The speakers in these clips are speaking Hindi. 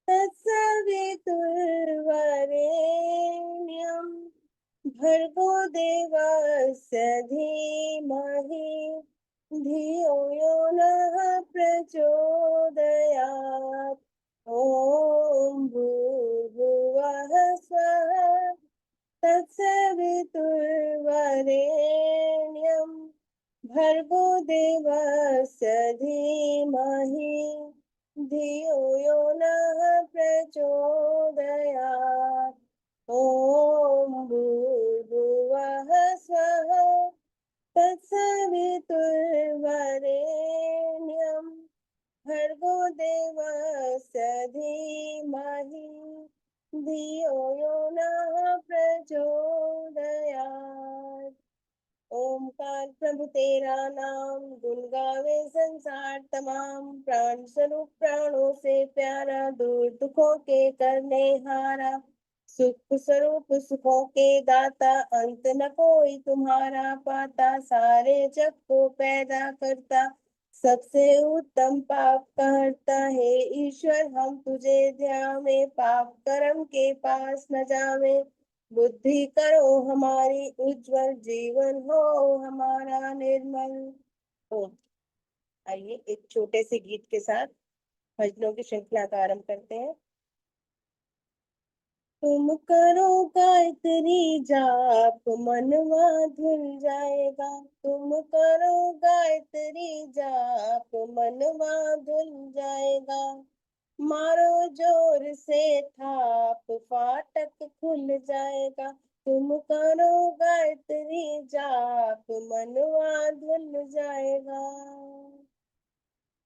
तत्सवितुर्वरेण्यं भर्गो देवस्य धीमहि धियो यो नः प्रचोदयात्। ॐ भूर्भुवः स्वः तत्सवितुर्वरेण्यं भर्गो देवस्य धीमहि धियो यो नः प्रचोदयात्। ॐ भूर्भुवः स्वः तत्सवितुर्वरेण्यं भर्गो देवस्य धीमहि धियो यो नः प्रचोदयात्। ओमकार प्रभु तेरा नाम गुण गावे संसार तमाम। प्राण स्वरूप प्राणों से प्यारा, दूर दुखों के करने हारा। सुख स्वरूप सुखों के दाता, अंत न कोई तुम्हारा पाता। सारे जग को पैदा करता, सबसे उत्तम पाप करता है ईश्वर। हम तुझे ध्यावे, पाप कर्म के पास न जावे। बुद्धि करो हमारी उज्जवल, जीवन हो हमारा निर्मल। ओ आइए एक छोटे से गीत के साथ भजनों की श्रृंखला का आरंभ करते हैं। तुम करो गायत्री जाप, मनवा धुल जाएगा। तुम करो गायत्री जाप, मनवा धुल जाएगा। मारो जोर से थाप, फाटक खुल जाएगा। तुम करो गायत्री जाप, मनवा धुल जाएगा।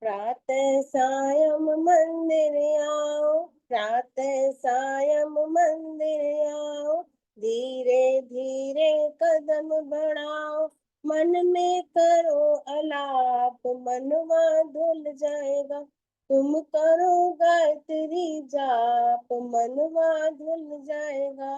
प्रातः सायं मंदिर आओ, प्रातः सायं मंदिर आओ। धीरे धीरे कदम बढ़ाओ, मन में करो अलाप, मनवा धुल जाएगा। तुम करो गायत्री जाप, मनवा धुल जाएगा।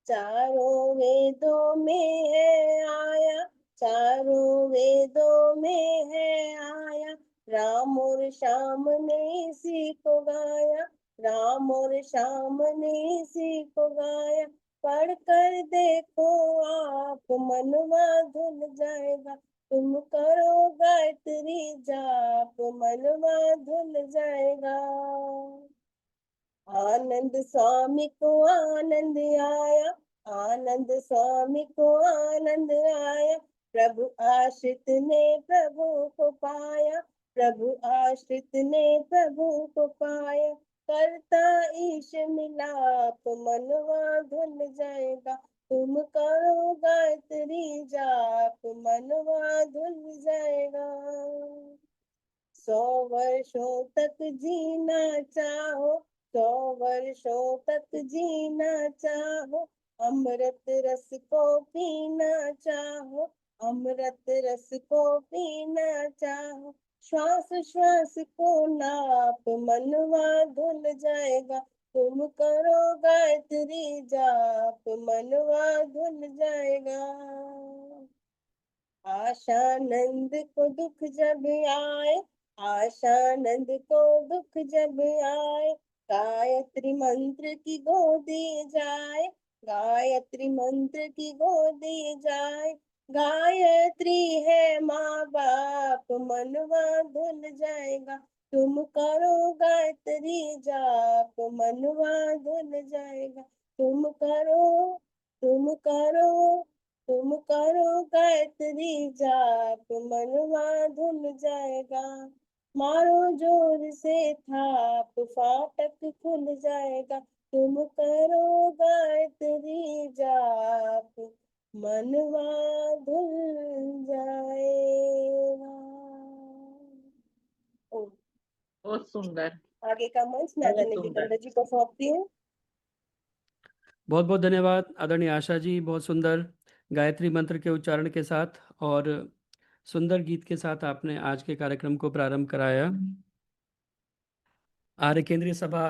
चारों वेदों में है आया, चारों वेदों में है आया। राम और श्याम ने इसी को गाया, राम और श्याम ने इसी को गाया। पढ़ कर देखो आप, मनवा धुल जाएगा। तुम करो गायत्री जाप, मनवा धुल जाएगा। आनंद स्वामी को आनंद आया, आनंद स्वामी को आनंद आया। प्रभु आश्रित ने प्रभु को पाया, प्रभु आश्रित ने प्रभु को पाया। करता ईश मिलाप, मनवा धुल जाएगा। तुम करो गायत्री जाप, मनवा धुल जाएगा। 100 वर्षों तक जीना चाहो, 100 वर्षों तक जीना चाहो। अमृत रस को पीना चाहो, अमृत रस को पीना चाहो। श्वास श्वास को नाप, मनवा धुल जाएगा। तुम करो गायत्री जाप, मनवा धुल जाएगा। आशानंद को दुख जब आए, आशानंद को दुख जब आए। गायत्री मंत्र की गोदी जाए, गायत्री मंत्र की गोदी जाए। गायत्री है माँ बाप, मनवा धुल जाएगा। तुम करो गायत्री जाप, मनवा धुल जाएगा। तुम करो, तुम करो, तुम करो गायत्री जाप, मनवा धुल जाएगा। मारो जोर से थाप, फाटक खुल जाएगा। तुम करो गायत्री जाप, मनवा धुल जाएगा। बहुत सुंदर। आगे का मंच मैं आदरणीय जितेंद्र जी को सौंपती हूँ। बहुत बहुत धन्यवाद आदरणीय आशा जी, बहुत सुंदर गायत्री मंत्र के उच्चारण के साथ और सुंदर गीत के साथ आपने आज के कार्यक्रम को प्रारंभ कराया। आर्य केंद्रीय सभा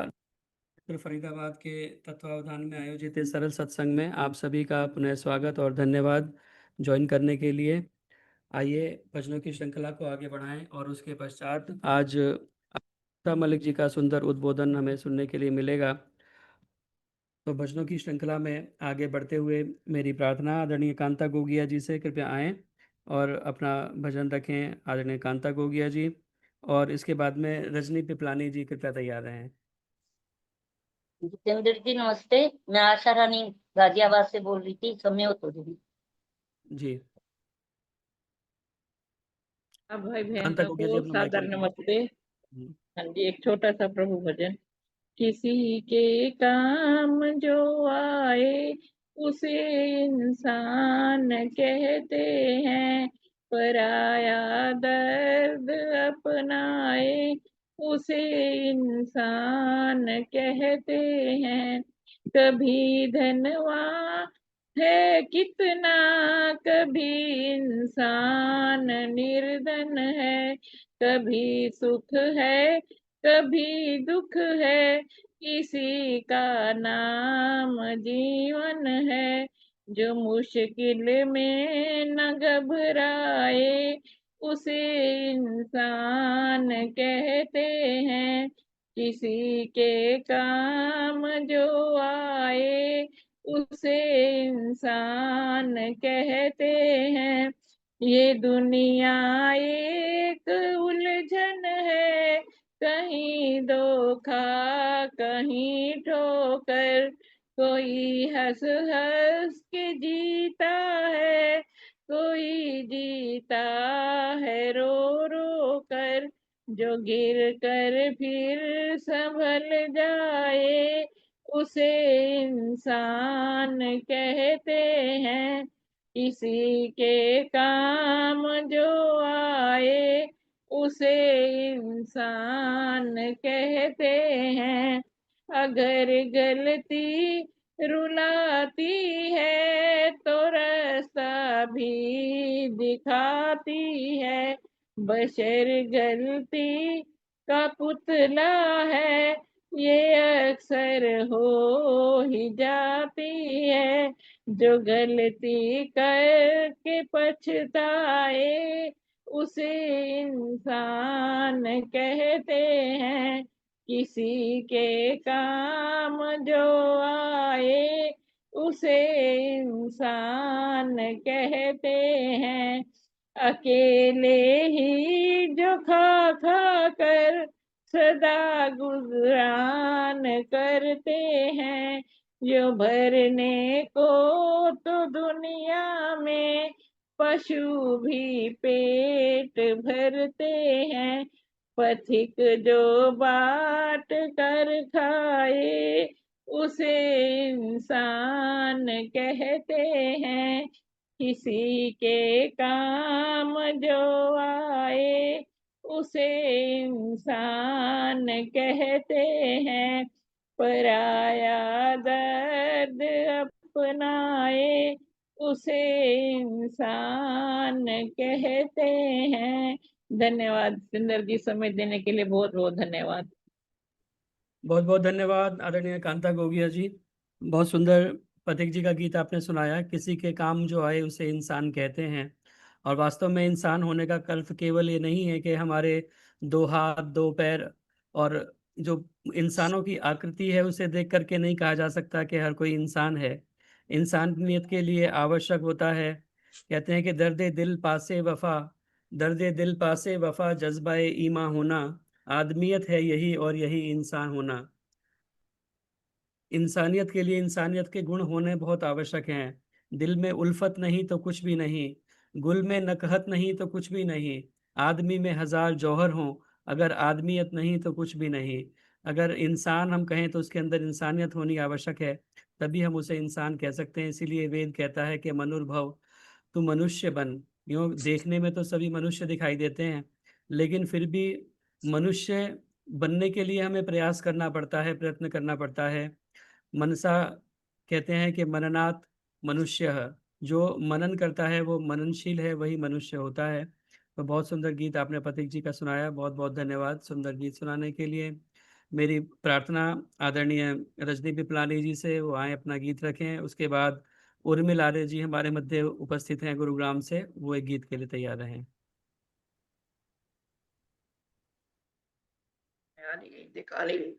फरीदाबाद के तत्वावधान में आयोजित इस सरल सत्संग में आप सभी का पुनः स्वागत और धन्यवाद ज्वाइन करने के लिए। आइए भजनों की श्रृंखला को आगे बढ़ाएं और उसके पश्चात आज मलिक जी का सुंदर उद्बोधन हमें सुनने के लिए मिलेगा। तो भजनों की श्रृंखला में आगे बढ़ते हुए मेरी प्रार्थना आदरणीय कांता गोगिया जी से, कृपया आएं और अपना भजन रखें आदरणीय कांता गोगिया जी। और इसके बाद में रजनी पिपलानी जी कृपया तैयार रहें। जितेंद्र जी नमस्ते। मैं आशा रानी गाजियाबाद से बोल रही थी, समय हो तो जी। जी अब भाई कांता बहनों गोगिया जी को अपना माइक सादर ऑन कीजिए। नमस्ते। जी। हाँ जी, एक छोटा सा प्रभु भजन। किसी के काम जो आए उसे इंसान कहते हैं, पराया दर्द अपनाए उसे इंसान कहते हैं। कभी धनवान है कितना, कभी इंसान निर्धन है, कभी सुख है कभी दुख है, किसी का नाम जीवन है। जो मुश्किल में न घबराए उसे इंसान कहते हैं। किसी के काम जो आए उसे इंसान कहते हैं। ये दुनिया एक उलझन है, कहीं धोखा कहीं ठोकर, कोई हंस हंस के जीता है, कोई जीता है रो रो कर। जो गिर कर फिर संभल जाए उसे इंसान कहते हैं। किसी के काम जो आए उसे इंसान कहते हैं। अगर गलती रुलाती है तो रास्ता भी दिखाती है, बशर गलती का पुतला है, ये अक्सर हो ही जाती है। जो गलती करके पछताए उसे इंसान कहते हैं। किसी के काम जो आए उसे इंसान कहते हैं। अकेले ही जो खा खा कर सदा गुजरान करते हैं, जो भरने को तो दुनिया में पशु भी पेट भरते हैं। पथिक जो बाट कर खाए उसे इंसान कहते हैं। किसी के काम जो आए उसे इंसान कहते हैं, पराया दर्द अपनाए उसे इंसान कहते हैं। धन्यवाद सुंदर जी, समय देने के लिए बहुत बहुत धन्यवाद। बहुत बहुत धन्यवाद आदरणीय कांता गोगिया जी। बहुत सुंदर पथिक जी का गीत आपने सुनाया। किसी के काम जो आए उसे इंसान कहते हैं। और वास्तव में इंसान होने का अर्थ केवल ये नहीं है कि हमारे दो हाथ दो पैर, और जो इंसानों की आकृति है उसे देख करके नहीं कहा जा सकता कि हर कोई इंसान है। इंसानियत के लिए आवश्यक होता है, कहते हैं कि दर्द दिल पासे वफा, दर्द दिल पासे वफा जज्बाए ईमा होना, आदमियत है यही और यही इंसान होना। इंसानियत के लिए इंसानियत के गुण होने बहुत आवश्यक हैं। दिल में उल्फत नहीं तो कुछ भी नहीं, गुल में नकहत नहीं तो कुछ भी नहीं, आदमी में हजार जौहर हों अगर आदमियत नहीं तो कुछ भी नहीं। अगर इंसान हम कहें तो उसके अंदर इंसानियत होनी आवश्यक है, तभी हम उसे इंसान कह सकते हैं। इसीलिए वेद कहता है कि मनुर्भव, तू मनुष्य बन। यूँ देखने में तो सभी मनुष्य दिखाई देते हैं, लेकिन फिर भी मनुष्य बनने के लिए हमें प्रयास करना पड़ता है, प्रयत्न करना पड़ता है। मनसा कहते हैं कि मननात् मनुष्य, जो मनन करता है वो मननशील है, वही मनुष्य होता है। तो बहुत सुंदर गीत आपने पथिक जी का सुनाया, बहुत बहुत धन्यवाद सुंदर गीत सुनाने के लिए। मेरी प्रार्थना आदरणीय रजनी पिपलानी जी से, वो आए अपना गीत रखें। उसके बाद उर्मिल आर्य जी हमारे मध्य उपस्थित हैं गुरुग्राम से, वो एक गीत के लिए तैयार रहें। दिखा रही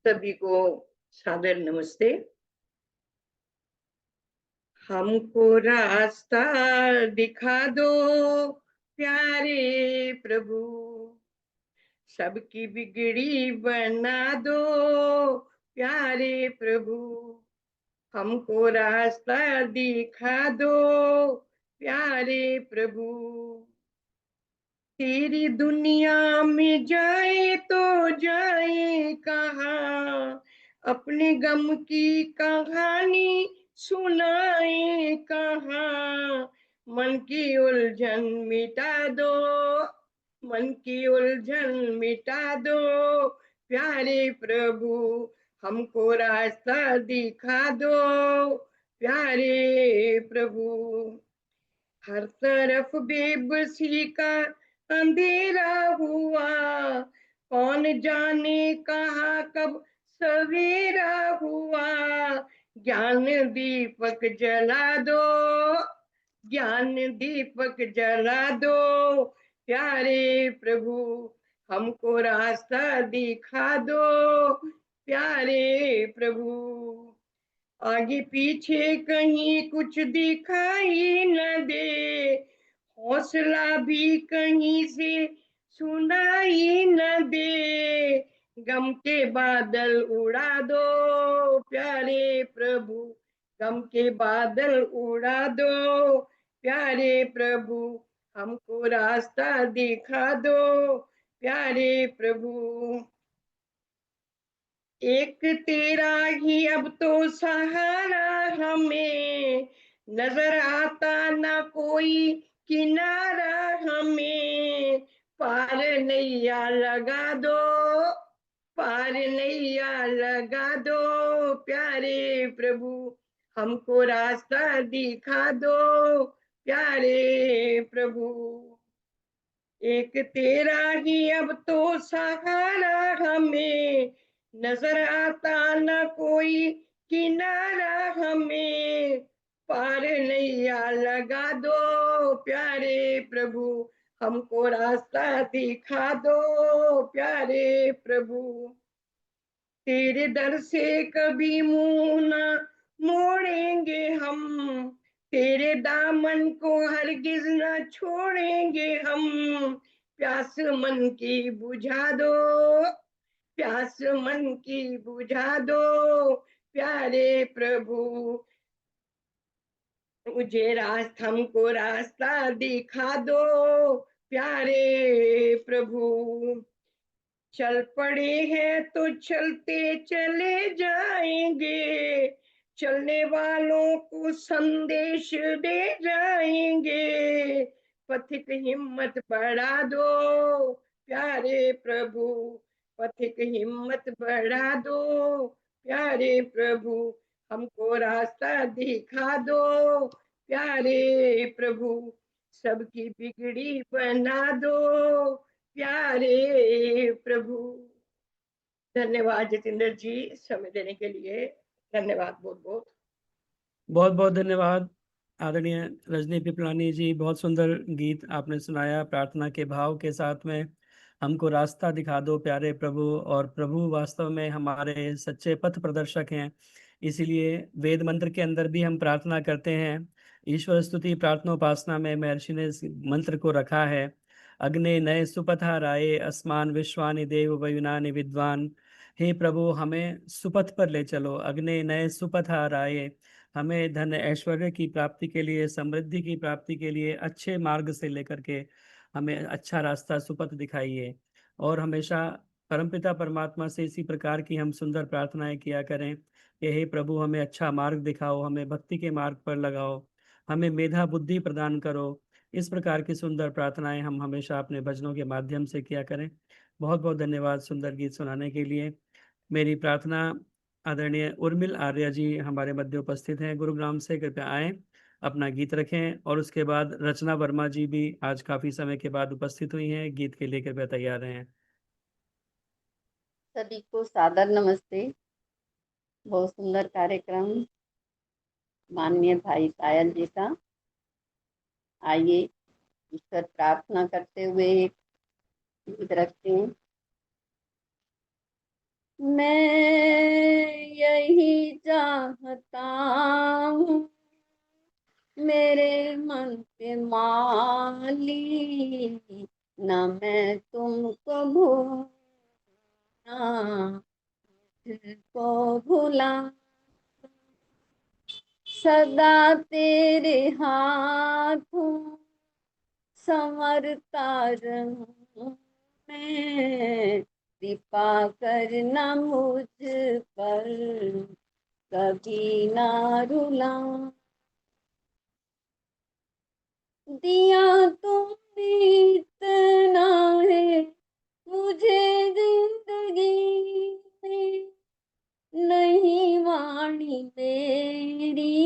सभी को सादर नमस्ते। हमको रास्ता दिखा दो प्यारे प्रभु, सबकी बिगड़ी बना दो प्यारे प्रभु। हमको रास्ता दिखा दो प्यारे प्रभु, तेरी दुनिया में जाए तो जाए कहाँ, अपने गम की कहानी सुनाए कहाँ। मन की उलझन मिटा दो, मन की उलझन मिटा दो प्यारे प्रभु, हमको रास्ता दिखा दो प्यारे प्रभु। हर तरफ बेबसी का अंधेरा हुआ, कौन जाने कहाँ कब सवेरा हुआ। ज्ञान दीपक जला दो, ज्ञान दीपक जला दो प्यारे प्रभु, हमको रास्ता दिखा दो प्यारे प्रभु। आगे पीछे कहीं कुछ दिखाई न दे, हौसला भी कहीं से सुनाई न दे। गम के बादल उड़ा दो प्यारे प्रभु, गम के बादल उड़ा दो प्यारे प्रभु, हमको रास्ता दिखा दो प्यारे प्रभु। एक तेरा ही अब तो सहारा हमें, नजर आता ना कोई किनारा हमें। पार नैया लगा दो, पार नैया लगा दो प्यारे प्रभु, हमको रास्ता दिखा दो प्यारे प्रभु। एक तेरा ही अब तो सहारा हमें, नजर आता न कोई किनारा हमें। पार नैया लगा दो प्यारे प्रभु, हमको रास्ता दिखा दो प्यारे प्रभु। तेरे दर से कभी मुंह न मोड़ेंगे हम, तेरे दामन को हरगिज न छोड़ेंगे हम। प्यास मन की बुझा दो, प्यास मन की बुझा दो प्यारे प्रभु, मुझे रास्ता हमको रास्ता दिखा दो प्यारे प्रभु। चल पड़े हैं तो चलते चले जाएंगे, चलने वालों को संदेश दे जाएंगे। पथिक हिम्मत बढ़ा दो प्यारे प्रभु, पथिक हिम्मत बढ़ा दो प्यारे प्रभु, हमको रास्ता दिखा दो प्यारे प्रभु, सबकी बिगड़ी बना दो प्यारे प्रभु। धन्यवाद जतिंदर जी, समय देने के लिए धन्यवाद बहुत बहुत। बहुत बहुत धन्यवाद आदरणीय रजनी पिपलानी जी, बहुत सुंदर गीत आपने सुनाया प्रार्थना के भाव के साथ में। हमको रास्ता दिखा दो प्यारे प्रभु, और प्रभु वास्तव में हमारे सच्चे पथ प्रदर्शक हैं। इसीलिए वेद मंत्र के अंदर भी हम प्रार्थना करते हैं। ईश्वर स्तुति प्रार्थनोपासना में महर्षि ने इस मंत्र को रखा है। अग्ने नए सुपथा राये, अस्मान विश्वानि देव वयुनानि विद्वान। हे प्रभु, हमें सुपथ पर ले चलो, अग्ने नए सुपथा राये। हमें धन ऐश्वर्य की प्राप्ति के लिए, समृद्धि की प्राप्ति के लिए अच्छे मार्ग से लेकर के हमें अच्छा रास्ता सुपथ दिखाइए। और हमेशा परमपिता परमात्मा से इसी प्रकार की हम सुंदर प्रार्थनाएं किया करें कि हे प्रभु, हमें अच्छा मार्ग दिखाओ, हमें भक्ति के मार्ग पर लगाओ, हमें मेधा बुद्धि प्रदान करो। इस प्रकार की सुंदर प्रार्थनाएं हम हमेशा अपने भजनों के माध्यम से किया करें। बहुत बहुत धन्यवाद सुंदर गीत सुनाने के लिए। मेरी प्रार्थना आदरणीय उर्मिल आर्य जी हमारे मध्य उपस्थित हैं गुरुग्राम से, कृपया आएं, अपना गीत रखें। और उसके बाद रचना वर्मा जी भी आज काफी समय के बाद उपस्थित हुई हैं, गीत के लिए कृपया तैयार रहें। सभी को सादर नमस्ते। बहुत सुंदर कार्यक्रम माननीय भाई सायल जी का। आइए ईश्वर प्रार्थना करते हुए एक गीत रखते हैं। मैं यही चाहता हूँ मेरे मन के मालिक, न मैं तुमको भूलना को भूला, सदा तेरे हाथों संवरता रहूं मैं, कृपा करना मुझ पर कभी ना रुला। दिया तुमने इतना है मुझे जिंदगी में, नहीं वाणी मेरी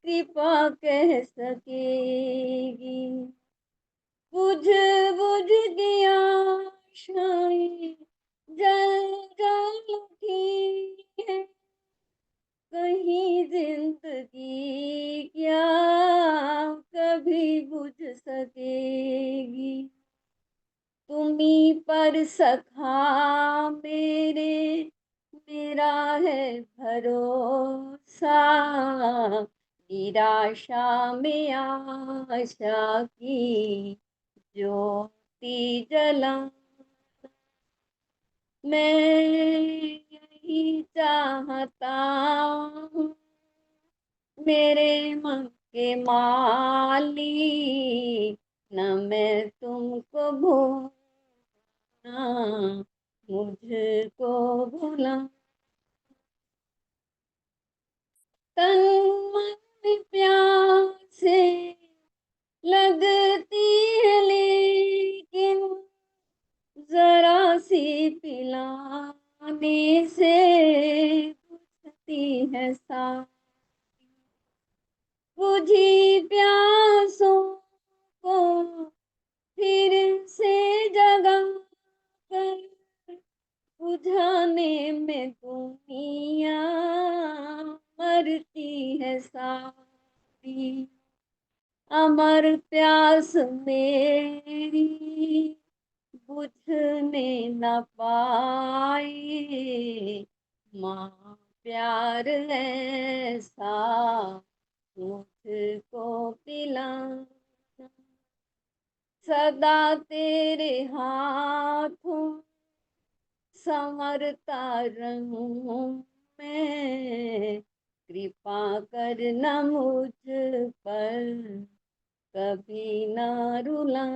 कृपा कह सकेगी, बुझ बुझ गया आशाएं जल जल उठी है, कहीं जिंदगी क्या कभी बुझ सकेगी, तुम्ही पर सखा मेरे मेरा है भरोसा, निराशा में आशा की ज्योति जला। मैं यही चाहता हूँ मेरे मन के मालिक, न मैं तुमको भूलना मुझको भूला, तन मन में प्यासे लगती है लेकिन जरा सी पिलाने से बुझती है सारी, बुझी प्यासों को फिर से जगा कर, बुझाने में दुनिया मरती है सारी, अमर प्यास मेरी बुझने न पाए, माँ प्यार ऐसा मुझको पिलाना, सदा तेरे हाथों संवरता रहूं मैं, कृपा करना मुझ पर कभी ना रुला,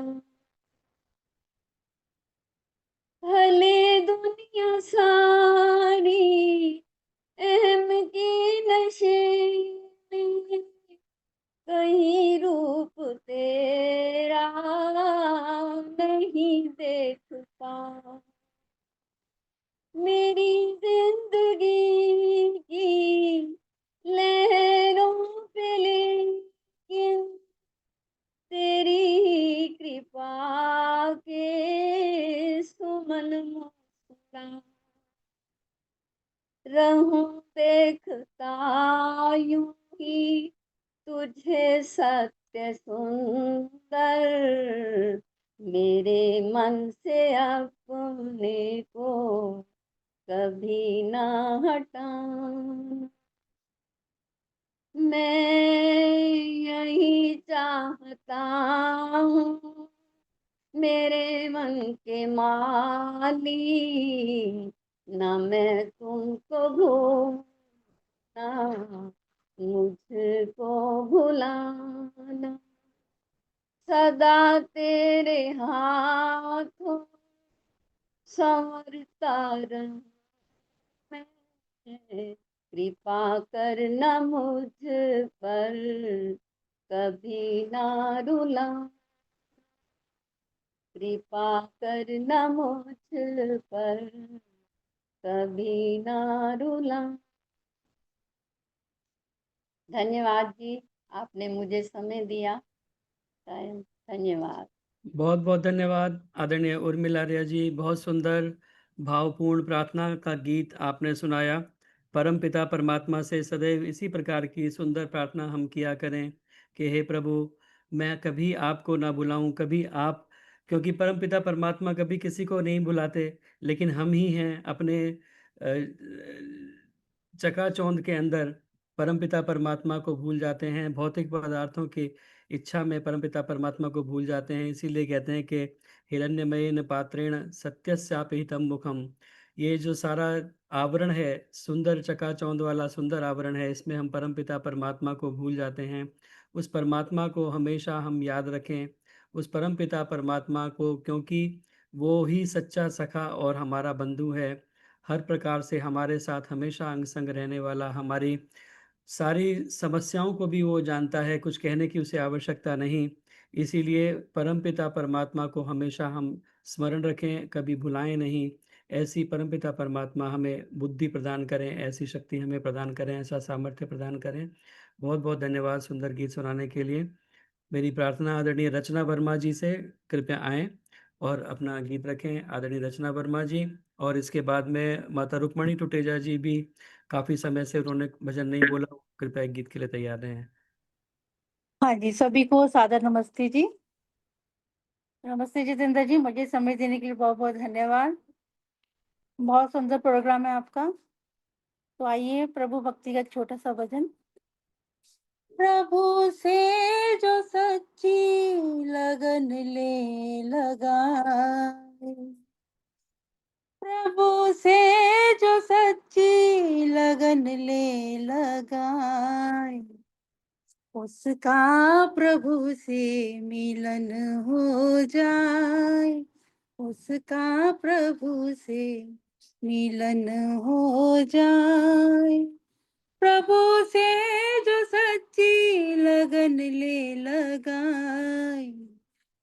भले दुनिया सारी अहम की नशे में, कहीं रूप तेरा नहीं देख पा, मेरी जिंदगी की लहरों पे लेकिन तेरी ही कृपा के सुमन मुस्कुरा, रहूं देखता यूं ही तुझे सत्य सुंदर, मेरे मन से अपने को कभी ना हटाना, मैं यही चाहता हूँ मेरे मन के मालिक, न मैं तुमको भूलना मुझको भुलाना, सदा तेरे हाथों संवरता रहूं मैं, कृपा करना मुझ पर कभी ना रुला, कृपा करना मुझ पर कभी ना रुला। धन्यवाद जी, आपने मुझे समय दिया। धन्यवाद। बहुत बहुत धन्यवाद आदरणीय उर्मिला रिया जी, बहुत सुंदर भावपूर्ण प्रार्थना का गीत आपने सुनाया। परम पिता परमात्मा से सदैव इसी प्रकार की सुंदर प्रार्थना हम किया करें कि हे प्रभु, मैं कभी आपको ना बुलाऊं, कभी आप, क्योंकि परमपिता परमात्मा कभी किसी को नहीं बुलाते, लेकिन हम ही हैं अपने चकाचौंध के अंदर परमपिता परमात्मा को भूल जाते हैं, भौतिक पदार्थों की इच्छा में परमपिता परमात्मा को भूल जाते हैं। इसीलिए कहते हैं कि हिरण्यमयेन पात्रेण सत्यस्यापिहितं मुखम। ये जो सारा आवरण है, सुंदर चकाचौंध वाला सुंदर आवरण है, इसमें हम परमपिता परमात्मा को भूल जाते हैं। उस परमात्मा को हमेशा हम याद रखें, उस परमपिता परमात्मा को, क्योंकि वो ही सच्चा सखा और हमारा बंधु है। हर प्रकार से हमारे साथ हमेशा अंग संग रहने वाला, हमारी सारी समस्याओं को भी वो जानता है, कुछ कहने की उसे आवश्यकता नहीं। इसीलिए परमपिता परमात्मा को हमेशा हम स्मरण रखें, कभी भुलाएं नहीं। ऐसी परमपिता परमात्मा हमें बुद्धि प्रदान करें, ऐसी शक्ति हमें प्रदान करें, ऐसा सामर्थ्य प्रदान करें। बहुत बहुत धन्यवाद सुंदर गीत सुनाने के लिए। मेरी प्रार्थना आदरणीय रचना वर्मा जी से, कृपया आएं और अपना गीत रखें, आदरणीय रचना वर्मा जी। और इसके बाद में माता रुक्मणी टुटेजा जी भी काफ़ी समय से उन्होंने भजन नहीं बोला, कृपया एक गीत के लिए तैयार रहें। हाँ जी, सभी को सादर नमस्ते जी। नमस्ते जितेंद्र जी, मुझे समय देने के लिए बहुत बहुत धन्यवाद। बहुत सुंदर प्रोग्राम है आपका। तो आइए प्रभु भक्ति का एक छोटा सा भजन। प्रभु से जो सच्ची लगन ले लगाए, प्रभु से जो सच्ची लगन ले लगाए, उसका प्रभु से मिलन हो जाए, उसका प्रभु से मिलन हो जाए। प्रभु से जो सच्ची लगन ले लगाए,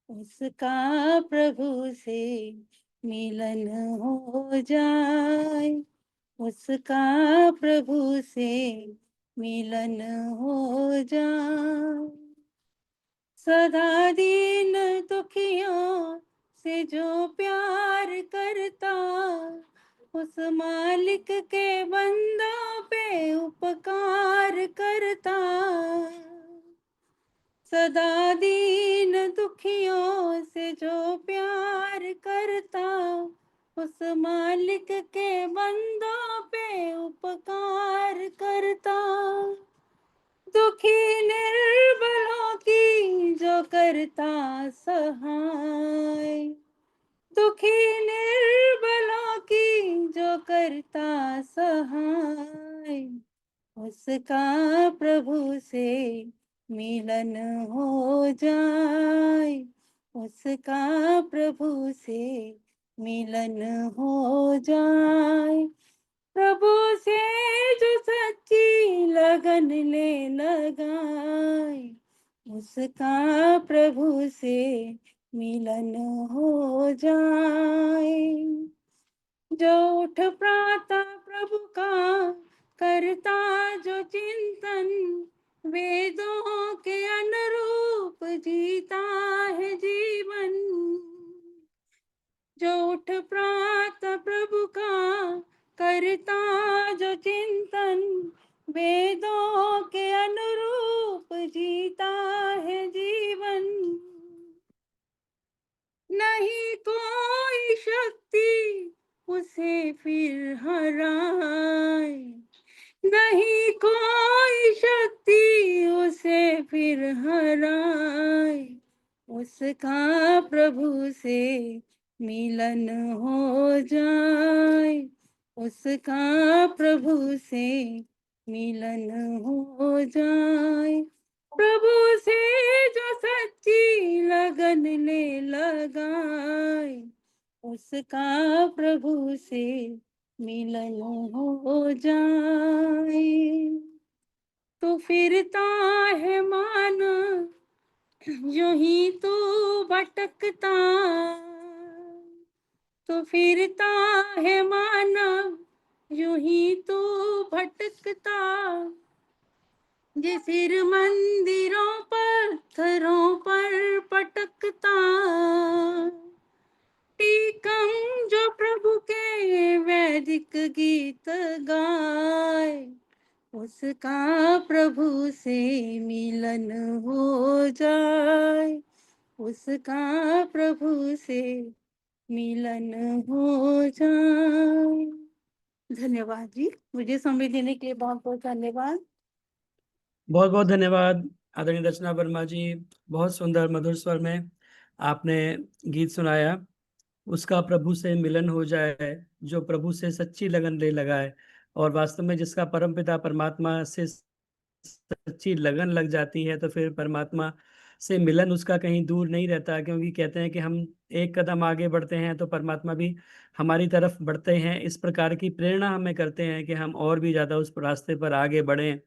उसका प्रभु से मिलन हो जाए, उसका प्रभु से मिलन हो जाए। सदा दीन दुखियों से जो प्यार करता, उस मालिक के बंदों पे उपकार करता। सदा दीन दुखियों से जो प्यार करता, उस मालिक के बंदों पे उपकार करता। दुखी निर्बलों की जो करता सहाय, दुखी निर्बलों की जो करता सहाय, उसका प्रभु से मिलन हो जाए, उसका प्रभु से मिलन हो जाए। प्रभु से जो सच्ची लगन ले लगाए, उसका प्रभु से मिलन हो जाए। जो उठ प्रातः प्रभु का करता जो चिंतन, वेदों के अनुरूप जीता है जीवन। जो उठ प्रातः प्रभु का करता जो चिंतन, वेदों के अनुरूप जीता है जीवन। नहीं कोई शक्ति उसे फिर हराए, नहीं कोई शक्ति उसे फिर हराए, उसका प्रभु से मिलन हो जाए, उसका प्रभु से मिलन हो जाए। प्रभु से जो सच्ची लगन ले लगाए, उसका प्रभु से मिलन हो जाए। तो फिरता है माना यूं ही तू भटकता, तो फिरता है मानव यूं ही तू भटकता। ये सिर मंदिरों पत्थरों पर पटकता, टीकम जो प्रभु के वैदिक गीत गाए, उसका प्रभु से मिलन हो जाए, उसका प्रभु से मिलन हो जाए। धन्यवाद जी, मुझे समय देने के लिए बहुत बहुत धन्यवाद। बहुत बहुत धन्यवाद आदरणीय दर्शना वर्मा जी, बहुत सुंदर मधुर स्वर में आपने गीत सुनाया। उसका प्रभु से मिलन हो जाए, जो प्रभु से सच्ची लगन ले लगाए। और वास्तव में जिसका परमपिता परमात्मा से सच्ची लगन लग जाती है तो फिर परमात्मा से मिलन उसका कहीं दूर नहीं रहता, क्योंकि कहते हैं कि हम एक कदम आगे बढ़ते हैं तो परमात्मा भी हमारी तरफ बढ़ते हैं। इस प्रकार की प्रेरणा हमें करते हैं कि हम और भी ज्यादा उस रास्ते पर आगे बढ़ें।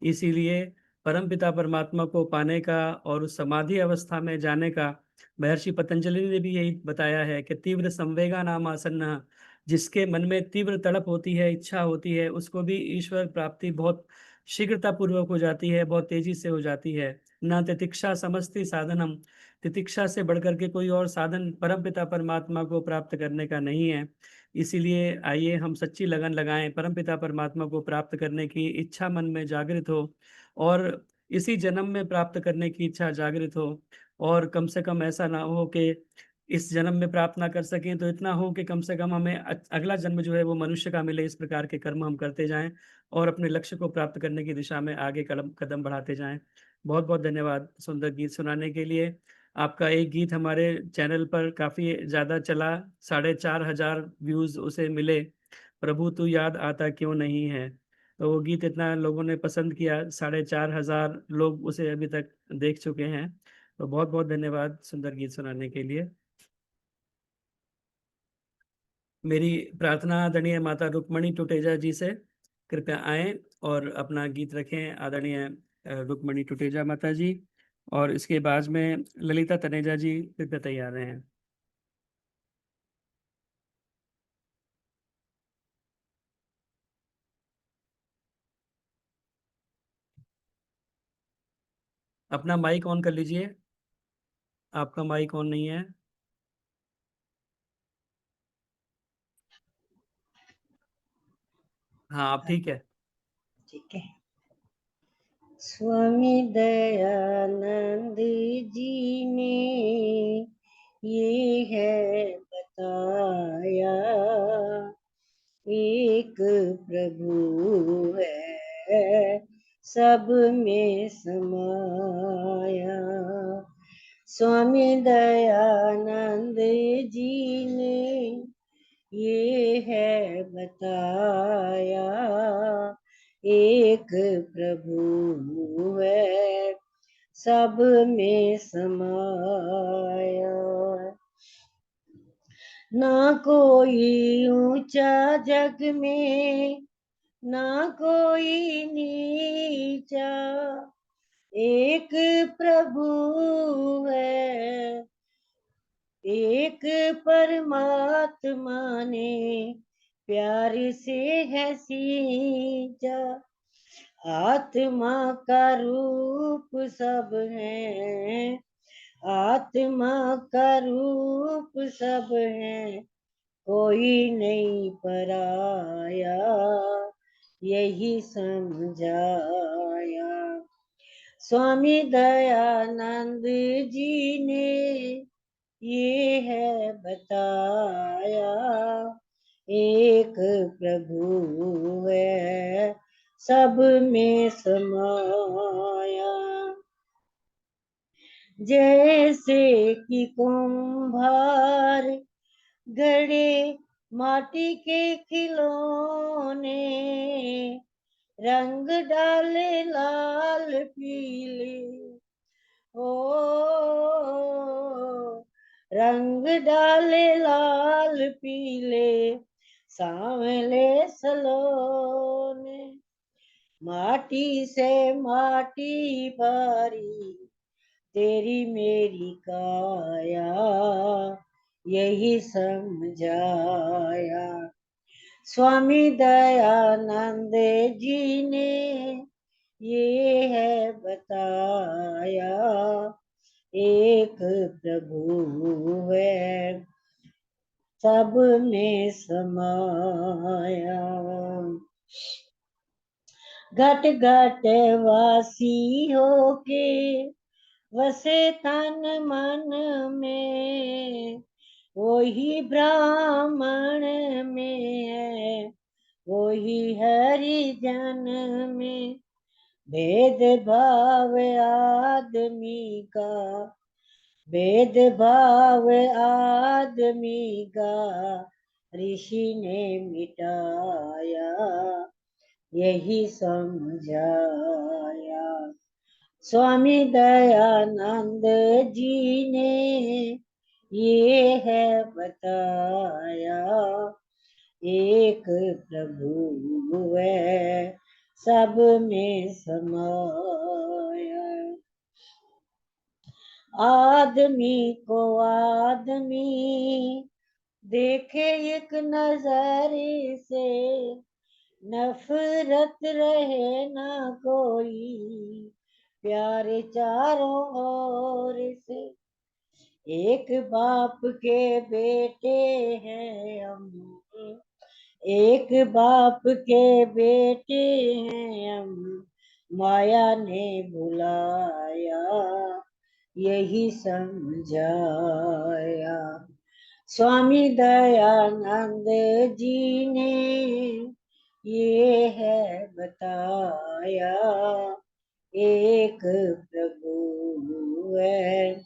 इसीलिए परमपिता परमात्मा को पाने का और उस समाधि अवस्था में जाने का महर्षि पतंजलि ने भी यही बताया है कि तीव्र संवेगा नाम आसन्न, जिसके मन में तीव्र तड़प होती है, इच्छा होती है, उसको भी ईश्वर प्राप्ति बहुत शीघ्रता पूर्वक हो जाती है, बहुत तेजी से हो जाती है। न तितिक्षा समस्ति साधनम, तितिक्षा से बढ़कर के कोई और साधन परमपिता परमात्मा को प्राप्त करने का नहीं है। इसीलिए आइए हम सच्ची लगन लगाएं, परमपिता परमात्मा को प्राप्त करने की इच्छा मन में जागृत हो, और इसी जन्म में प्राप्त करने की इच्छा जागृत हो। और कम से कम ऐसा ना हो कि इस जन्म में प्राप्त ना कर सकें, तो इतना हो कि कम से कम हमें अगला जन्म जो है वो मनुष्य का मिले। इस प्रकार के कर्म हम करते जाएं और अपने लक्ष्य को प्राप्त करने की दिशा में आगे कदम कदम बढ़ाते जाएं। बहुत बहुत धन्यवाद सुंदर गीत सुनाने के लिए। आपका एक गीत हमारे चैनल पर काफ़ी ज़्यादा चला, 4,500 व्यूज़ उसे मिले, प्रभु तू याद आता क्यों नहीं है। तो वो गीत इतना लोगों ने पसंद किया, 4,500 लोग उसे अभी तक देख चुके हैं। तो बहुत बहुत धन्यवाद सुंदर गीत सुनाने के लिए। मेरी प्रार्थना आदरणीय माता रुक्मणी टुटेजा जी से, कृपया आएं और अपना गीत रखें आदरणीय रुक्मणी टुटेजा माता जी। और इसके बाद में ललिता तनेजा जी कृपया तैयार हैं। अपना माइक ऑन कर लीजिए, आपका माइक ऑन नहीं है। हाँ आप ठीक है। ठीक है। स्वामी दयानंद जी ने ये है बताया, एक प्रभु है सब में समाया। स्वामी दयानंद जी ने ये है बताया, एक प्रभु है सब में समाया। ना कोई ऊंचा जग में, ना कोई नीचा, एक प्रभु है, एक परमात्मा ने प्यार से है सींचा। आत्मा का रूप सब है, आत्मा का रूप सब है, कोई नहीं पराया, यही समझाया। स्वामी दयानंद जी ने ये है बताया, एक प्रभु है सब में समाया। जैसे कि कुम्हार गढ़े माटी के खिलौने, रंग डाले लाल पीले, ओ रंग डाले लाल पीले सांवले सलोने। माटी से माटी भरी तेरी मेरी काया, यही समझाया। स्वामी दयानंद जी ने ये है बताया, एक प्रभु है सब में समाया। घट घट वासी होके वसे तन मन में, वही ब्राह्मण में है, वही हरिजन में। भेद भाव आदमी का, भेद भाव आदमी का ऋषि ने मिटाया, यही समझाया। स्वामी दयानंद जी ने ये है बताया, एक प्रभु है सब में समाया। आदमी को आदमी देखे एक नजर से, नफरत रहे ना कोई, प्यारे चारों ओर से। एक बाप के बेटे हैं हम, एक बाप के बेटे हैं हम, माया ने बुलाया, यही समझाया। स्वामी दयानंद जी ने ये है बताया, एक प्रभु है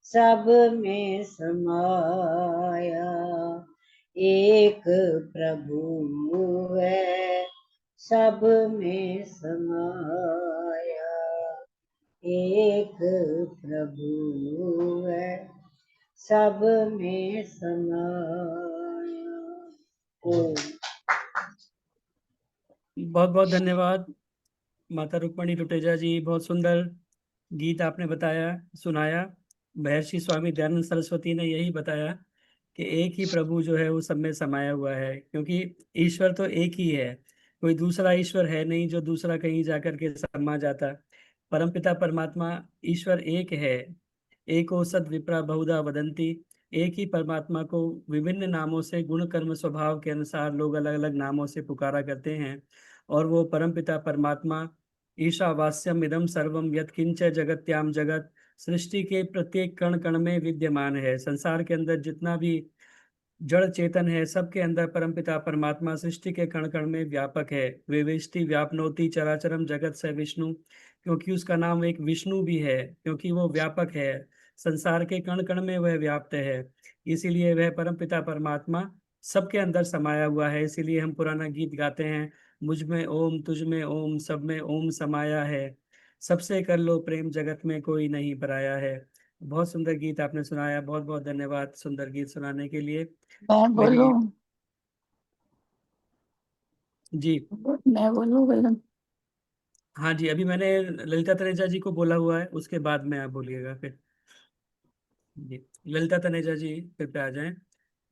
सब में समाया, एक प्रभु है सब में समाया, एक प्रभु है सब में समाया। ओम। बहुत बहुत धन्यवाद माता रुक्मणी टुटेजा जी, बहुत सुंदर गीत आपने बताया, सुनाया। महर्षि स्वामी दयानंद सरस्वती ने यही बताया कि एक ही प्रभु जो है वो सब में समाया हुआ है, क्योंकि ईश्वर तो एक ही है, कोई दूसरा ईश्वर है नहीं जो दूसरा कहीं जाकर के समा जाता। परमपिता परमात्मा ईश्वर एक है। एको सद विप्रा बहुधा वदंती। एक ही परमात्मा को विभिन्न नामों से, गुण कर्म स्वभाव के अनुसार लोग अलग अलग नामों से पुकारा करते हैं। और वो परमपिता परमात्मा ईशावास्यम इदम सर्वम यत्किंच जगत्याम जगत, सृष्टि के प्रत्येक कण कण में विद्यमान है। संसार के अंदर जितना भी जड़ चेतन है, सबके अंदर परमपिता परमात्मा सृष्टि के कण कण में व्यापक है। विवेष्टि व्यापनोति चराचरम जगत स विष्णु, क्योंकि उसका नाम एक विष्णु भी है, क्योंकि वो व्यापक है, संसार के कण कण में वह व्याप्त है। इसीलिए वह परमपिता परमात्मा सबके अंदर समाया हुआ है। इसीलिए हम पुराना गीत गाते हैं, मुझ में ओम, तुझ में ओम, सब में ओम समाया है, सबसे कर लो प्रेम, जगत में कोई नहीं पराया है। बहुत सुंदर गीत आपने सुनाया, बहुत बहुत धन्यवाद सुंदर गीत सुनाने के लिए। मैं बोलूं? जी मैं बोलूं? हाँ जी, अभी मैंने ललिता तनेजा जी को बोला हुआ है, उसके बाद में आप बोलिएगा फिर। जी, ललिता तनेजा जी फिर पे आ जाएं,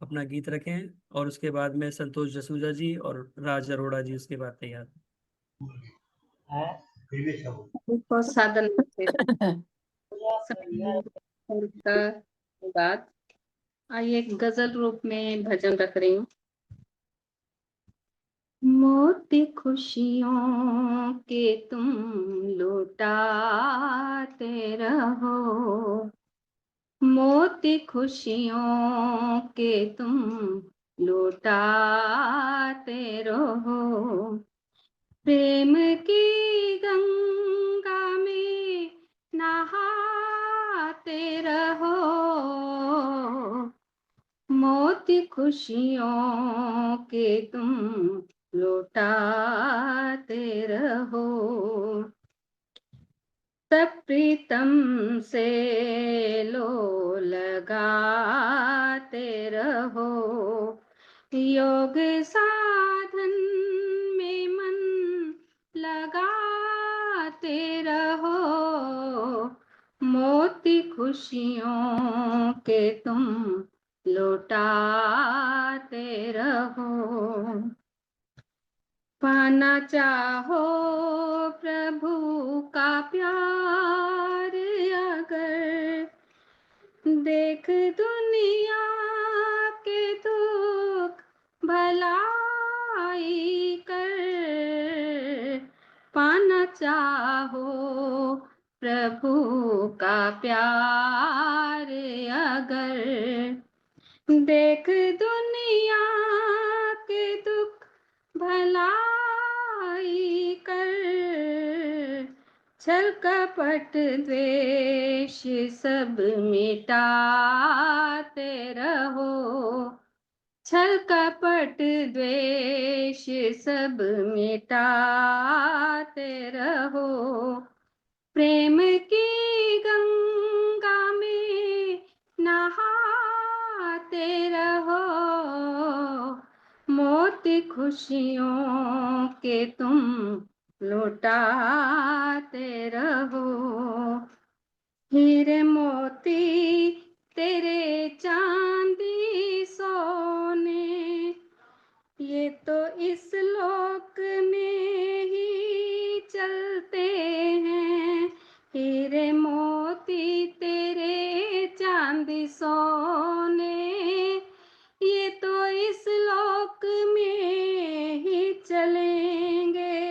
अपना गीत रखें, और उसके बाद में संतोष जसूजा जी और राज अरोड़ा जी उसके बाद तैयार। बहुत साधन का बात। आइए एक गजल रूप में भजन रख रही हूँ। मोती खुशियों के तुम लुटाते रहो, मोती खुशियों के तुम लुटाते रहो, प्रेम की गंगा में नहाते रहो, मोती खुशियों के तुम लौटाते रहो, सब प्रीतम से लो लगाते रहो, योग साधन में मन लगाते रहो, मोती खुशियों के तुम लौटाते रहो। पाना चाहो प्रभु का प्यार अगर, देख दुनिया के दुख भलाई कर, हो प्रभु का प्यार अगर, देख दुनिया के दुख भलाई कर, छल कपट द्वेष सब मिटाते रहो, छल कपट द्वेष सब मिटाते रहो, प्रेम की गंगा में नहाते रहो, मोती खुशियों के तुम लौटाते रहो, हीरे मोती तेरे चांदी सोने, ये तो इस लोक में ही चलते हैं, हीरे मोती तेरे चांदी सोने, ये तो इस लोक में ही चलेंगे,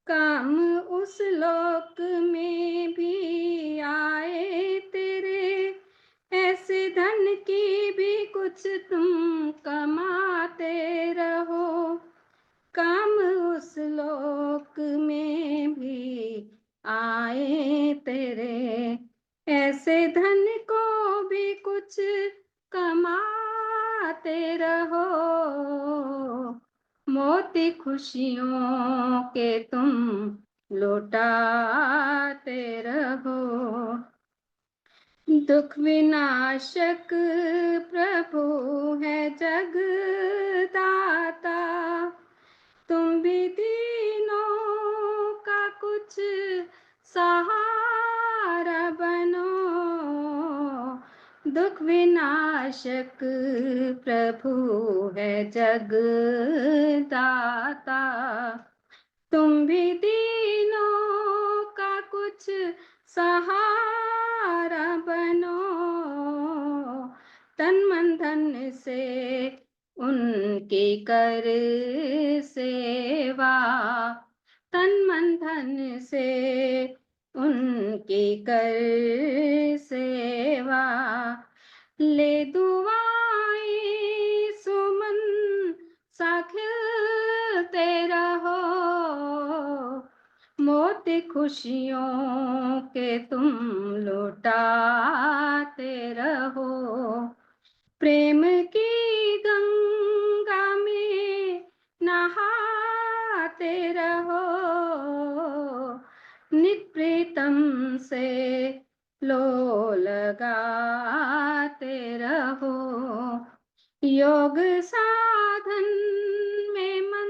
काम उस लोक में भी आए तेरे, ऐसे धन की भी कुछ तुम कमाते रहो, काम उस लोक में भी आए तेरे, ऐसे धन को भी कुछ कमाते रहो, मोती खुशियों के तुम लौटाते रहो, दुख विनाशक प्रभु है जगदाता, तुम भी दीनों का कुछ सहारा बनो, दुख विनाशक प्रभु है जगदाता, तुम भी दीनों का कुछ सहारा बनो, तन मन धन से उनकी कर सेवा, तन मन धन से उनकी कर सेवा, ले दुआएं सुमन सा खिलते रहो, मोती खुशियों के तुम लौटाते रहो, प्रेम की गंगा में नहाते रहो, नित प्रीतम से लो लगाते रहो, योग साधन में मन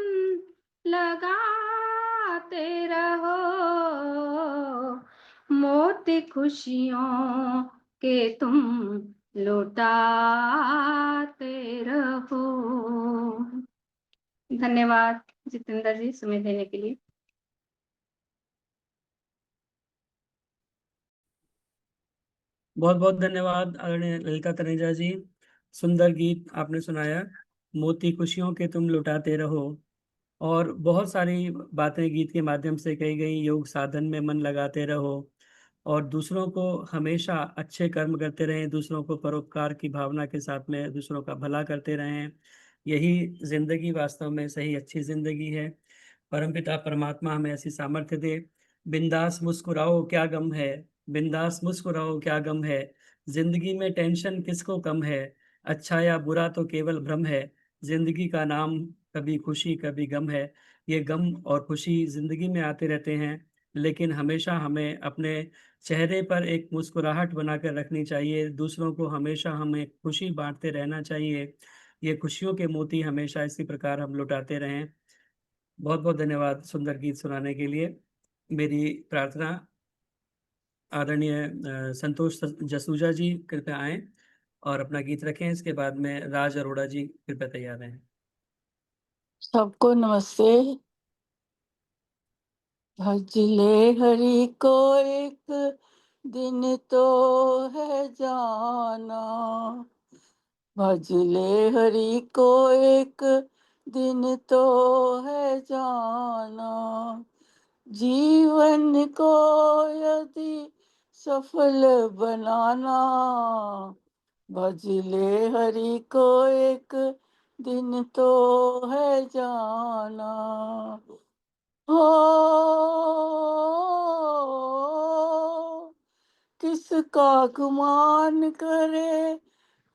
लगाते रहो, मोती खुशियों के तुम लौटाते रहो। धन्यवाद जितेंद्र जी समय देने के लिए। बहुत बहुत धन्यवाद आदरणीय ललिता तनेजा जी, सुंदर गीत आपने सुनाया, मोती खुशियों के तुम लुटाते रहो। और बहुत सारी बातें गीत के माध्यम से कही गई, योग साधन में मन लगाते रहो और दूसरों को हमेशा अच्छे कर्म करते रहें, दूसरों को परोपकार की भावना के साथ में दूसरों का भला करते रहें, यही जिंदगी वास्तव में सही अच्छी जिंदगी है। परमपिता परमात्मा हमें ऐसी सामर्थ्य दे। बिंदास मुस्कुराओ क्या गम है, बिंदास मुस्कुराओ क्या गम है, जिंदगी में टेंशन किसको कम है, अच्छा या बुरा तो केवल भ्रम है, जिंदगी का नाम कभी खुशी कभी गम है। ये गम और खुशी जिंदगी में आते रहते हैं, लेकिन हमेशा हमें अपने चेहरे पर एक मुस्कुराहट बनाकर रखनी चाहिए, दूसरों को हमेशा हमें खुशी बांटते रहना चाहिए। ये खुशियों के मोती हमेशा इसी प्रकार हम लुटाते रहें। बहुत बहुत धन्यवाद सुंदर गीत सुनाने के लिए। मेरी प्रार्थना आदरणीय संतोष जसूजा जी कृपया आएं और अपना गीत रखें। इसके बाद में राज अरोड़ा जी कृपया तैयार रहें। सबको नमस्ते। भजले हरि को एक दिन तो है जाना, भजले हरि को एक दिन तो है जाना। जीवन को यदि सफल बनाना, भज ले हरि को एक दिन तो है जाना। हो किसका गुमान करे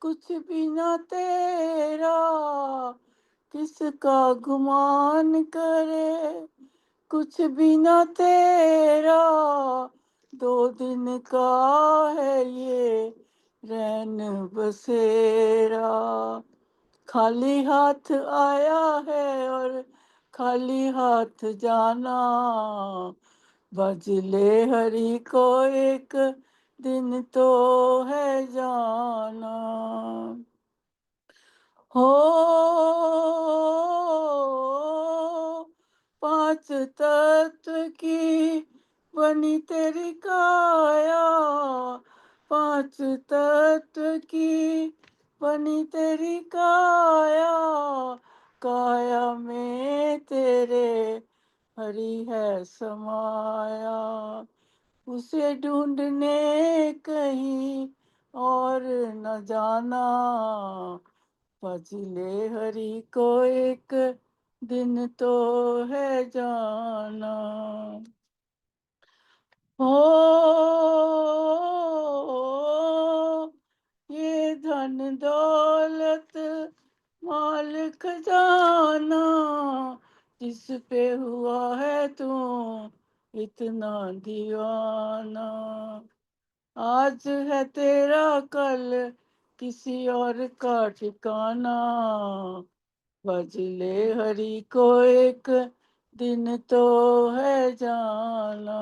कुछ भी न तेरा, किसका गुमान करे कुछ भी न तेरा। 2 दिन का है ये रैन बसेरा। खाली हाथ आया है और खाली हाथ जाना, भज ले हरि को एक दिन तो है जाना। हो 5 तत्व की बनी तेरी काया, 5 तत्व की बनी तेरी काया। काया में तेरे हरि है समाया, उसे ढूंढने कहीं और न जाना। भज ले हरि को एक दिन तो है जाना। हो ये धन दौलत माल खजाना, जिस पे हुआ है तू इतना दीवाना। आज है तेरा कल किसी और का ठिकाना, भज ले हरि को एक दिन तो है जाना।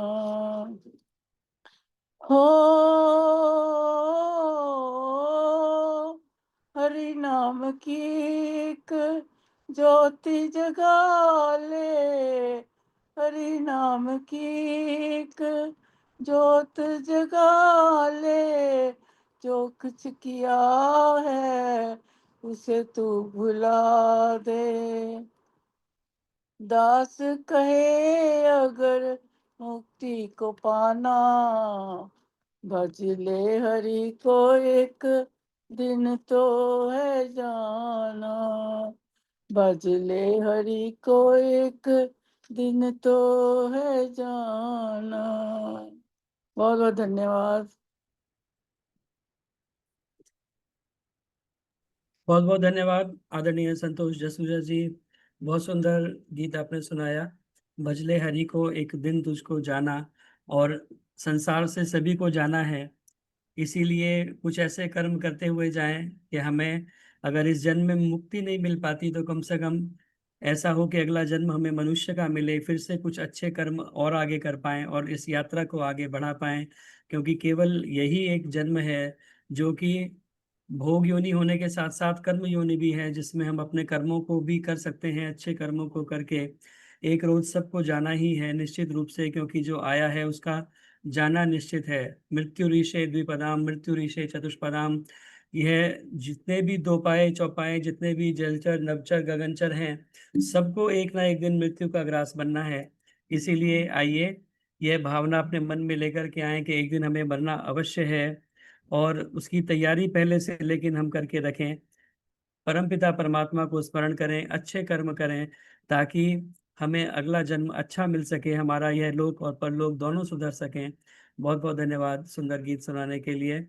हो हरि नाम की एक ज्योति जगा ले, हरि नाम की एक ज्योत जगा ले। जो कुछ किया है उसे तू भुला दे। दास कहे अगर मुक्ति को पाना, भज ले हरि को एक दिन तो है जाना। भज ले हरि को एक दिन तो है जाना। बहुत बहुत धन्यवाद। बहुत बहुत धन्यवाद आदरणीय संतोष जसूजा जी। बहुत सुंदर गीत आपने सुनाया। भजले हरि को एक दिन तुझको जाना, और संसार से सभी को जाना है, इसीलिए कुछ ऐसे कर्म करते हुए जाएं कि हमें अगर इस जन्म में मुक्ति नहीं मिल पाती तो कम से कम ऐसा हो कि अगला जन्म हमें मनुष्य का मिले, फिर से कुछ अच्छे कर्म और आगे कर पाएं और इस यात्रा को आगे बढ़ा पाएं। क्योंकि केवल यही एक जन्म है जो कि भोग योनि होने के साथ साथ कर्म योनि भी है, जिसमें हम अपने कर्मों को भी कर सकते हैं, अच्छे कर्मों को करके। एक रोज सबको जाना ही है निश्चित रूप से, क्योंकि जो आया है उसका जाना निश्चित है। मृत्यु रीशे द्विपदाम, मृत्यु रीशे चतुष्पदाम। यह जितने भी दो पाए चौपाए, जितने भी जलचर नभचर गगनचर हैं, सबको एक ना एक दिन मृत्यु का ग्रास बनना है। इसीलिए आइए यह भावना अपने मन में लेकर के आए कि एक दिन हमें मरना अवश्य है, और उसकी तैयारी पहले से लेकिन हम करके रखें। परमपिता परमात्मा को स्मरण करें, अच्छे कर्म करें, ताकि हमें अगला जन्म अच्छा मिल सके, हमारा यह लोक और परलोक दोनों सुधर सकें। बहुत बहुत धन्यवाद सुंदर गीत सुनाने के लिए।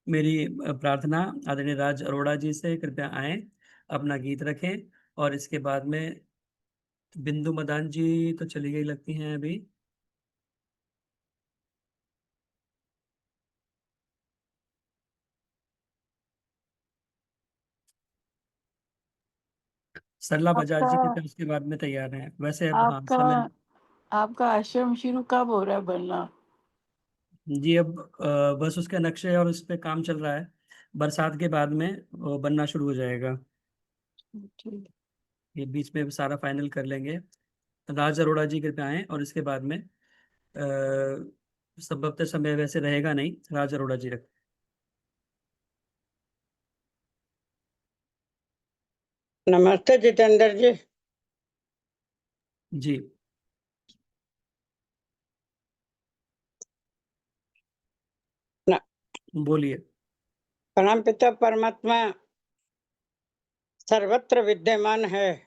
मेरी प्रार्थना आदरणीय राज अरोड़ा जी से, कृपया आए अपना गीत रखें। और इसके बाद में बिंदु मदान जी तो चली गई लगती हैं अभी। सरला बजाज आपका जी कृपया उसके बाद में तैयार हैं। वैसे अब हाँ आपका समय। आपका आश्रम शुरू कब हो रहा है बनना? जी अब बस उसके नक्शे और उस पे काम चल रहा है। बरसात के बाद में वो बनना शुरू हो जाएगा। ठीक। ये बीच में सारा फाइनल कर लेंगे। राज अरोड़ा जी कृपया आए, और इसके बाद में संभवतः समय वैसे रहेगा नहीं, राज अरोड़ा जी रख। नमस्ते जितेंद्र जी। जी बोलिए। परम पिता परमात्मा सर्वत्र विद्यमान है,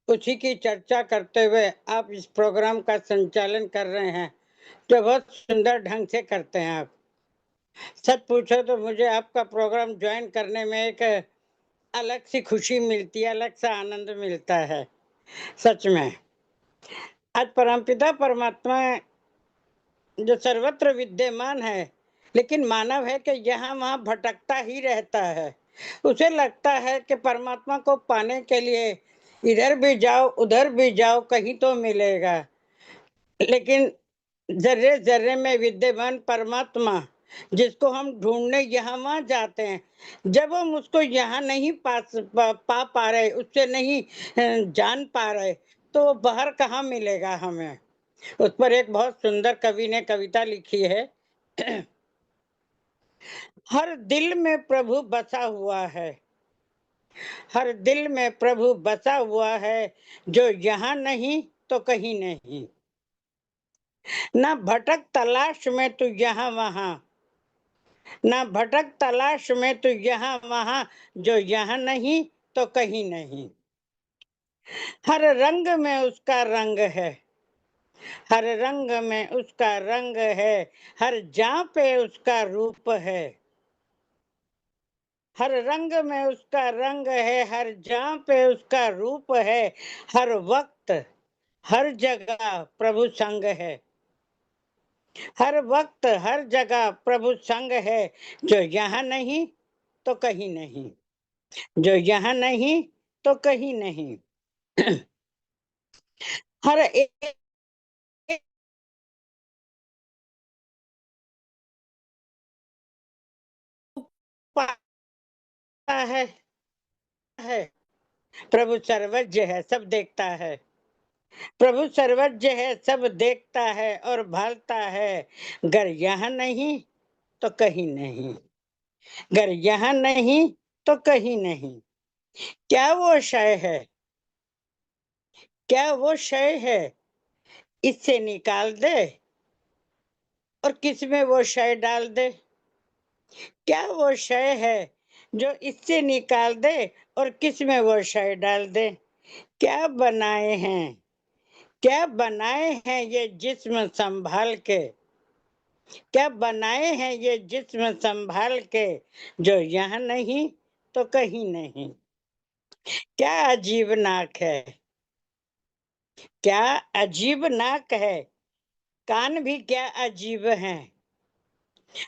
उसी की चर्चा करते हुए आप इस प्रोग्राम का संचालन कर रहे हैं, जो बहुत सुंदर ढंग से करते हैं आप। सच पूछो तो मुझे आपका प्रोग्राम ज्वाइन करने में एक अलग सी खुशी मिलती है, अलग सा आनंद मिलता है। सच में आज परमपिता परमात्मा जो सर्वत्र विद्यमान है, लेकिन मानव है कि यहाँ वहाँ भटकता ही रहता है। उसे लगता है कि परमात्मा को पाने के लिए इधर भी जाओ उधर भी जाओ, कहीं तो मिलेगा, लेकिन जर्रे जर्रे में विद्यमान परमात्मा जिसको हम ढूंढने यहाँ वहाँ जाते हैं, जब हम उसको यहाँ नहीं पा पा रहे, उससे नहीं जान पा रहे, तो वो बाहर कहाँ मिलेगा हमें। उस पर एक बहुत सुंदर कवि ने कविता लिखी है। हर दिल में प्रभु बसा हुआ है, हर दिल में प्रभु बसा हुआ है, जो यहाँ नहीं तो कहीं नहीं। ना भटक तलाश में तू यहाँ वहाँ, ना भटक तलाश में तू यहाँ वहाँ, जो यहाँ नहीं तो कहीं नहीं। हर रंग में उसका रंग है, हर रंग में उसका रंग है, हर जहाँ पे उसका रूप है। हर रंग में उसका रंग है, हर जहाँ पे उसका रूप है, हर वक्त हर जगह प्रभु संग है, हर वक्त हर जगह प्रभु संग है, जो यहाँ नहीं तो कहीं नहीं, जो यहाँ नहीं तो कहीं नहीं। हर एक पाता है प्रभु सर्वज्ञ है, सब देखता है, प्रभु सर्वज्ञ है, सब देखता है और भालता है। गर यहाँ नहीं तो कहीं नहीं, गर यहाँ नहीं तो कहीं नहीं। क्या वो शय है, क्या वो शय है, इससे निकाल दे और किस में वो शय डाल दे। क्या वो शय है जो इससे निकाल दे और किस में वो शय डाल दे। क्या बनाए हैं, क्या बनाए हैं ये जिस्म संभाल के, क्या बनाए हैं ये जिस्म संभाल के, जो यहाँ नहीं तो कहीं नहीं। क्या अजीब नाक है, क्या अजीब नाक है, कान भी क्या अजीब हैं,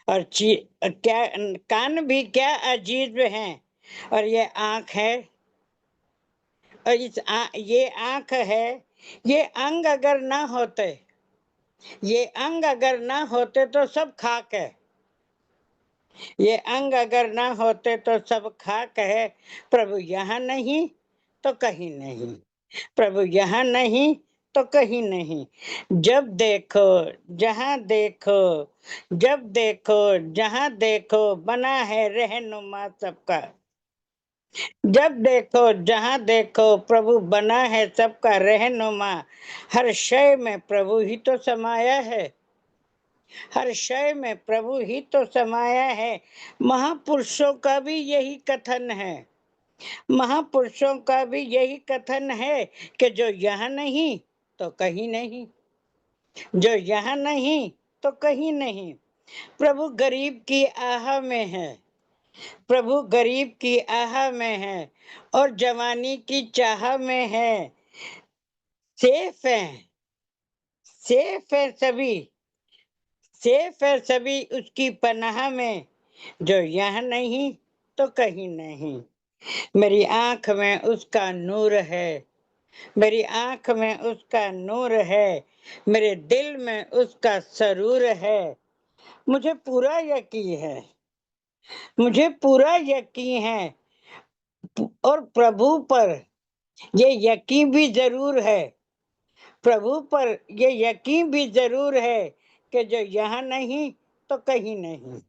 और क्या कान भी क्या अजीब हैं, और ये आँख है, और ये आँख है, ये अंग अगर ना होते, ये अंग अगर ना होते तो सब खाक है, ये अंग अगर ना होते तो सब खाक है। प्रभु यहाँ नहीं तो कहीं नहीं, प्रभु यहाँ नहीं तो कहीं नहीं। जब देखो जहाँ देखो, जब देखो जहाँ देखो, बना है रहनुमा सबका। जब देखो जहाँ देखो, प्रभु बना है सबका रहनुमा। हर शय में प्रभु ही तो समाया है, हर शय में प्रभु ही तो समाया है। महापुरुषों का भी यही कथन है, महापुरुषों का भी यही कथन है कि जो यहाँ नहीं तो कहीं नहीं, जो यहाँ नहीं तो कहीं नहीं। प्रभु गरीब की आह में है, प्रभु गरीब की आह में है, और जवानी की चाह में है। सेफ है, सेफ है सभी, सेफ है सभी उसकी पनाह में, जो यहाँ नहीं तो कहीं नहीं। मेरी आंख में उसका नूर है, मेरी आंख में उसका नूर है, मेरे दिल में उसका सरूर है। मुझे पूरा यकीन है, मुझे पूरा यकीन है, और प्रभु पर ये यकीन भी जरूर है, प्रभु पर ये यकीन भी जरूर है कि जो यहाँ नहीं तो कहीं नहीं।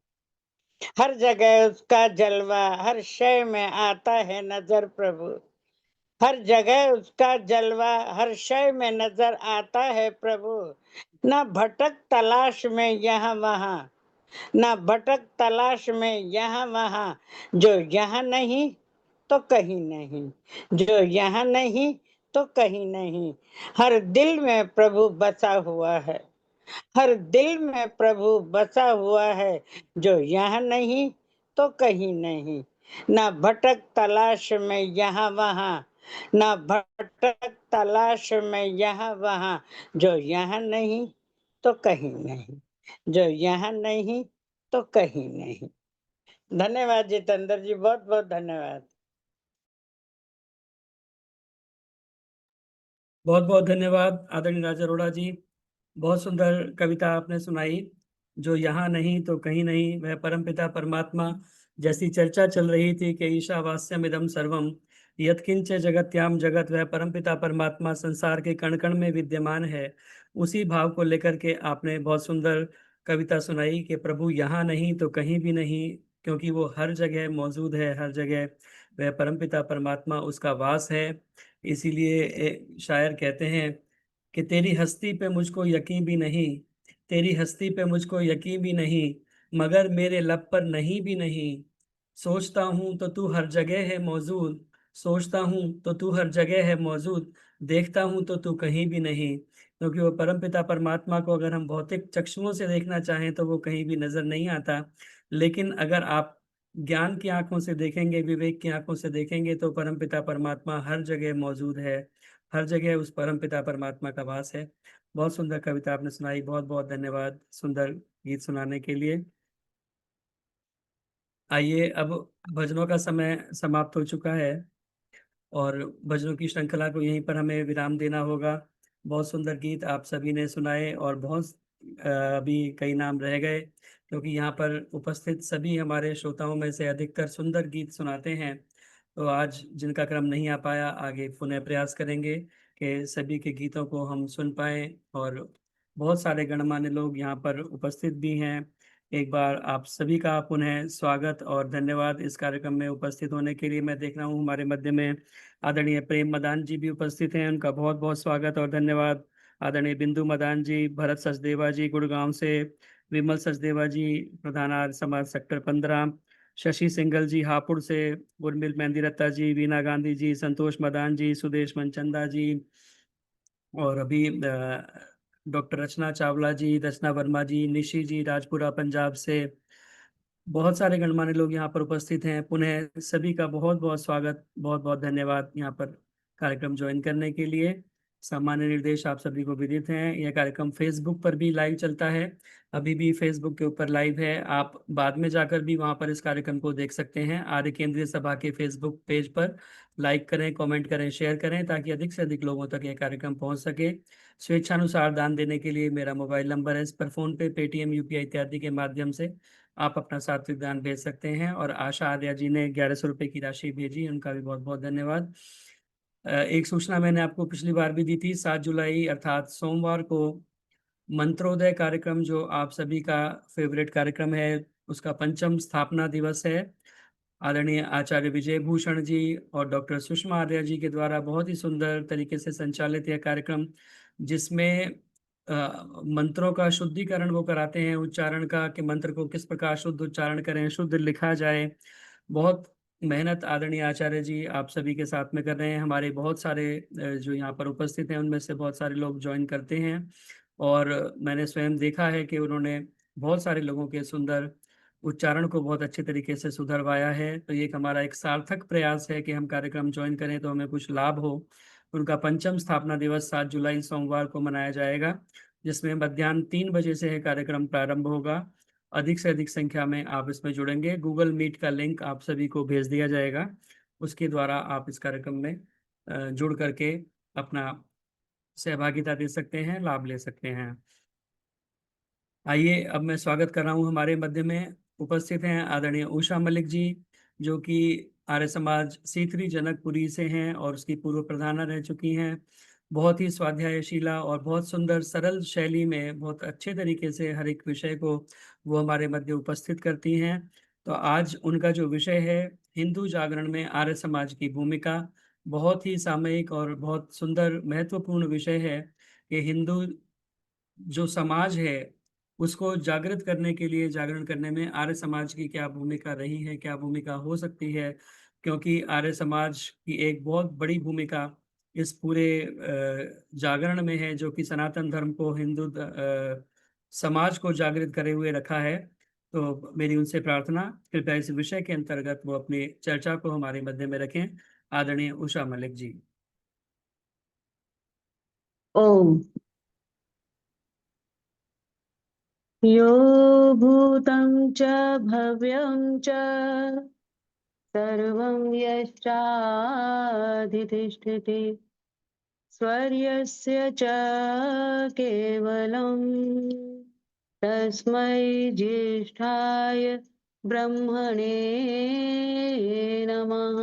हर जगह उसका जलवा, हर शय में आता है नजर प्रभु। हर जगह उसका जलवा, हर शय में नजर आता है प्रभु। ना भटक तलाश में यहाँ वहाँ, ना भटक तलाश में यहाँ वहाँ। जो यहाँ नहीं तो कहीं नहीं, जो यहाँ नहीं तो कहीं नहीं। हर दिल में प्रभु बसा हुआ है, हर दिल में प्रभु बसा हुआ है। जो यहाँ नहीं तो कहीं नहीं, ना भटक तलाश में यहाँ वहाँ, ना भटक तलाश में यहाँ वहाँ। जो यहाँ नहीं तो कहीं नहीं, जो यहाँ नहीं तो कहीं नहीं। धन्यवाद जितेंद्र जी, बहुत बहुत धन्यवाद। बहुत बहुत धन्यवाद आदरणीय राजा अरोड़ा जी। बहुत सुंदर कविता आपने सुनाई। जो यहाँ नहीं तो कहीं नहीं, वह परमपिता परमात्मा। जैसी चर्चा चल रही थी कि ईशावास्यम इदम सर्वम यत्किंच जगत्याम जगत, वह परमपिता परमात्मा संसार के कण कण में विद्यमान है। उसी भाव को लेकर के आपने बहुत सुंदर कविता सुनाई कि प्रभु यहाँ नहीं तो कहीं भी नहीं, क्योंकि वो हर जगह मौजूद है, हर जगह वह परमपिता परमात्मा उसका वास है। इसीलिए शायर कहते हैं कि तेरी हस्ती पे मुझको यकीन भी नहीं, तेरी हस्ती पे मुझको यकीन भी नहीं, मगर मेरे लब पर नहीं भी नहीं। सोचता हूँ तो तू हर जगह है मौजूद, सोचता हूँ तो तू हर जगह है मौजूद, देखता हूँ तो तू कहीं भी नहीं। क्योंकि वो परमपिता परमात्मा को अगर हम भौतिक चक्षुओं से देखना चाहें तो वो कहीं भी नजर नहीं आता, लेकिन अगर आप ज्ञान की आंखों से देखेंगे, विवेक की आंखों से देखेंगे, तो परमपिता परमात्मा हर जगह मौजूद है, हर जगह उस परमपिता परमात्मा का वास है। बहुत सुंदर कविता आपने सुनाई, बहुत बहुत धन्यवाद सुंदर गीत सुनाने के लिए। आइए, अब भजनों का समय समाप्त हो चुका है और भजनों की श्रृंखला को यहीं पर हमें विराम देना होगा। बहुत सुंदर गीत आप सभी ने सुनाए और बहुत अभी कई नाम रह गए, क्योंकि यहाँ पर उपस्थित सभी हमारे श्रोताओं में से अधिकतर सुंदर गीत सुनाते हैं। तो आज जिनका क्रम नहीं आ पाया, आगे पुनः प्रयास करेंगे कि सभी के गीतों को हम सुन पाएं। और बहुत सारे गणमान्य लोग यहाँ पर उपस्थित भी हैं। एक बार आप सभी का पुनः स्वागत और धन्यवाद इस कार्यक्रम में उपस्थित होने के लिए। मैं देख रहा हूँ हमारे मध्य में आदरणीय प्रेम मदान जी भी उपस्थित हैं, उनका बहुत बहुत स्वागत और धन्यवाद। आदरणीय बिंदु मदान जी, भरत सचदेवा जी गुड़गांव से, विमल सचदेवा जी प्रधान आर्य समाज सेक्टर 15, शशि सिंगल जी हापुड़ से, उर्मिल मेहंदीरत्ता जी, वीना गांधी जी, संतोष मदान जी, सुदेश मनचंदा जी, और अभी डॉक्टर रचना चावला जी, रचना वर्मा जी, निशी जी राजपुरा पंजाब से। बहुत सारे गणमान्य लोग यहाँ पर उपस्थित हैं। पुनः सभी का बहुत बहुत स्वागत, बहुत बहुत धन्यवाद यहाँ पर कार्यक्रम ज्वाइन करने के लिए। सामान्य निर्देश आप सभी को विदित हैं। यह कार्यक्रम फेसबुक पर भी लाइव चलता है, अभी भी फेसबुक के ऊपर लाइव है। आप बाद में जाकर भी वहाँ पर इस कार्यक्रम को देख सकते हैं। आर्य केंद्रीय सभा के फेसबुक पेज पर लाइक करें, कमेंट करें, शेयर करें, ताकि अधिक से अधिक लोगों तक यह कार्यक्रम पहुँच सके। स्वेच्छानुसार दान देने के लिए मेरा मोबाइल नंबर है, इस पर फोन पे, पेटीएम, यूपीआई इत्यादि के माध्यम से आप अपना सात्विक दान भेज सकते हैं। और आशा आर्या जी ने 1100 रुपये की राशि भेजी, उनका भी बहुत बहुत धन्यवाद। एक सूचना मैंने आपको पिछली बार भी दी थी, 7 जुलाई अर्थात सोमवार को मंत्रोदय कार्यक्रम, जो आप सभी का फेवरेट कार्यक्रम है, उसका 5म स्थापना दिवस है। आदरणीय आचार्य विजय भूषण जी और डॉक्टर सुषमा आर्या जी के द्वारा बहुत ही सुंदर तरीके से संचालित यह कार्यक्रम, जिसमें मंत्रों का शुद्धिकरण वो कराते हैं, उच्चारण का, कि मंत्र को किस प्रकार शुद्ध उच्चारण करें, शुद्ध लिखा जाए। बहुत मेहनत आदरणीय आचार्य जी आप सभी के साथ में कर रहे हैं। हमारे बहुत सारे जो यहाँ पर उपस्थित हैं उनमें से बहुत सारे लोग ज्वाइन करते हैं, और मैंने स्वयं देखा है कि उन्होंने बहुत सारे लोगों के सुंदर उच्चारण को बहुत अच्छे तरीके से सुधरवाया है। तो ये एक हमारा एक सार्थक प्रयास है कि हम कार्यक्रम ज्वाइन करें तो हमें कुछ लाभ हो। उनका 5म स्थापना दिवस 7 जुलाई सोमवार को मनाया जाएगा, जिसमें मध्याह्न 3 बजे से है कार्यक्रम प्रारंभ होगा। अधिक से अधिक संख्या में आप इसमें जुड़ेंगे। गूगल मीट का लिंक आप सभी को भेज दिया जाएगा, उसके द्वारा आप इस कार्यक्रम में जुड़ करके अपना सहभागिता दे सकते हैं, लाभ ले सकते हैं। आइए, अब मैं स्वागत कर रहा हूँ, हमारे मध्य में उपस्थित हैं आदरणीय उषा मलिक जी, जो कि आर्य समाज सीथरी जनकपुरी से हैं और उसकी पूर्व प्रधाना रह चुकी हैं। बहुत ही स्वाध्यायशीला और बहुत सुंदर सरल शैली में बहुत अच्छे तरीके से हर एक विषय को वो हमारे मध्य उपस्थित करती हैं। तो आज उनका जो विषय है हिंदू जागरण में आर्य समाज की भूमिका, बहुत ही सामयिक और बहुत सुंदर महत्वपूर्ण विषय है कि हिंदू जो समाज है उसको जागृत करने के लिए, जागरण करने में आर्य समाज की क्या भूमिका रही है, क्या भूमिका हो सकती है। क्योंकि आर्य समाज की एक बहुत बड़ी भूमिका इस पूरे जागरण में है, जो कि सनातन धर्म को, हिंदू समाज को जागृत करे हुए रखा है। तो मेरी उनसे प्रार्थना, कृपया इस विषय के अंतर्गत वो अपनी चर्चा को हमारे मध्य में रखें। आदरणीय उषा मलिक जी। ओम। यो भूतं च भव्यं च सर्वं यश्चाधितिष्ठति स्वर्यस्य च केवलं तस्मै ज्येष्ठाय ब्रह्मणे नमः।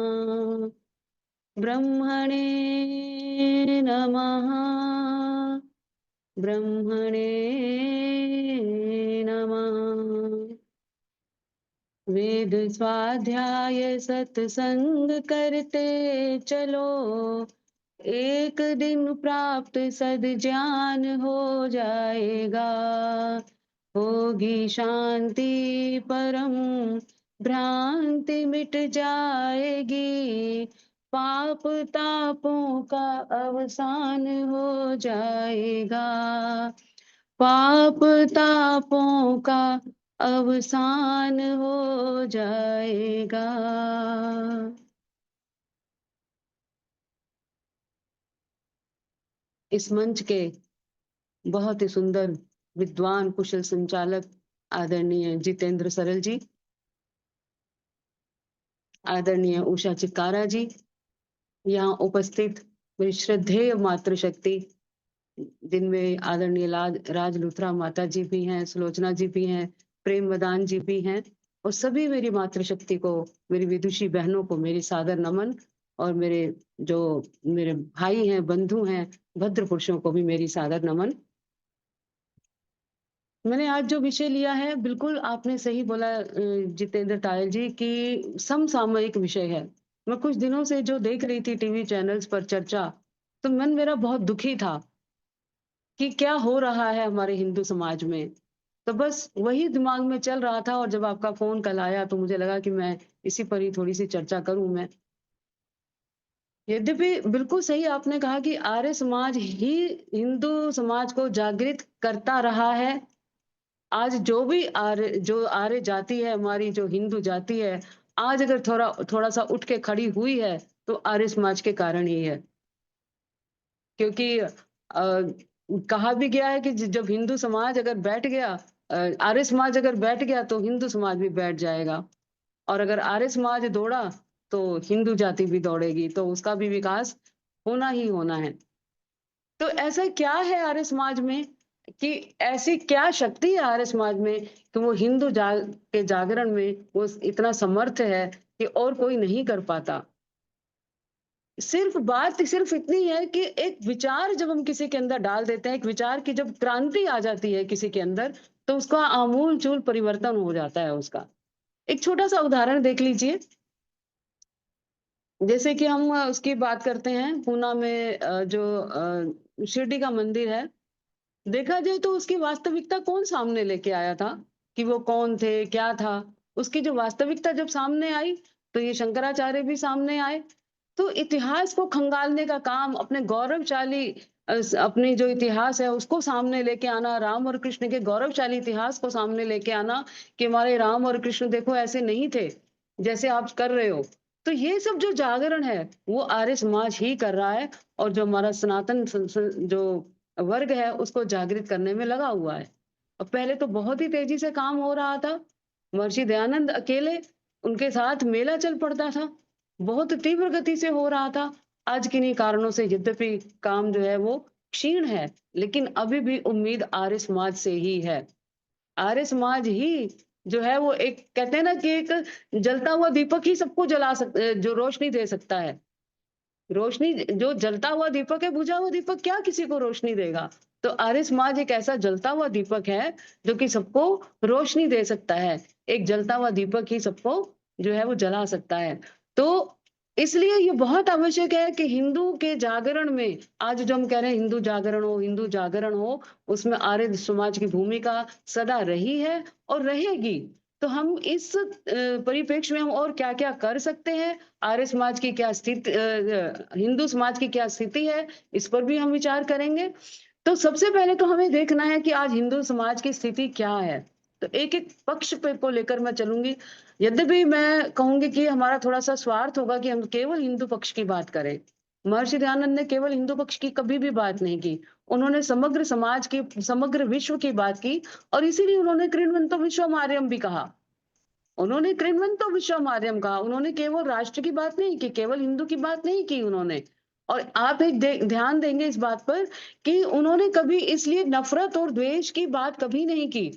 ब्रह्मणे नमः। ब्रह्मणे नमः। वेद स्वाध्याय सत्संग करते चलो, एक दिन प्राप्त सद्ज्ञान हो जाएगा। होगी शांति परम भ्रांति मिट जाएगी, पाप तापों का अवसान हो जाएगा। पाप तापों का अवसान हो जाएगा। इस मंच के बहुत ही सुंदर विद्वान कुशल संचालक आदरणीय जितेंद्र सरल जी, आदरणीय उषा चिक्कारा जी, यहाँ उपस्थित मेरी श्रद्धेय मातृशक्ति, जिनमें आदरणीय राज लुथरा माता जी भी हैं, सुलोचना जी भी हैं, प्रेम मदान जी भी हैं, और सभी मेरी मातृशक्ति को, मेरी विदुषी बहनों को मेरी सादर नमन, और मेरे भाई हैं, बंधु हैं, भद्र पुरुषों को भी मेरी सादर नमन। मैंने आज जो विषय लिया है, बिल्कुल आपने सही बोला जितेंद्र तायल जी, कि समसामयिक विषय है। मैं कुछ दिनों से जो देख रही थी टीवी चैनल्स पर चर्चा, तो मन मेरा बहुत दुखी था कि क्या हो रहा है हमारे हिंदू समाज में। तो बस वही दिमाग में चल रहा था, और जब आपका फोन कल आया तो मुझे लगा कि मैं इसी पर ही थोड़ी सी चर्चा करूं। मैं, यद्यपि बिल्कुल सही आपने कहा कि आर्य समाज ही हिंदू समाज को जागृत करता रहा है। आज जो आर्य जाति है, हमारी जो हिंदू जाति है, आज अगर थोड़ा सा उठ के खड़ी हुई है तो आर्य समाज के कारण ही है। क्योंकि कहा भी गया है कि जब हिंदू समाज अगर बैठ गया, आर्य समाज अगर बैठ गया तो हिंदू समाज भी बैठ जाएगा, और अगर आर्य समाज दौड़ा तो हिंदू जाति भी दौड़ेगी, तो उसका भी विकास होना ही होना है। तो ऐसा क्या है आर्य समाज में, कि ऐसी क्या शक्ति है आर्य समाज में कि वो हिंदू के जागरण में वो इतना समर्थ है कि और कोई नहीं कर पाता। बात सिर्फ इतनी है कि एक विचार जब हम किसी के अंदर डाल देते हैं, एक विचार की जब क्रांति आ जाती है किसी के अंदर, तो उसका आमूल चूल परिवर्तन हो जाता है उसका। एक छोटा सा उदाहरण देख लीजिए। जैसे कि हम उसकी बात करते हैं, पूना में जो शिरडी का मंदिर है, देखा जाए तो उसकी वास्तविकता कौन सामने लेके आया था, कि वो कौन थे, क्या था। उसकी जो वास्तविकता जब सामने आई तो ये शंकराचार्य भी सामने आए। तो इतिहास को खंगालने का काम, अपने गौरवशाली अपनी जो इतिहास है उसको सामने लेके आना, राम और कृष्ण के गौरवशाली इतिहास को सामने लेके आना, कि हमारे राम और कृष्ण देखो ऐसे नहीं थे जैसे आप कर रहे हो। तो ये सब जो जागरण है वो आर्य समाज ही कर रहा है, और जो हमारा सनातन जो वर्ग है उसको जागृत करने में लगा हुआ है। और पहले तो बहुत ही तेजी से काम हो रहा था, महर्षि दयानंद अकेले, उनके साथ मेला चल पड़ता था, बहुत तीव्र गति से हो रहा था। आज किन्हीं कारणों से यद्यपि काम जो है वो क्षीण है, लेकिन अभी भी उम्मीद आर्य समाज से ही है। आर्य समाज ही जो है वो, एक कहते हैं ना कि एक जलता हुआ दीपक ही सबको जो रोशनी दे सकता है। रोशनी, जो जलता हुआ दीपक है, बुझा हुआ दीपक क्या किसी को रोशनी देगा। तो आर्य समाज एक ऐसा जलता हुआ दीपक है जो कि सबको रोशनी दे सकता है। एक जलता हुआ दीपक ही सबको जो है वो जला सकता है। तो इसलिए ये बहुत आवश्यक है कि हिंदू के जागरण में, आज जो हम कह रहे हैं हिंदू जागरण हो, हिंदू जागरण हो, उसमें आर्य समाज की भूमिका सदा रही है और रहेगी। तो हम इस परिप्रेक्ष्य में हम और क्या क्या कर सकते हैं, आर्य समाज की क्या स्थिति, हिंदू समाज की क्या स्थिति है, इस पर भी हम विचार करेंगे। तो सबसे पहले तो हमें देखना है कि आज हिंदू समाज की स्थिति क्या है। तो एक एक पक्ष पे को लेकर मैं चलूंगी। यद्यपि मैं कहूंगी कि हमारा थोड़ा सा स्वार्थ होगा कि हम केवल हिंदू पक्ष की बात करें। महर्षि दयानंद ने केवल हिंदू पक्ष की कभी भी बात नहीं की। उन्होंने समग्र समाज की, समग्र विश्व की बात की, और इसीलिए उन्होंने कृण्वन्तो विश्वमार्यम भी कहा। उन्होंने कृण्वन्तो विश्वमार्यम कहा। उन्होंने केवल राष्ट्र की बात नहीं की, केवल हिंदू की बात नहीं की उन्होंने। और आप एक ध्यान देंगे इस बात पर कि उन्होंने कभी इसलिए नफरत और द्वेष की बात कभी नहीं की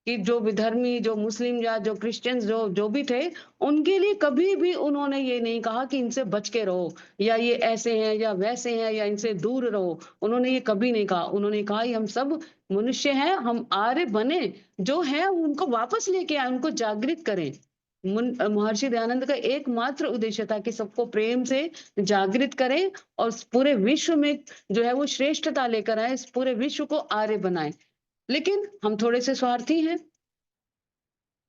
कि जो विधर्मी, जो मुस्लिम या जो क्रिश्चियंस जो भी थे, उनके लिए कभी भी उन्होंने ये नहीं कहा कि इनसे बच के रहो, या ये ऐसे हैं या वैसे हैं या इनसे दूर रहो। उन्होंने ये कभी नहीं कहा। उन्होंने कहा कि हम सब मनुष्य हैं, हम आर्य बने, जो है उनको वापस लेके आए, उनको जागृत करें। महर्षि दयानंद का एकमात्र उद्देश्य था कि सबको प्रेम से जागृत करें और पूरे विश्व में जो है वो श्रेष्ठता लेकर आए, इस पूरे विश्व को आर्य बनाए। लेकिन हम थोड़े से स्वार्थी हैं।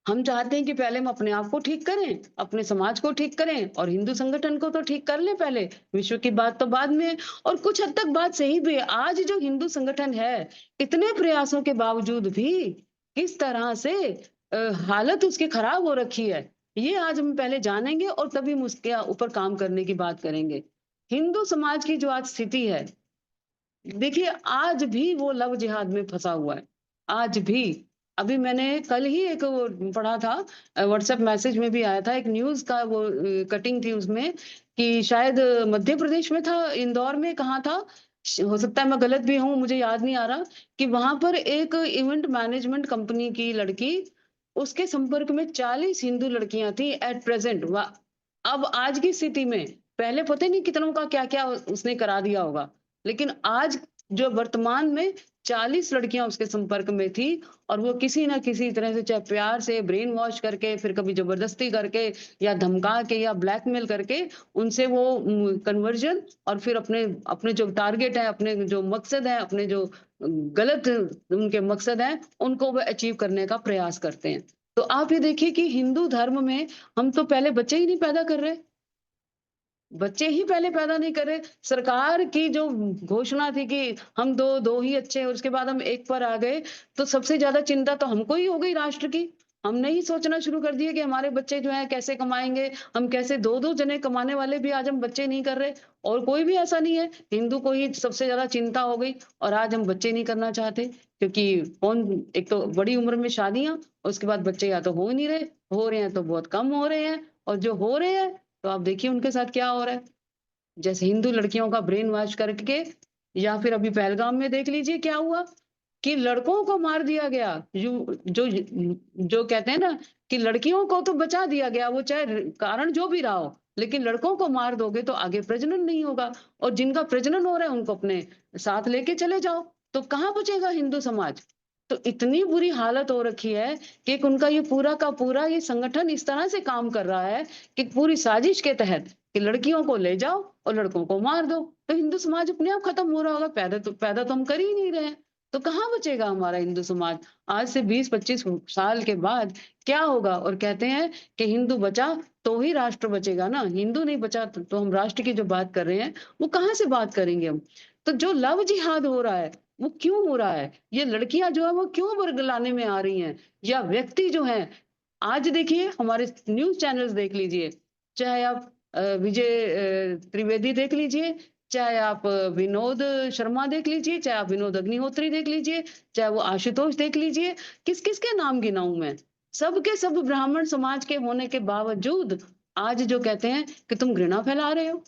हम चाहते हैं कि पहले हम अपने आप को ठीक करें, अपने समाज को ठीक करें, और हिंदू संगठन को तो ठीक कर लें पहले, विश्व की बात तो बाद में। और कुछ हद तक बात सही भी है। आज जो हिंदू संगठन है, इतने प्रयासों के बावजूद भी किस तरह से हालत उसकी खराब हो रखी है, ये आज हम पहले जानेंगे और तभी हम उसके ऊपर काम करने की बात करेंगे। हिंदू समाज की जो आज स्थिति है, देखिए आज भी वो लव जिहाद में फंसा हुआ है, आज भी। अभी मैंने कल ही एक वो पढ़ा था, व्हाट्सएप मैसेज में भी आया था, एक न्यूज का वो कटिंग थी उसमें, कि शायद मध्य प्रदेश में था, इंदौर में, कहाँ था, हो सकता है मैं गलत भी हूँ, मुझे याद नहीं आ रहा, कि वहां पर एक इवेंट मैनेजमेंट कंपनी की लड़की, उसके संपर्क में 40 हिंदू लड़कियां थी एट प्रेजेंट। अब आज की स्थिति में, पहले पता नहीं कितनों का क्या क्या उसने करा दिया होगा, लेकिन आज जो वर्तमान में 40 लड़कियां उसके संपर्क में थी, और वो किसी ना किसी तरह से, चाहे प्यार से ब्रेन वॉश करके, फिर कभी जबरदस्ती करके, या धमका के, या ब्लैकमेल करके, उनसे वो कन्वर्जन, और फिर अपने अपने जो टारगेट है, अपने जो मकसद है, अपने जो गलत उनके मकसद हैं, उनको वो अचीव करने का प्रयास करते हैं। तो आप ये देखिए कि हिंदू धर्म में हम तो पहले बच्चे ही नहीं पैदा कर रहे, बच्चे ही पहले पैदा नहीं कर रहे। सरकार की जो घोषणा थी कि हम दो ही अच्छे हैं, और उसके बाद हम एक पर आ गए, तो सबसे ज्यादा चिंता तो हमको ही हो गई राष्ट्र की। हमने ही सोचना शुरू कर दिया कि हमारे बच्चे जो है कैसे कमाएंगे, हम कैसे, दो जने कमाने वाले भी आज हम बच्चे नहीं कर रहे, और कोई भी ऐसा नहीं है, हिंदू को ही सबसे ज्यादा चिंता हो गई, और आज हम बच्चे नहीं करना चाहते। क्योंकि कौन, एक तो बड़ी उम्र में शादियां, उसके बाद बच्चे या तो हो ही नहीं रहे, हो रहे हैं तो बहुत कम हो रहे हैं, और जो हो रहे हैं तो आप देखिए उनके साथ क्या हो रहा है। जैसे हिंदू लड़कियों का ब्रेन वॉश करके, या फिर अभी पहलगाम में देख लीजिए क्या हुआ, कि लड़कों को मार दिया गया। जो जो कहते हैं ना कि लड़कियों को तो बचा दिया गया, वो चाहे कारण जो भी रहा हो, लेकिन लड़कों को मार दोगे तो आगे प्रजनन नहीं होगा, और जिनका प्रजनन हो रहा है उनको अपने साथ लेके चले जाओ, तो कहाँ बचेगा हिंदू समाज। तो इतनी बुरी हालत हो रखी है कि उनका ये पूरा का पूरा ये संगठन इस तरह से काम कर रहा है कि पूरी साजिश के तहत, कि लड़कियों को ले जाओ और लड़कों को मार दो, तो हिंदू समाज अपने आप खत्म हो रहा होगा। पैदा तो हम कर ही नहीं रहे हैं, तो कहाँ बचेगा हमारा हिंदू समाज। आज से 20-25 साल के बाद क्या होगा। और कहते हैं कि हिंदू बचा तो ही राष्ट्र बचेगा ना, हिंदू नहीं बचा तो हम राष्ट्र की जो बात कर रहे हैं वो कहाँ से बात करेंगे हम। तो जो लव जिहाद हो रहा है वो क्यों हो रहा है, ये लड़कियां जो है वो क्यों वर्गलाने में आ रही हैं, या व्यक्ति जो है। आज देखिए हमारे न्यूज चैनल्स देख लीजिए, चाहे आप विजय त्रिवेदी देख लीजिए, चाहे आप विनोद शर्मा देख लीजिए, चाहे आप विनोद अग्निहोत्री देख लीजिए, चाहे वो आशुतोष देख लीजिए, किस किस के नाम गिनाऊं मैं, सबके सब ब्राह्मण समाज के होने के बावजूद आज जो कहते हैं कि तुम घृणा फैला रहे हो,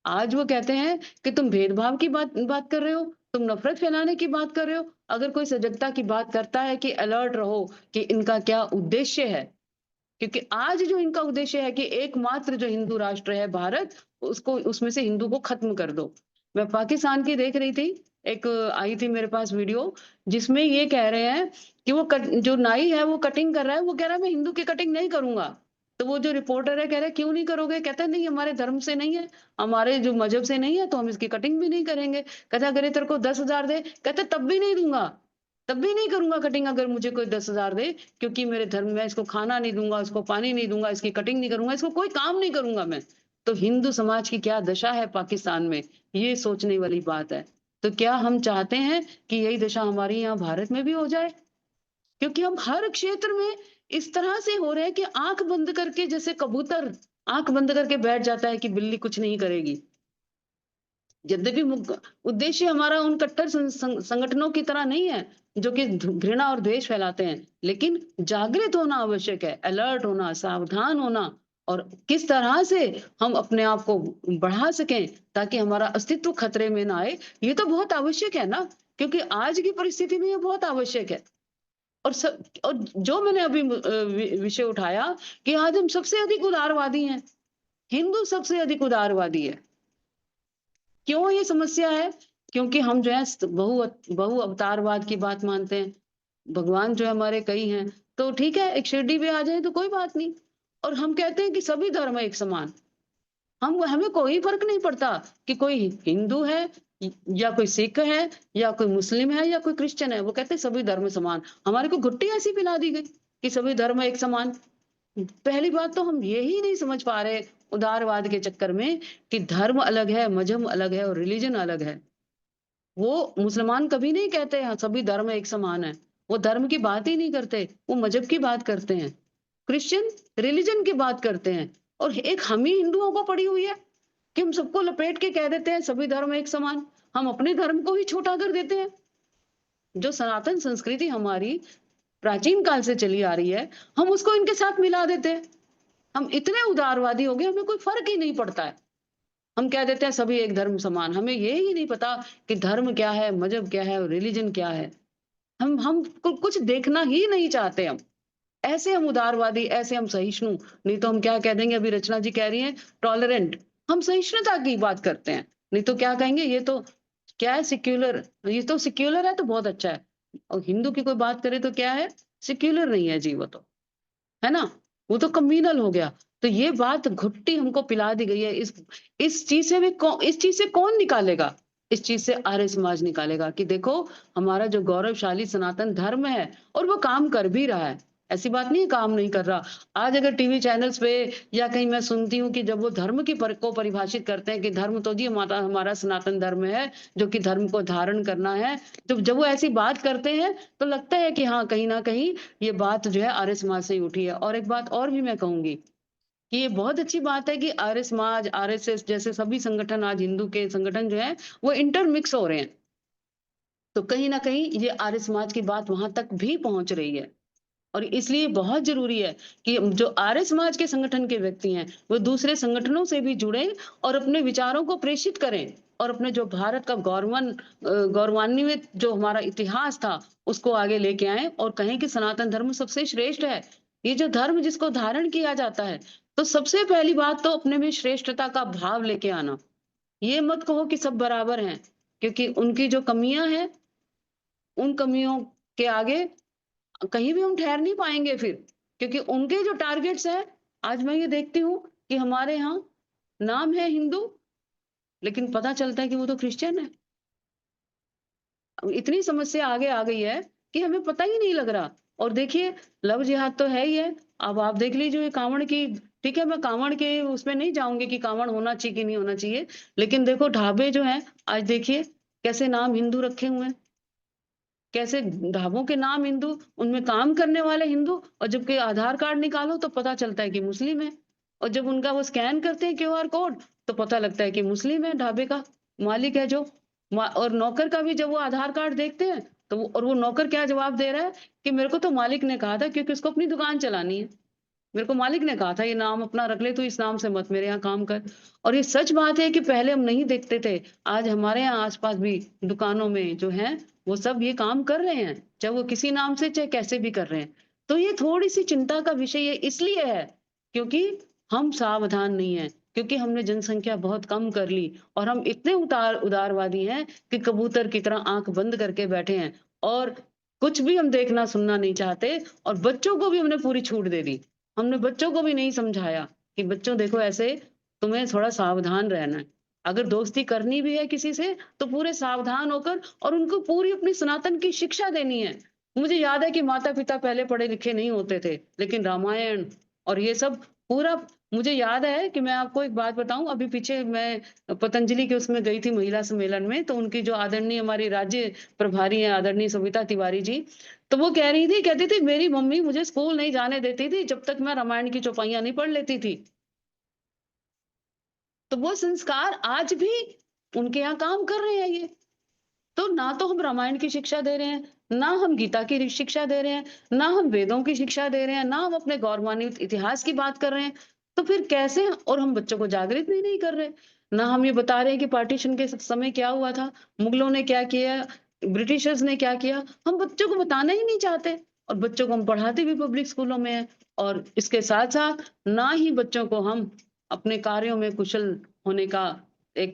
आज वो कहते हैं कि तुम भेदभाव की बात कर रहे हो, तुम नफरत फैलाने की बात कर रहे हो। अगर कोई सजगता की बात करता है कि अलर्ट रहो कि इनका क्या उद्देश्य है, क्योंकि आज जो इनका उद्देश्य है कि एकमात्र जो हिंदू राष्ट्र है भारत, उसको, उसमें से हिंदू को खत्म कर दो। मैं पाकिस्तान की देख रही थी, एक आई थी मेरे पास वीडियो, जिसमें ये कह रहे हैं कि जो नाई है वो कटिंग कर रहा है, वो कह रहा है मैं हिंदू की कटिंग नहीं करूंगा। तो वो जो रिपोर्टर है कह रहा है क्यों नहीं करोगे? कहता है नहीं, हमारे धर्म से नहीं है, हमारे जो मजहब से नहीं है, तो हम इसकी कटिंग भी नहीं करेंगे। कहता अगर ये तेरे को 10,000 दे, कहता तब भी नहीं दूंगा, तब भी नहीं करूंगा कटिंग अगर मुझे कोई 10,000 दे, क्योंकि मेरे धर्म में इसको खाना नहीं दूंगा, इसको पानी नहीं दूंगा, इसकी कटिंग नहीं करूंगा, इसको कोई काम नहीं करूंगा मैं। तो हिंदू समाज की क्या दशा है पाकिस्तान में, ये सोचने वाली बात है। तो क्या हम चाहते हैं कि यही दशा हमारी यहाँ भारत में भी हो जाए? क्योंकि हम हर क्षेत्र में इस तरह से हो रहे हैं कि आंख बंद करके, जैसे कबूतर आंख बंद करके बैठ जाता है कि बिल्ली कुछ नहीं करेगी। यद्यपि उद्देश्य हमारा उन कट्टर संगठनों की तरह नहीं है जो कि घृणा और द्वेष फैलाते हैं, लेकिन जागृत होना आवश्यक है, अलर्ट होना, सावधान होना, और किस तरह से हम अपने आप को बढ़ा सकें ताकि हमारा अस्तित्व खतरे में ना आए, ये तो बहुत आवश्यक है ना, क्योंकि आज की परिस्थिति में ये बहुत आवश्यक है। और जो मैंने अभी विषय उठाया कि आज हम सबसे अधिक उदारवादी हैं, हिंदू सबसे अधिक उदारवादी है। क्यों ये समस्या है? क्योंकि हम जो है बहु अवतारवाद की बात मानते हैं। भगवान जो है हमारे कई हैं, तो ठीक है एक शिरडी भी आ जाए तो कोई बात नहीं। और हम कहते हैं कि सभी धर्म एक समान। हमें कोई फर्क नहीं पड़ता कि कोई हिंदू है या कोई सिख है या कोई मुस्लिम है या कोई क्रिश्चियन है, वो कहते हैं सभी धर्म समान। हमारे को घुट्टी ऐसी पिला दी गई कि सभी धर्म एक समान। पहली बात तो हम यही नहीं समझ पा रहे उदारवाद के चक्कर में कि धर्म अलग है, मजहब अलग है और रिलीजन अलग है। वो मुसलमान कभी नहीं कहते हैं सभी धर्म एक समान है, वो धर्म की बात ही नहीं करते, वो मजहब की बात करते हैं। क्रिश्चियन रिलीजन की बात करते हैं। और एक हम ही हिंदुओं को पड़ी हुई है कि हम सबको लपेट के कह देते हैं सभी धर्म एक समान, हम अपने धर्म को ही छोटा कर देते हैं। जो सनातन संस्कृति हमारी प्राचीन काल से चली आ रही है, हम उसको इनके साथ मिला देते हैं। हम इतने उदारवादी हो गए, हमें कोई फर्क ही नहीं पड़ता है। हम कह देते हैं सभी एक धर्म समान, हमें ये ही नहीं पता कि धर्म क्या है, मजहब क्या है और रिलीजन क्या है। हम कुछ देखना ही नहीं चाहते। हम उदारवादी, ऐसे हम सहिष्णु, नहीं तो हम क्या कह देंगे, अभी रचना जी कह रही हैं टॉलरेंट, हम सहिष्णुता की बात करते हैं, नहीं तो क्या कहेंगे ये तो क्या है सिक्युलर, ये तो सिक्युलर है तो बहुत अच्छा है। और हिंदू की कोई बात करे तो क्या है, सिक्युलर नहीं है जी, वो तो है ना, वो तो कम्युनल हो गया। तो ये बात घुट्टी हमको पिला दी गई है। इस चीज से इस चीज से कौन निकालेगा? इस चीज से आर्य समाज निकालेगा कि देखो हमारा जो गौरवशाली सनातन धर्म है, और वो काम कर भी रहा है, ऐसी बात नहीं है काम नहीं कर रहा। आज अगर टीवी चैनल्स पे या कहीं मैं सुनती हूँ कि जब वो धर्म को परिभाषित करते हैं कि धर्म तो जी हमारा सनातन धर्म है जो कि धर्म को धारण करना है, तो जब वो ऐसी बात करते हैं तो लगता है कि हाँ कहीं ना कहीं ये बात जो है आर्य समाज से ही उठी है। और एक बात और भी मैं कहूंगी कि ये बहुत अच्छी बात है कि आर्य समाज, आरएसएस जैसे सभी संगठन, आज हिंदू के संगठन जो है वो इंटरमिक्स हो रहे हैं। तो कहीं ना कहीं ये आर्य समाज की बात वहां तक भी पहुंच रही है। और इसलिए बहुत जरूरी है कि जो आर्य समाज के संगठन के व्यक्ति हैं वो दूसरे संगठनों से भी जुड़े और अपने विचारों को प्रेषित करें, और अपने जो भारत का गौरवान्वित जो हमारा इतिहास था उसको आगे लेके आए और कहें कि सनातन धर्म सबसे श्रेष्ठ है। ये जो धर्म जिसको धारण किया जाता है, तो सबसे पहली बात तो अपने में श्रेष्ठता का भाव लेके आना। ये मत कहो कि सब बराबर हैं, क्योंकि उनकी जो कमियां हैं उन कमियों के आगे कहीं भी हम ठहर नहीं पाएंगे फिर, क्योंकि उनके जो टारगेट्स हैं, आज मैं ये देखती हूँ कि हमारे यहाँ नाम है हिंदू लेकिन पता चलता है कि वो तो क्रिश्चियन है। अब इतनी समस्या आगे आ गई है कि हमें पता ही नहीं लग रहा। और देखिए लव जिहाद तो है ही है। अब आप देख लीजिए कांवड़ की, ठीक है मैं कांवड़ के उसमें नहीं जाऊंगी कि कांवड़ होना चाहिए कि नहीं होना चाहिए, लेकिन देखो ढाबे जो है आज देखिए कैसे नाम हिंदू रखे हुए हैं, कैसे ढाबों के नाम हिंदू, उनमें काम करने वाले हिंदू, और जबकि आधार कार्ड निकालो तो पता चलता है कि मुस्लिम है। और जब उनका वो स्कैन करते हैं क्यूआर कोड तो पता लगता है कि मुस्लिम है, ढाबे का मालिक है जो। और नौकर का भी जब वो आधार कार्ड देखते हैं तो और वो नौकर क्या जवाब दे रहा है कि मेरे को तो मालिक ने कहा था, क्योंकि उसको अपनी दुकान चलानी है, मेरे को मालिक ने कहा था ये नाम अपना रख ले, तो इस नाम से मत मेरे यहाँ काम कर। और ये सच बात है कि पहले हम नहीं देखते थे, आज हमारे यहाँ आसपास भी दुकानों में जो है वो सब ये काम कर रहे हैं, चाहे वो किसी नाम से चाहे कैसे भी कर रहे हैं। तो ये थोड़ी सी चिंता का विषय ये इसलिए है क्योंकि हम सावधान नहीं है। क्योंकि हमने जनसंख्या बहुत कम कर ली और हम इतने उदारवादी हैं कि कबूतर की तरह आंख बंद करके बैठे हैं और कुछ भी हम देखना सुनना नहीं चाहते। और बच्चों को भी हमने पूरी छूट दे दी। हमने बच्चों को भी नहीं समझाया कि बच्चों देखो ऐसे तुम्हें थोड़ा सावधान रहना है। अगर दोस्ती करनी भी है किसी से तो पूरे सावधान होकर और उनको पूरी अपनी सनातन की शिक्षा देनी है। मुझे याद है कि माता-पिता पहले पढ़े लिखे नहीं होते थे, लेकिन रामायण और ये सब पूरा मुझे याद है कि मैं आपको एक बात बताऊँ, अभी पीछे मैं पतंजलि के उसमें गई थी महिला सम्मेलन में, तो उनकी जो आदरणीय हमारी राज्य प्रभारी हैं आदरणीय सविता तिवारी जी, तो वो कह रही थी, कहती थी मेरी मम्मी मुझे स्कूल नहीं जाने देती थी जब तक मैं रामायण की चौपाइयाँ नहीं पढ़ लेती थी। तो वो संस्कार आज भी उनके यहाँ काम कर रहे हैं ये। तो ना तो हम रामायण की शिक्षा दे रहे हैं, ना हम गीता की शिक्षा दे रहे हैं, ना हम वेदों की शिक्षा दे रहे हैं, ना हम अपने गौरवान्वित इतिहास की बात कर रहे हैं। तो फिर कैसे और हम बच्चों को जागृत भी नहीं कर रहे। ना हम ये बता रहे हैं कि पार्टीशन के समय क्या हुआ था, मुगलों ने क्या किया, ब्रिटिशर्स ने क्या किया, हम बच्चों को बताना ही नहीं चाहते और बच्चों को हम पढ़ाते भी पब्लिक स्कूलों में हैं। और इसके साथ-साथ ना ही बच्चों को हम अपने कार्यों में कुशल होने का एक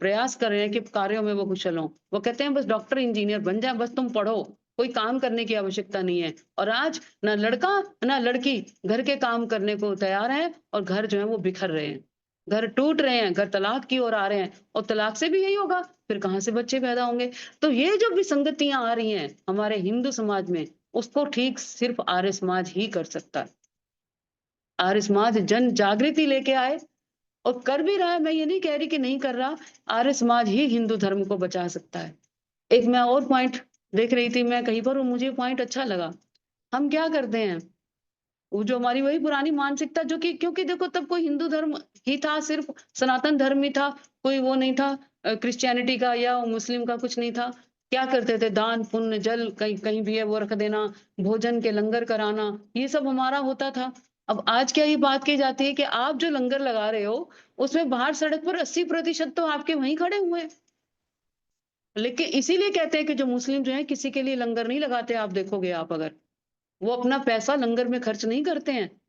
प्रयास कर रहे हैं कि कार्यों में वो कुशल हों। वो कहते हैं बस डॉक्टर इंजीनियर बन जाए, बस तुम पढ़ो, कोई काम करने की आवश्यकता नहीं है। और आज ना लड़का ना लड़की घर के काम करने को तैयार है और घर जो है वो बिखर रहे हैं। घर टूट रहे हैं, घर तलाक की ओर आ रहे हैं और तलाक से भी यही होगा, फिर कहाँ से बच्चे पैदा होंगे? तो ये जो विसंगतियाँ आ रही हैं हमारे हिंदू समाज में, उसको ठीक सिर्फ आर्य समाज ही कर सकता है। आर्य समाज जन जागृति लेके आए और कर भी रहा है, मैं ये नहीं कह रही कि नहीं कर रहा, आर्य समाज ही हिंदू धर्म को बचा सकता है। एक मैं और पॉइंट देख रही थी मैं कहीं पर और मुझे पॉइंट अच्छा लगा। हम क्या करते हैं, वो जो हमारी वही पुरानी मानसिकता जो कि क्योंकि देखो तब कोई हिंदू धर्म ही था, सिर्फ सनातन धर्म ही था, कोई वो नहीं था क्रिश्चियनिटी का या मुस्लिम का कुछ नहीं था। क्या करते थे दान, पुण्य, जल कहीं कहीं भी है वो रख देना, भोजन के लंगर कराना, ये सब हमारा होता था। अब आज क्या ये बात की जाती है कि आप जो लंगर लगा रहे हो, उसमें बाहर सड़क पर 80% तो आपके वहीं खड़े हुए हैं। लेकिन इसीलिए कहते हैं कि जो मुस्लिम जो हैं किसी के लिए लंगर नहीं लगाते, आप देखोगे आप अगर। वो अपना पैसा लंगर में खर्च नहीं करते हैं।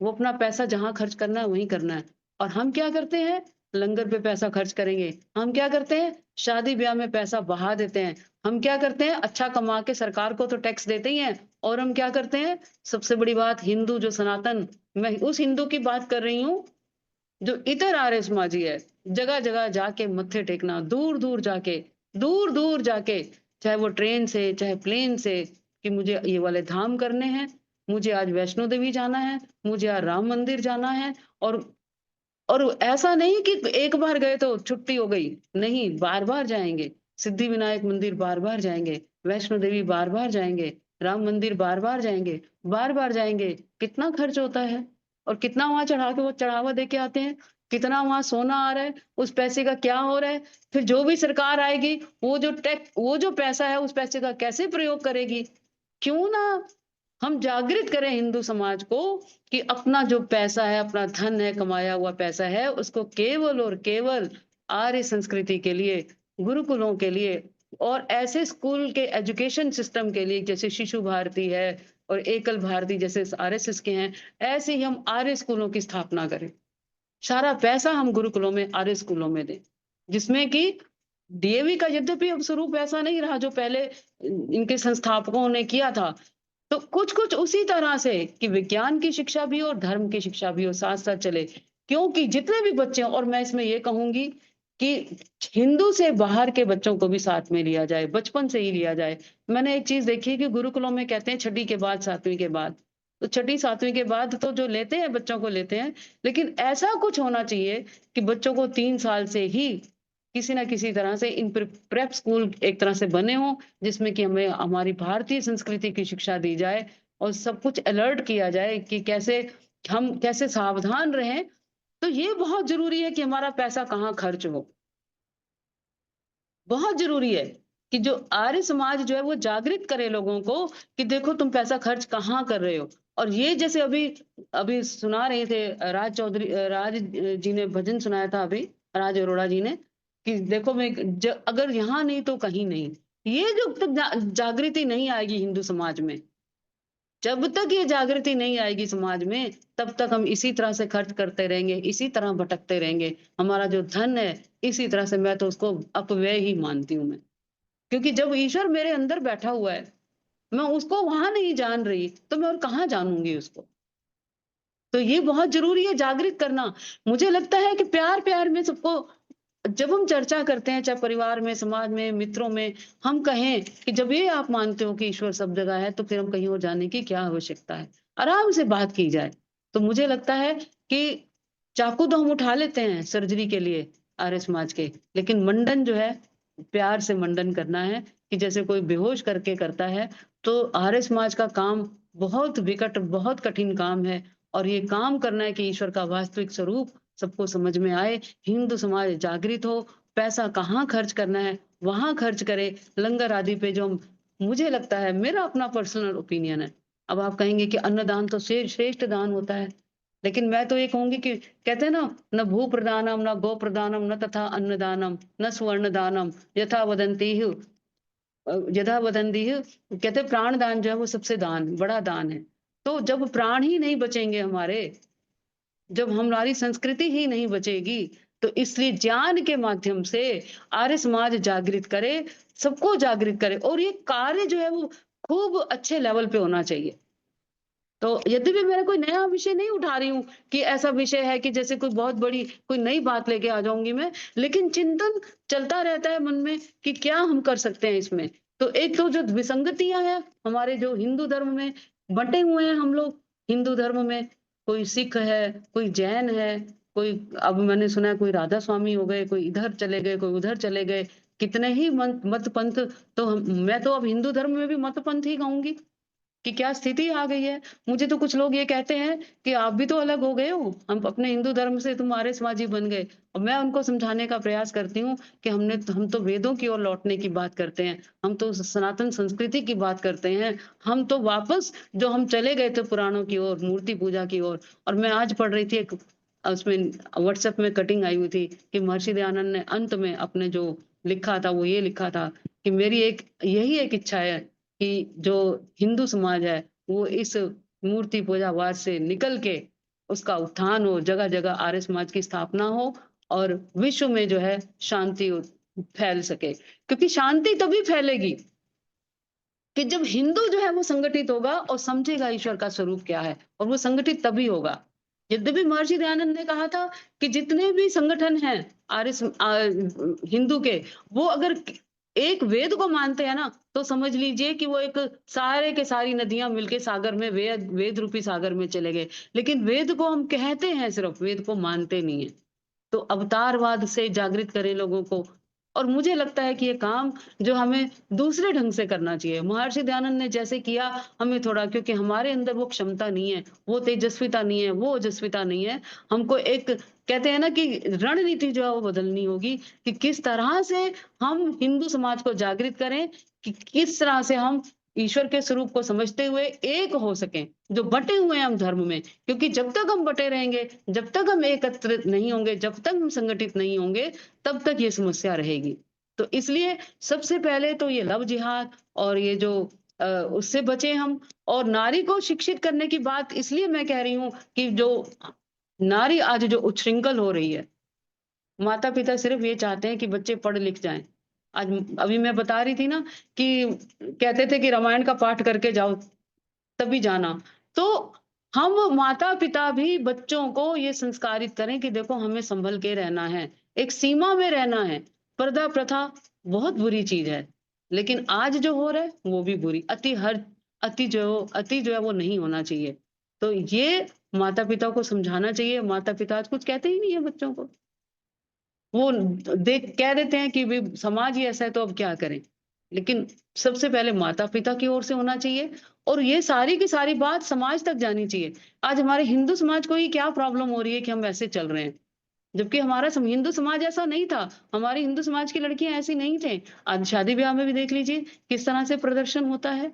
वो अपना पैसा जहाँ खर्च करना है वहीं करना है। और हम क्या करते हैं? लंगर पे पैसा खर्च करेंगे। हम क्या करते हैं? शादी-ब्याह में पैसा बहा देते हैं। हम क्या करते हैं? अच्छा कमा के सरकार को तो टैक्स देते ही हैं और हम क्या करते हैं? सबसे बड़ी बात हिंदू जो सनातन, मैं उस हिंदू की बात कर रही हूँ जो इतर आर्य समाजी है। जगह-जगह जाके मत्थे टेकना, दूर-दूर जाके, चाहे वो ट्रेन से, चाहे प्लेन से कि मुझे ये वाले धाम करने हैं, मुझे आज वैष्णो देवी जाना है, मुझे आज राम मंदिर जाना है और ऐसा नहीं कि एक बार गए तो छुट्टी हो गई, नहीं बार-बार जाएँगे। सिद्धिविनायक मंदिर बार-बार जाएँगे, वैष्णो देवी बार-बार जाएँगे, राम मंदिर बार-बार जाएँगे, बार-बार जाएँगे। कितना खर्च होता है और कितना वहाँ चढ़ा के वो चढ़ावा दे के आते हैं, कितना वहाँ सोना आ रहा है, उस पैसे का क्या हो रहा है? फिर जो भी सरकार आएगी, वो जो पैसा है, उस पैसे का कैसे प्रयोग करेगी? क्यों ना हम जागृत करें हिंदू समाज को कि अपना जो पैसा है, अपना धन है, कमाया हुआ पैसा है, उसको केवल और केवल आर्य संस्कृति के लिए, गुरुकुलों के लिए और ऐसे स्कूल के एजुकेशन सिस्टम के लिए जैसे शिशु भारती है और एकल भारती जैसे आरएसएस के हैं, ऐसे ही हम आर्य स्कूलों की स्थापना करें। सारा पैसा हम गुरुकुलों में, आर्य स्कूलों में दें, जिसमें कि डीएवी का यद्यपि अब स्वरूप ऐसा नहीं रहा जो पहले इनके संस्थापकों ने किया था, तो कुछ-कुछ उसी तरह से कि विज्ञान की शिक्षा भी हो और धर्म की शिक्षा भी हो, साथ-साथ चले। क्योंकि जितने भी बच्चे हैं और मैं इसमें ये कहूँगी कि हिंदू से बाहर के बच्चों को भी साथ में लिया जाए, बचपन से ही लिया जाए। मैंने एक चीज़ देखी है कि गुरुकुलों में कहते हैं छठी के बाद 7वीं के बाद। तो छठी 7वीं के बाद तो जो लेते हैं बच्चों को लेते हैं, लेकिन ऐसा कुछ होना चाहिए कि बच्चों को 3 साल से ही किसी न किसी तरह से इन प्रेप स्कूल एक तरह से बने हों, जिसमें कि हमें हमारी भारतीय संस्कृति की शिक्षा दी जाए और सब कुछ अलर्ट किया जाए कि कैसे हम कैसे सावधान रहें। तो ये बहुत ज़रूरी है कि हमारा पैसा कहाँ खर्च हो। बहुत ज़रूरी है कि जो आर्य समाज जो है वो जागृत करे लोगों को कि देखो तुम पैसा खर्च कहाँ कर रहे हो। और ये जैसे अभी अभी सुना रहे थे राज जी ने भजन सुनाया था अभी, राज अरोड़ा जी ने कि देखो मैं अगर यहाँ नहीं तो कहीं नहीं। ये जो तक जागृति नहीं आएगी हिंदू समाज में, जब तक ये जागृति नहीं आएगी समाज में, तब तक हम इसी तरह से खर्च करते रहेंगे, इसी तरह भटकते रहेंगे। हमारा जो धन है इसी तरह से, मैं तो उसको अपव्यय ही मानती हूँ मैं, क्योंकि जब ईश्वर मेरे अंदर बैठा हुआ है, मैं उसको वहां नहीं जान रही तो मैं और कहाँ जानूंगी उसको। तो ये बहुत जरूरी है जागृत करना। मुझे लगता है कि प्यार प्यार में सबको, जब हम चर्चा करते हैं चाहे परिवार में, समाज में, मित्रों में, हम कहें कि जब ये आप मानते हो कि ईश्वर सब जगह है, तो फिर हम कहीं और जाने की क्या आवश्यकता है, आराम से बात की जाए। तो मुझे लगता है कि चाकू तो हम उठा लेते हैं सर्जरी के लिए आर्य समाज के, लेकिन मंडन जो है प्यार से मंडन करना है, कि जैसे कोई बेहोश करके करता है। तो आर्य समाज का काम बहुत विकट, बहुत कठिन काम है, और ये काम करना है कि ईश्वर का वास्तविक स्वरूप सबको समझ में आए, हिंदू समाज जागृत हो, पैसा कहाँ खर्च करना है वहां खर्च करे, लंगर आदि पे जो मुझे लगता है, मेरा अपना पर्सनल ओपिनियन है। अब आप कहेंगे कि अन्नदान तो श्रेष्ठ दान होता है, लेकिन मैं तो ये कहूंगी कि कहते हैं ना, न भू प्रदानम न गो प्रदानम न तथा अन्नदानम न स्वर्ण दानम यथा वदंती यथा वदंती, कहते हैं प्राण दान जो है वो सबसे दान बड़ा दान है। तो जब प्राण ही नहीं बचेंगे हमारे, जब हमारी संस्कृति ही नहीं बचेगी, तो इसलिए ज्ञान के माध्यम से आर्य समाज जागृत करे, सबको जागृत करे, और ये कार्य जो है वो खूब अच्छे लेवल पे होना चाहिए। तो यद्यपि मैं कोई नया विषय नहीं उठा रही हूँ कि ऐसा विषय है कि जैसे कोई बहुत बड़ी कोई नई बात लेके आ जाऊंगी मैं, लेकिन चिंतन चलता रहता है मन में कि क्या हम कर सकते हैं इसमें। तो एक तो जो विसंगतियां हैं हमारे जो हिंदू धर्म में बंटे हुए हैं हम लोग, हिंदू धर्म में कोई सिख है, कोई जैन है, कोई अब मैंने सुना है कोई राधा स्वामी हो गए, कोई इधर चले गए, कोई उधर चले गए, कितने ही मत पंथ। तो मैं तो अब हिंदू धर्म में भी मत पंथ ही कहूंगी कि क्या स्थिति आ गई है। मुझे तो कुछ लोग ये कहते हैं कि आप भी तो अलग हो गए हो, हम अपने हिंदू धर्म से तुम आर्य समाजी बन गए। और मैं उनको समझाने का प्रयास करती हूँ कि हम तो वेदों की ओर लौटने की बात करते हैं, हम तो सनातन संस्कृति की बात करते हैं, हम तो वापस जो हम चले गए थे पुराणों की ओर, मूर्ति पूजा की ओर। और मैं आज पढ़ रही थी एक, उसमें व्हाट्सएप में कटिंग आई हुई थी कि महर्षि दयानंद ने अंत में अपने जो लिखा था वो ये लिखा था कि मेरी यही एक इच्छा है कि जो हिंदू समाज है वो इस मूर्ति पूजावाद से निकल के उसका उत्थान हो, जगह जगह आर्य समाज की स्थापना हो, और विश्व में जो है शांति फैल सके। क्योंकि शांति तभी फैलेगी कि जब हिंदू जो है वो संगठित होगा और समझेगा ईश्वर का स्वरूप क्या है, और वो संगठित तभी होगा। यद्यपि महर्षि दयानंद ने कहा था कि जितने भी संगठन हैं हिंदू के, वो अगर एक वेद को मानते हैं ना, तो समझ लीजिए कि वो एक सारे के सारी नदियां मिलके सागर में, वेद रूपी सागर में चले गए। लेकिन वेद को हम कहते हैं, सिर्फ वेद को मानते नहीं है। तो अवतारवाद से जागृत करें लोगों को। और मुझे लगता है कि ये काम जो हमें दूसरे ढंग से करना चाहिए, महर्षि दयानंद ने जैसे किया, हमें थोड़ा, क्योंकि हमारे अंदर वो क्षमता नहीं है, वो तेजस्विता नहीं है, वो ओजस्विता नहीं है। हमको एक कहते हैं ना कि रणनीति जो है वो बदलनी होगी कि किस तरह से हम हिंदू समाज को जागृत करें, कि किस तरह से हम ईश्वर के स्वरूप को समझते हुए एक हो सकें, जो बटे हुए हैं हम धर्म में। क्योंकि जब तक हम बटे रहेंगे, जब तक हम एकत्रित नहीं होंगे, जब तक हम संगठित नहीं होंगे, तब तक ये समस्या रहेगी। तो इसलिए सबसे पहले तो ये लव जिहाद और ये जो उससे बचे हम। और नारी को शिक्षित करने की बात इसलिए मैं कह रही हूँ कि जो नारी आज जो उच्छृंखल हो रही है, माता पिता सिर्फ ये चाहते हैं कि बच्चे पढ़ लिख जाएं। आज अभी मैं बता रही थी ना कि कहते थे कि रामायण का पाठ करके जाओ तभी जाना। तो हम माता पिता भी बच्चों को ये संस्कारित करें कि देखो हमें संभल के रहना है, एक सीमा में रहना है। पर्दा प्रथा बहुत बुरी चीज है, लेकिन आज जो हो रहा है वो भी बुरी, अति जो है वो नहीं होना चाहिए। तो ये माता पिता को समझाना चाहिए। माता पिता आज कुछ कहते ही नहीं है बच्चों को, वो कह देते हैं कि भाई समाज ही ऐसा है तो अब क्या करें। लेकिन सबसे पहले माता पिता की ओर से होना चाहिए, और ये सारी की सारी बात समाज तक जानी चाहिए। आज हमारे हिंदू समाज को ही क्या प्रॉब्लम हो रही है कि हम ऐसे चल रहे हैं, जबकि हमारा हिंदू समाज ऐसा नहीं था। हमारे हिंदू समाज की लड़कियां ऐसी नहीं थे। आज शादी ब्याह में भी देख लीजिए किस तरह से प्रदर्शन होता है।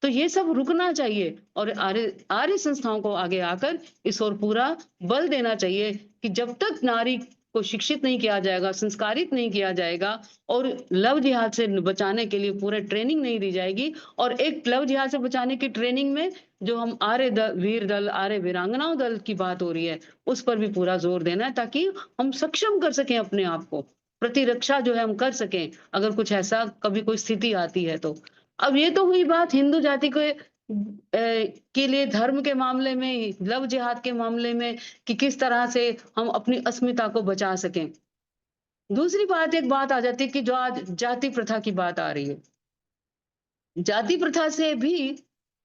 तो ये सब रुकना चाहिए, और आर्य संस्थाओं को आगे आकर इस ओर पूरा बल देना चाहिए कि जब तक नारी को शिक्षित नहीं किया जाएगा, संस्कारित नहीं किया जाएगा और लव जिहाद से बचाने के लिए पूरे ट्रेनिंग नहीं दी जाएगी, और एक लव जिहाद से बचाने की ट्रेनिंग में जो हम आर्य वीर दल, आर्य वीरांगनाओं दल की बात हो रही है, उस पर भी पूरा जोर देना है, ताकि हम सक्षम कर सकें अपने आप को, प्रतिरक्षा जो है हम कर सकें अगर कुछ ऐसा कभी कोई स्थिति आती है तो। अब ये तो हुई बात हिंदू जाति के लिए धर्म के मामले में, लव जिहाद के मामले में, कि किस तरह से हम अपनी अस्मिता को बचा सकें। दूसरी बात, एक बात आ जाती है कि जो आज जाति प्रथा की बात आ रही है, जाति प्रथा से भी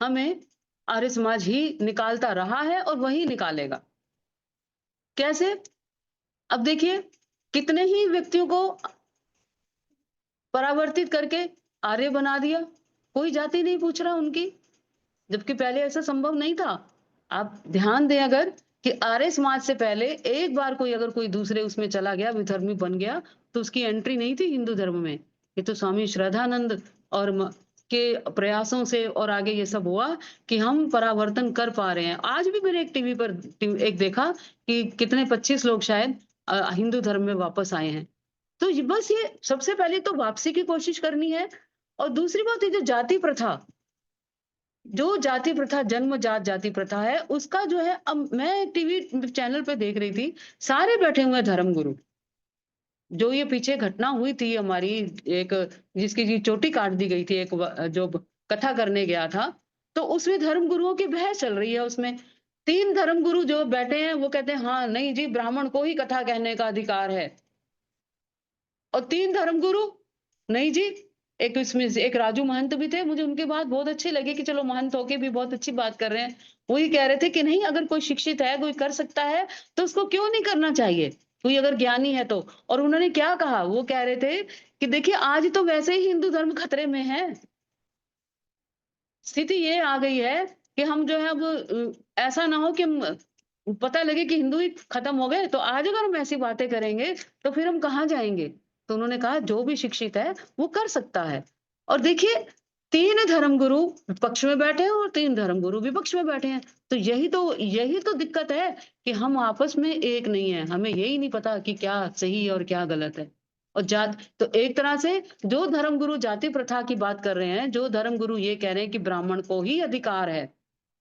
हमें आर्य समाज ही निकालता रहा है और वही निकालेगा। कैसे? अब देखिए, कितने ही व्यक्तियों को परावर्तित करके आर्य बना दिया, कोई जाति नहीं पूछ रहा उनकी, जबकि पहले ऐसा संभव नहीं था। आप ध्यान दें अगर, कि आर्य समाज से पहले एक बार कोई अगर कोई दूसरे उसमें चला गया, विधर्मी बन गया, तो उसकी एंट्री नहीं थी हिंदू धर्म में। ये तो स्वामी श्रद्धानंद और के प्रयासों से और आगे ये सब हुआ कि हम परावर्तन कर पा रहे हैं। आज भी मैंने एक टीवी पर एक देखा कि कितने 25 लोग शायद हिंदू धर्म में वापस आए हैं। तो बस ये सबसे पहले तो वापसी की कोशिश करनी है। और दूसरी बात, ये जो जाति प्रथा, जो जाति प्रथा, जन्मजात जाति प्रथा है, उसका जो है, अब मैं टीवी चैनल पे देख रही थी, सारे बैठे हुए धर्मगुरु। जो ये पीछे घटना हुई थी हमारी, एक जिसकी जी चोटी काट दी गई थी, एक जो कथा करने गया था, तो उसमें धर्मगुरुओं की बहस चल रही है। उसमें 3 धर्मगुरु जो बैठे हैं वो कहते हैं हाँ नहीं जी, ब्राह्मण को ही कथा कहने का अधिकार है, और 3 धर्मगुरु नहीं जी, एक इसमें एक राजू महंत भी थे, मुझे उनकी बात बहुत अच्छी लगी कि चलो महंत होके भी बहुत अच्छी बात कर रहे हैं। वही कह रहे थे कि नहीं, अगर कोई शिक्षित है, कोई कर सकता है, तो उसको क्यों नहीं करना चाहिए, कोई अगर ज्ञानी है तो। और उन्होंने क्या कहा, वो कह रहे थे कि देखिए आज तो वैसे ही हिंदू धर्म खतरे में है, स्थिति ये आ गई है कि हम जो है अब ऐसा ना हो कि पता लगे कि हिंदू ही खत्म हो गए, तो आज अगर हम ऐसी बातें करेंगे तो फिर हम कहाँ जाएंगे। तो उन्होंने कहा जो भी शिक्षित है वो कर सकता है। और देखिए, 3 धर्मगुरु पक्ष में बैठे हैं और 3 धर्मगुरु विपक्ष में बैठे हैं। तो यही तो दिक्कत है कि हम आपस में एक नहीं है, हमें यही नहीं पता कि क्या सही और क्या गलत है। और जात तो एक तरह से जो धर्मगुरु जाति प्रथा की बात कर रहे हैं, जो धर्मगुरु ये कह रहे हैं कि ब्राह्मण को ही अधिकार है,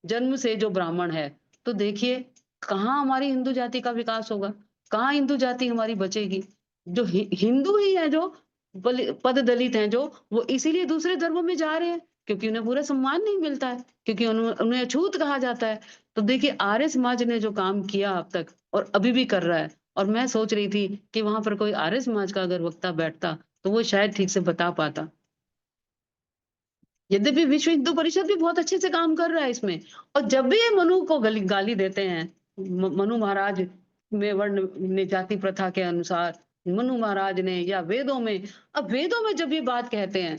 जन्म से जो ब्राह्मण है, तो देखिए कहाँ हमारी हिंदू जाति का विकास होगा, कहाँ हिंदू जाति हमारी बचेगी। जो हिंदू ही है, जो पद दलित हैं, जो वो इसीलिए दूसरे धर्मों में जा रहे हैं, क्योंकि उन्हें पूरा सम्मान नहीं मिलता है, क्योंकि उन्हें अछूत कहा जाता है। तो देखिए, आर्य समाज ने जो काम किया अब तक और अभी भी कर रहा है, और मैं सोच रही थी कि वहां पर कोई आर्य समाज का अगर वक्ता बैठता तो वो शायद ठीक से बता पाता। यद्यपि विश्व हिंदू परिषद भी बहुत अच्छे से काम कर रहा है इसमें। और जब भी ये मनु को गाली देते हैं, मनु महाराज में वर्ण जाति प्रथा के अनुसार मनु महाराज ने, या वेदों में, अब वेदों में जब ये बात कहते हैं,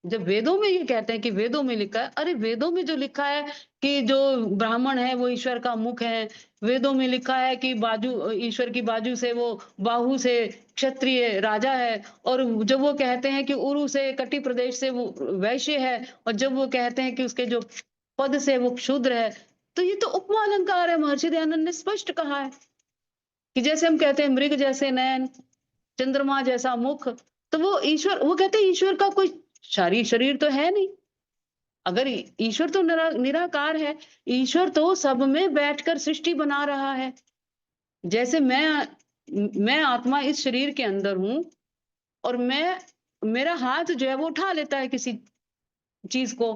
जब वेदों में ये कहते हैं कि वेदों में लिखा है, अरे वेदों में जो लिखा है कि जो ब्राह्मण है वो ईश्वर का मुख है, वेदों में लिखा है कि बाजू, ईश्वर की बाजू से, वो बाहु से क्षत्रिय राजा है, और जब वो कहते हैं कि उरु से, कटी प्रदेश से वो वैश्य है, और जब वो कहते हैं कि उसके जो पद से वो शूद्र है, तो ये तो उपमा अलंकार है। महर्षि दयानंद ने स्पष्ट कहा है कि जैसे हम कहते हैं मृग जैसे नयन, चंद्रमा जैसा मुख, तो वो ईश्वर, वो कहते हैं ईश्वर का कोई शरीर तो है नहीं। अगर ईश्वर तो निराकार है, ईश्वर तो सब में बैठकर सृष्टि बना रहा है। जैसे मैं आत्मा इस शरीर के अंदर हूं, और मेरा हाथ जो है वो उठा लेता है किसी चीज को,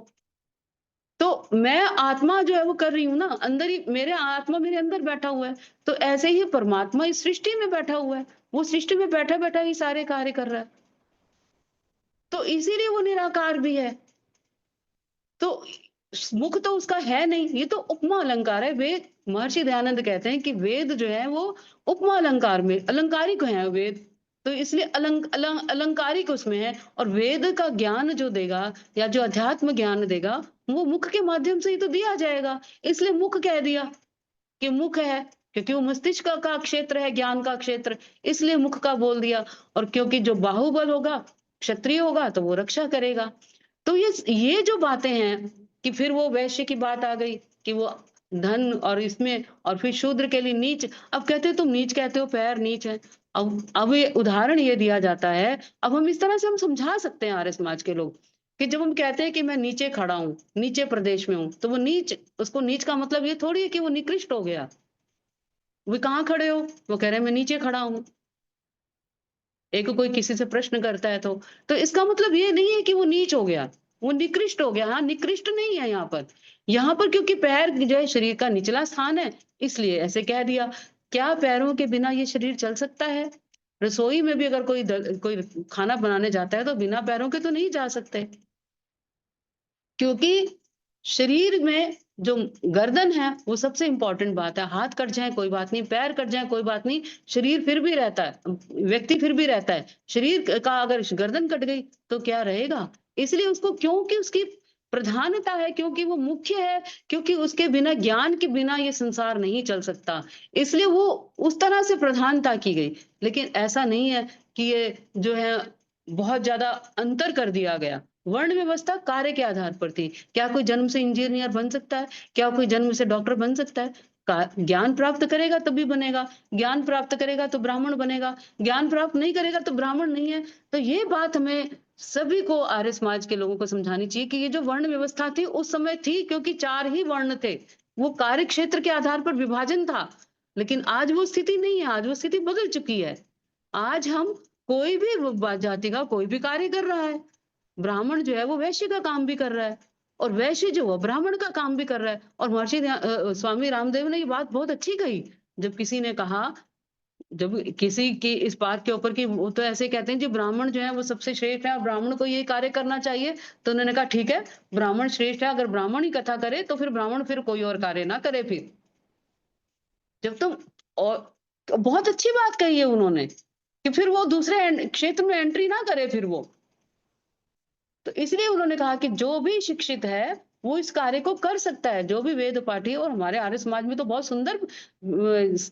तो मैं आत्मा जो है वो कर रही हूं ना, अंदर ही मेरे आत्मा मेरे अंदर बैठा हुआ है। तो ऐसे ही परमात्मा इस सृष्टि में बैठा हुआ है, वो सृष्टि में बैठा बैठा ही सारे कार्य कर रहा है, तो इसीलिए वो निराकार भी है। तो मुख तो उसका है नहीं, ये तो उपमा अलंकार है। वेद, महर्षि दयानंद कहते हैं कि वेद जो है वो उपमा अलंकार में, अलंकारिक है वेद, तो इसलिए अलंकारिक उसमें है। और वेद का ज्ञान जो देगा, या जो अध्यात्म ज्ञान देगा, वो मुख के माध्यम से ही तो दिया जाएगा। इसलिए मुख कह दिया कि मुख है, क्योंकि वो मस्तिष्क का क्षेत्र है, ज्ञान का क्षेत्र, इसलिए मुख का बोल दिया। और क्योंकि जो बाहुबल होगा, क्षत्रिय होगा, तो वो रक्षा करेगा। तो ये जो बातें हैं कि फिर वो वैश्य की बात आ गई कि वो धन और इसमें, और फिर शूद्र के लिए नीच। अब कहते हो तुम नीच कहते हो, पैर नीच है। अब ये उदाहरण ये दिया जाता है, अब हम इस तरह से हम समझा सकते हैं आर्य समाज के लोग कि जब हम कहते हैं कि मैं नीचे खड़ा हूँ, नीचे प्रदेश में हूँ, तो वो नीच, उसको नीच का मतलब ये थोड़ी है कि वो निकृष्ट हो गया। वो कहाँ खड़े हो? वो कह रहे हैं मैं नीचे खड़ा हूँ। एक कोई किसी से प्रश्न करता है तो इसका मतलब ये नहीं है कि वो नीच हो गया, वो निकृष्ट हो गया। हाँ, निकृष्ट नहीं है यहाँ पर। यहाँ पर क्योंकि पैर जो है शरीर का निचला स्थान है, इसलिए ऐसे कह दिया। क्या पैरों के बिना ये शरीर चल सकता है? रसोई में भी अगर कोई खाना बनाने जाता है तो बिना पैरों के तो नहीं जा सकते, क्योंकि शरीर में जो गर्दन है वो सबसे इंपॉर्टेंट बात है। हाथ कट जाए कोई बात नहीं, पैर कट जाए कोई बात नहीं, शरीर फिर भी रहता है, व्यक्ति फिर भी रहता है। शरीर का अगर गर्दन कट गई तो क्या रहेगा? इसलिए उसको, क्योंकि उसकी प्रधानता है, क्योंकि वो मुख्य है, क्योंकि उसके बिना, ज्ञान के बिना ये संसार नहीं चल सकता, इसलिए वो उस तरह से प्रधानता की गई। लेकिन ऐसा नहीं है कि ये जो है बहुत ज्यादा अंतर कर दिया गया। वर्ण व्यवस्था कार्य के आधार पर थी। क्या कोई जन्म से इंजीनियर बन सकता है? क्या कोई जन्म से डॉक्टर बन सकता है? ज्ञान प्राप्त करेगा तभी बनेगा, ज्ञान प्राप्त करेगा तो ब्राह्मण बनेगा, ज्ञान प्राप्त नहीं करेगा तो ब्राह्मण नहीं है। तो ये बात हमें सभी को, आर्य समाज के लोगों को समझानी चाहिए कि ये जो वर्ण व्यवस्था थी उस समय थी, क्योंकि 4 ही वर्ण थे, वो कार्य क्षेत्र के आधार पर विभाजन था। लेकिन आज वो स्थिति नहीं है, आज वो स्थिति बदल चुकी है। आज हम, कोई भी जाति का कोई भी कार्य कर रहा है। ब्राह्मण जो है वो वैश्य का काम भी कर रहा है, और वैश्य जो है ब्राह्मण का काम भी कर रहा है। और महर्षि स्वामी रामदेव ने ये बात बहुत अच्छी कही, जब किसी ने कहा, जब किसी की इस बात के ऊपर कि वो तो ऐसे कहते हैं जी ब्राह्मण जो है वो सबसे श्रेष्ठ है और ब्राह्मण को ये कार्य करना चाहिए, तो उन्होंने कहा ठीक है, ब्राह्मण श्रेष्ठ है, अगर ब्राह्मण ही कथा करे तो फिर ब्राह्मण फिर कोई और कार्य ना करे। फिर जब तुम, और बहुत अच्छी बात कही है उन्होंने कि फिर वो दूसरे क्षेत्र में एंट्री ना करे फिर वो। तो इसलिए उन्होंने कहा कि जो भी शिक्षित है वो इस कार्य को कर सकता है, जो भी वेद पाठी है। और हमारे आर्य समाज में तो बहुत सुंदर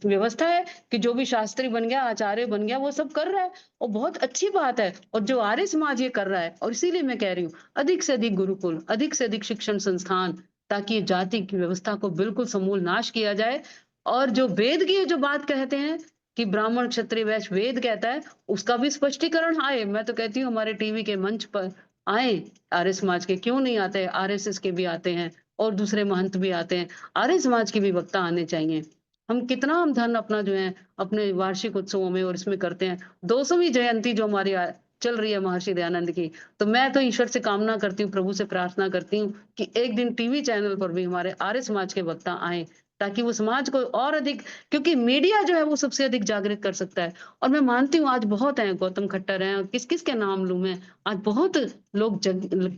व्यवस्था है कि जो भी शास्त्री बन गया, आचार्य बन गया, वो सब कर रहा है, और बहुत अच्छी बात है। और जो आर्य समाज ये कर रहा है, और इसीलिए मैं कह रही हूँ अधिक से अधिक गुरुकुल, अधिक से अधिक शिक्षण संस्थान, ताकि जाति की व्यवस्था को बिल्कुल समूल नाश किया जाए। और जो वेद की जो बात कहते हैं कि ब्राह्मण क्षत्रिय वैश्य वेद कहता है, उसका भी स्पष्टीकरण आए। मैं तो कहती हूँ हमारे टीवी के मंच पर आए आर्य समाज के, क्यों नहीं आते? आरएसएस के भी आते हैं और दूसरे महंत भी आते हैं, आर्य समाज के भी वक्ता आने चाहिए। हम कितना हम धन अपना जो है अपने वार्षिक उत्सवों में और इसमें करते हैं। 200वीं जयंती जो हमारी चल रही है महर्षि दयानंद की, तो मैं तो ईश्वर से कामना करती हूँ, प्रभु से प्रार्थना करती हूँ कि एक दिन टीवी चैनल पर भी हमारे आर्य समाज के वक्ता आए, ताकि वो समाज को और अधिक, क्योंकि मीडिया जो है वो सबसे अधिक जागृत कर सकता है। और मैं मानती हूँ आज बहुत हैं, गौतम खट्टर हैं, किस किस के नाम लूं मैं, आज बहुत लोग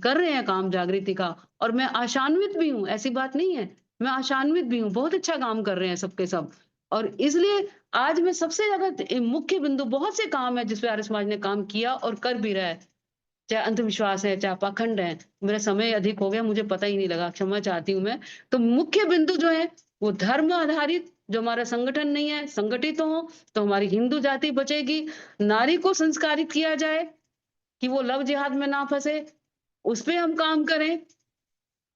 कर रहे हैं काम जागृति का। और मैं आशान्वित भी हूँ, ऐसी बात नहीं है, मैं आशान्वित भी हूँ, बहुत अच्छा काम कर रहे हैं सबके सब। और इसलिए आज मैं सबसे ज्यादा मुख्य बिंदु, बहुत से काम है जिसपे आर्य समाज ने काम किया और कर भी रहा है, चाहे अंधविश्वास है, चाहे पाखंड है। मेरा समय अधिक हो गया, मुझे पता ही नहीं लगा, क्षमा चाहती हूँ मैं। तो मुख्य बिंदु जो है वो धर्म आधारित, जो हमारा संगठन नहीं है, संगठित हो तो हमारी हिंदू जाति बचेगी। नारी को संस्कारित किया जाए कि वो लव जिहाद में ना फंसे, उस पे हम काम करें।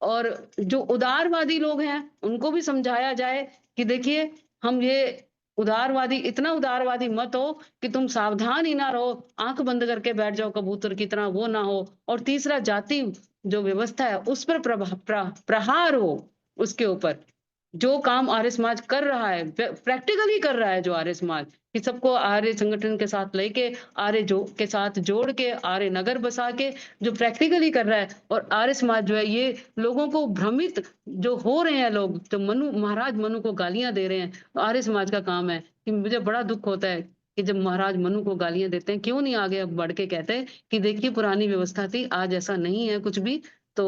और जो उदारवादी लोग हैं उनको भी समझाया जाए कि देखिए, हम ये उदारवादी, इतना उदारवादी मत हो कि तुम सावधान ही ना रहो, आंख बंद करके बैठ जाओ कबूतर की तरह, वो ना हो। और तीसरा, जाति जो व्यवस्था है उस पर प्रहार हो, उसके ऊपर जो काम आर्य समाज कर रहा है, प्रैक्टिकली कर रहा है जो आर्य समाज, कि सबको आर्य संगठन के साथ लेके, आर्य जो के साथ जोड़ के, आर्य नगर बसा के जो प्रैक्टिकली कर रहा है। और आर्य समाज जो है ये लोगों को भ्रमित जो हो रहे हैं लोग, जो महाराज मनु को गालियां दे रहे हैं, आर्य समाज का काम है। कि मुझे बड़ा दुख होता है कि जब महाराज मनु को गालियां देते हैं, क्यों नहीं आगे बढ़ के कहते हैं कि देखिए पुरानी व्यवस्था थी, आज ऐसा नहीं है कुछ भी। तो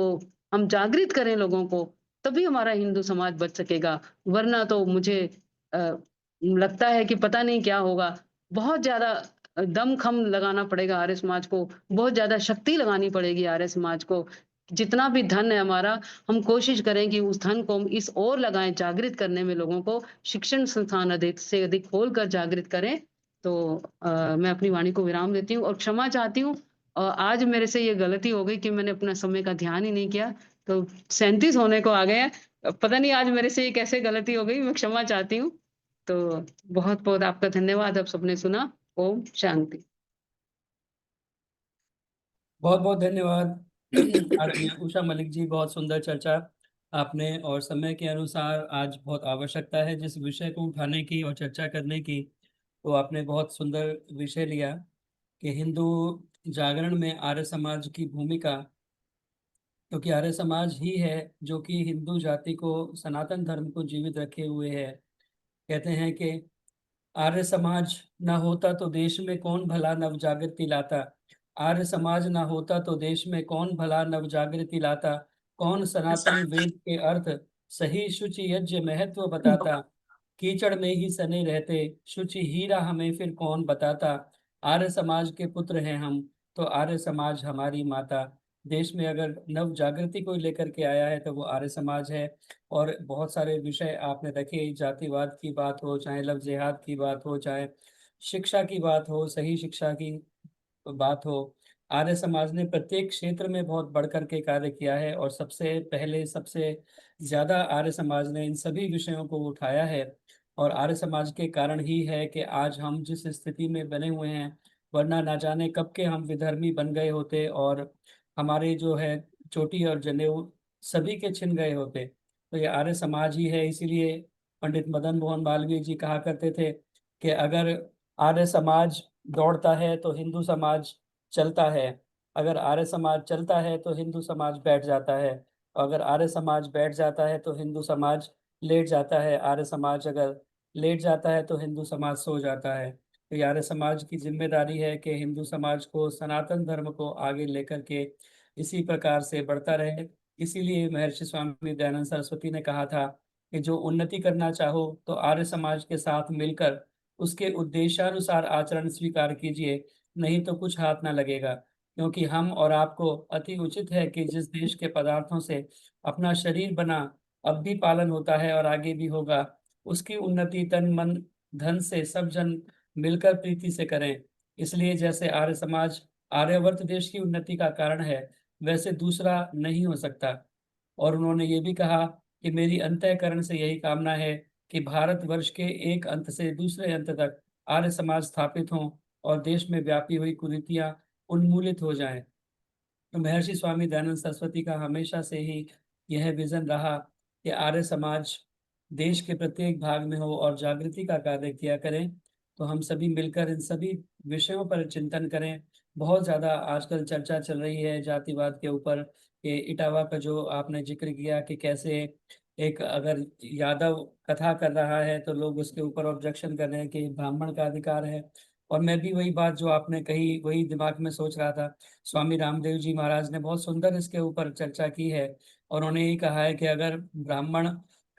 हम जागृत करें लोगों को, तभी हमारा हिंदू समाज बच सकेगा। वरना तो मुझे लगता है कि पता नहीं क्या होगा। बहुत ज्यादा दमखम लगाना पड़ेगा आर्य समाज को, बहुत ज्यादा शक्ति लगानी पड़ेगी आर्य समाज को। जितना भी धन है हमारा, हम कोशिश करें कि उस धन को हम इस ओर लगाएं, जागृत करने में लोगों को, शिक्षण संस्थान अधिक से अधिक खोलकर जागृत करें। तो मैं अपनी वाणी को विराम देती हूँ और क्षमा चाहती हूँ। आज मेरे से ये गलती हो गई कि मैंने अपना समय का ध्यान ही नहीं किया, तो 37 होने को आ गए हैं। पता नहीं आज मेरे से ये कैसे गलती हो गई, मैं क्षमा चाहती हूँ। तो बहुत बहुत आपका धन्यवाद, आप सबने सुना। ओम शांति। बहुत बहुत धन्यवाद आदरणीय उषा मलिक जी, बहुत सुंदर चर्चा आपने, और समय के अनुसार आज बहुत आवश्यकता है जिस विषय को उठाने की और चर्चा करने की, तो आपने बहुत सुंदर विषय लिया कि हिंदू जागरण में आर्य समाज की भूमिका। क्योंकि आर्य समाज ही है जो कि हिंदू जाति को, सनातन धर्म को जीवित रखे हुए है। कहते हैं कि आर्य समाज ना होता तो देश में कौन भला नवजागृति लाता, आर्य समाज ना होता तो देश में कौन भला नवजागृति लाता, कौन सनातन वेद के अर्थ सही शुचि यज्ञ महत्व बताता, कीचड़ में ही सने रहते शुचि हीरा हमें फिर कौन बताता, आर्य समाज के पुत्र हैं हम तो आर्य समाज हमारी माता। देश में अगर नव जागृति को लेकर के आया है तो वो आर्य समाज है। और बहुत सारे विषय आपने रखे, जातिवाद की बात हो, चाहे लव जिहाद की बात हो, चाहे शिक्षा की बात हो, सही शिक्षा की बात हो, आर्य समाज ने प्रत्येक क्षेत्र में बहुत बढ़ कर के कार्य किया है। और सबसे पहले, सबसे ज्यादा आर्य समाज ने इन सभी विषयों को उठाया है। और आर्य समाज के कारण ही है कि आज हम जिस स्थिति में बने हुए हैं, वरना ना जाने कब के हम विधर्मी बन गए होते और हमारे जो है चोटी और जनेऊ सभी के छिन गए होते। तो ये आर्य समाज ही है। इसीलिए पंडित मदन मोहन मालवीय जी कहा करते थे कि अगर आर्य समाज दौड़ता है तो हिंदू समाज चलता है, अगर आर्य समाज चलता है तो हिंदू समाज बैठ जाता है, अगर आर्य समाज बैठ जाता है तो हिंदू समाज लेट जाता है, आर्य समाज अगर लेट जाता है तो हिंदू समाज सो जाता है। तो ये आर्य समाज की जिम्मेदारी है कि हिंदू समाज को, सनातन धर्म को आगे लेकर के इसी प्रकार से बढ़ता रहे। इसीलिए महर्षि स्वामी दयानंद सरस्वती ने कहा था कि जो उन्नति करना चाहो तो आर्य समाज के साथ मिलकर उसके उद्देशानुसार आचरण स्वीकार कीजिए, नहीं तो कुछ हाथ ना लगेगा। क्योंकि हम और आपको अति उचित है कि जिस देश के पदार्थों से अपना शरीर बना, अब भी पालन होता है और आगे भी होगा, उसकी उन्नति तन मन धन से सब जन मिलकर प्रीति से करें। इसलिए जैसे आर्य समाज आर्यवर्त देश की उन्नति का कारण है, वैसे दूसरा नहीं हो सकता। और उन्होंने ये भी कहा कि मेरी अंतःकरण से यही कामना है कि भारतवर्ष के एक अंत से दूसरे अंत तक आर्य समाज स्थापित हों और देश में व्यापी हुई कुरीतियां उन्मूलित हो जाएं। तो महर्षि स्वामी दयानंद सरस्वती का हमेशा से ही यह विजन रहा कि आर्य समाज देश के प्रत्येक भाग में हो और जागृति का कार्य किया करें। तो हम सभी मिलकर इन सभी विषयों पर चिंतन करें। बहुत ज्यादा आजकल चर्चा चल रही है जातिवाद के ऊपर, कि इटावा का जो आपने जिक्र किया कि कैसे एक अगर यादव कथा कर रहा है तो लोग उसके ऊपर ऑब्जेक्शन कर रहे हैं कि ब्राह्मण का अधिकार है। और मैं भी वही बात जो आपने कही वही दिमाग में सोच रहा था। स्वामी रामदेव जी महाराज ने बहुत सुंदर इसके ऊपर चर्चा की है। और उन्होंने ये कहा है कि अगर ब्राह्मण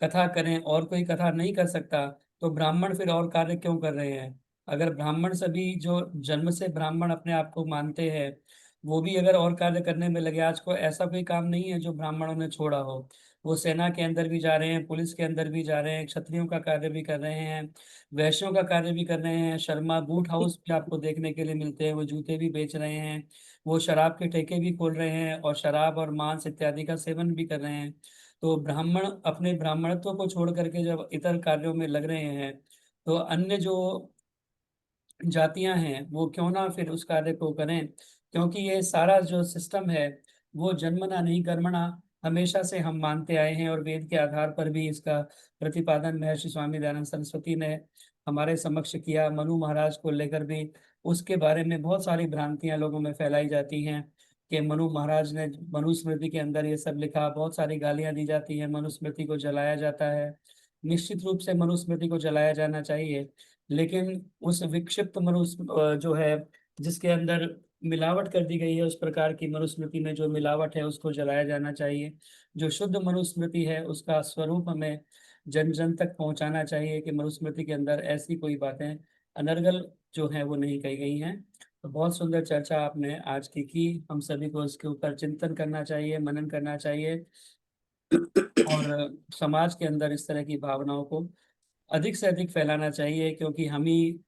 कथा करें और कोई कथा नहीं कर सकता तो ब्राह्मण फिर और कार्य क्यों कर रहे हैं। अगर ब्राह्मण सभी जो जन्म से ब्राह्मण अपने आप को मानते हैं, वो भी अगर और कार्य करने में लगे, आज को ऐसा कोई काम नहीं है जो ब्राह्मणों ने छोड़ा हो। वो सेना के अंदर भी जा रहे हैं, पुलिस के अंदर भी जा रहे हैं, क्षत्रियों का कार्य भी कर रहे हैं, वैश्यों का कार्य भी कर रहे हैं। शर्मा बूट हाउस भी आपको देखने के लिए मिलते हैं, वो जूते भी बेच रहे हैं, वो शराब के ठेके भी खोल रहे हैं और शराब और मांस इत्यादि का सेवन भी कर रहे हैं। तो ब्राह्मण अपने ब्राह्मणत्व को छोड़ करके जब इतर कार्यों में लग रहे हैं, तो अन्य जो जातियां हैं वो क्यों ना फिर उस कार्य को करें। क्योंकि ये सारा जो सिस्टम है वो जन्मना नहीं कर्मणा हमेशा से हम मानते आए हैं। और वेद के आधार पर भी इसका प्रतिपादन महर्षि स्वामी दयानंद सरस्वती ने हमारे समक्ष किया। मनु महाराज को लेकर भी उसके बारे में बहुत सारी भ्रांतियां लोगों में फैलाई जाती हैं कि मनु महाराज ने मनुस्मृति के अंदर ये सब लिखा। बहुत सारी गालियां दी जाती हैं, मनुस्मृति को जलाया जाता है। निश्चित रूप से मनुस्मृति को जलाया जाना चाहिए, लेकिन उस विक्षिप्त जो है जिसके अंदर मिलावट कर दी गई है, उस प्रकार की मनुस्मृति में जो मिलावट है उसको जलाया जाना चाहिए। जो शुद्ध मनुस्मृति है उसका स्वरूप हमें जन जन तक पहुंचाना चाहिए कि मनुस्मृति के अंदर ऐसी कोई बातें अनर्गल जो है वो नहीं कही गई हैं। तो बहुत सुंदर चर्चा आपने आज की हम सभी को इसके ऊपर चिंतन करना चाहिए, मनन करना चाहिए और समाज के अंदर इस तरह की भावनाओं को अधिक से अधिक फैलाना चाहिए। क्योंकि हम ही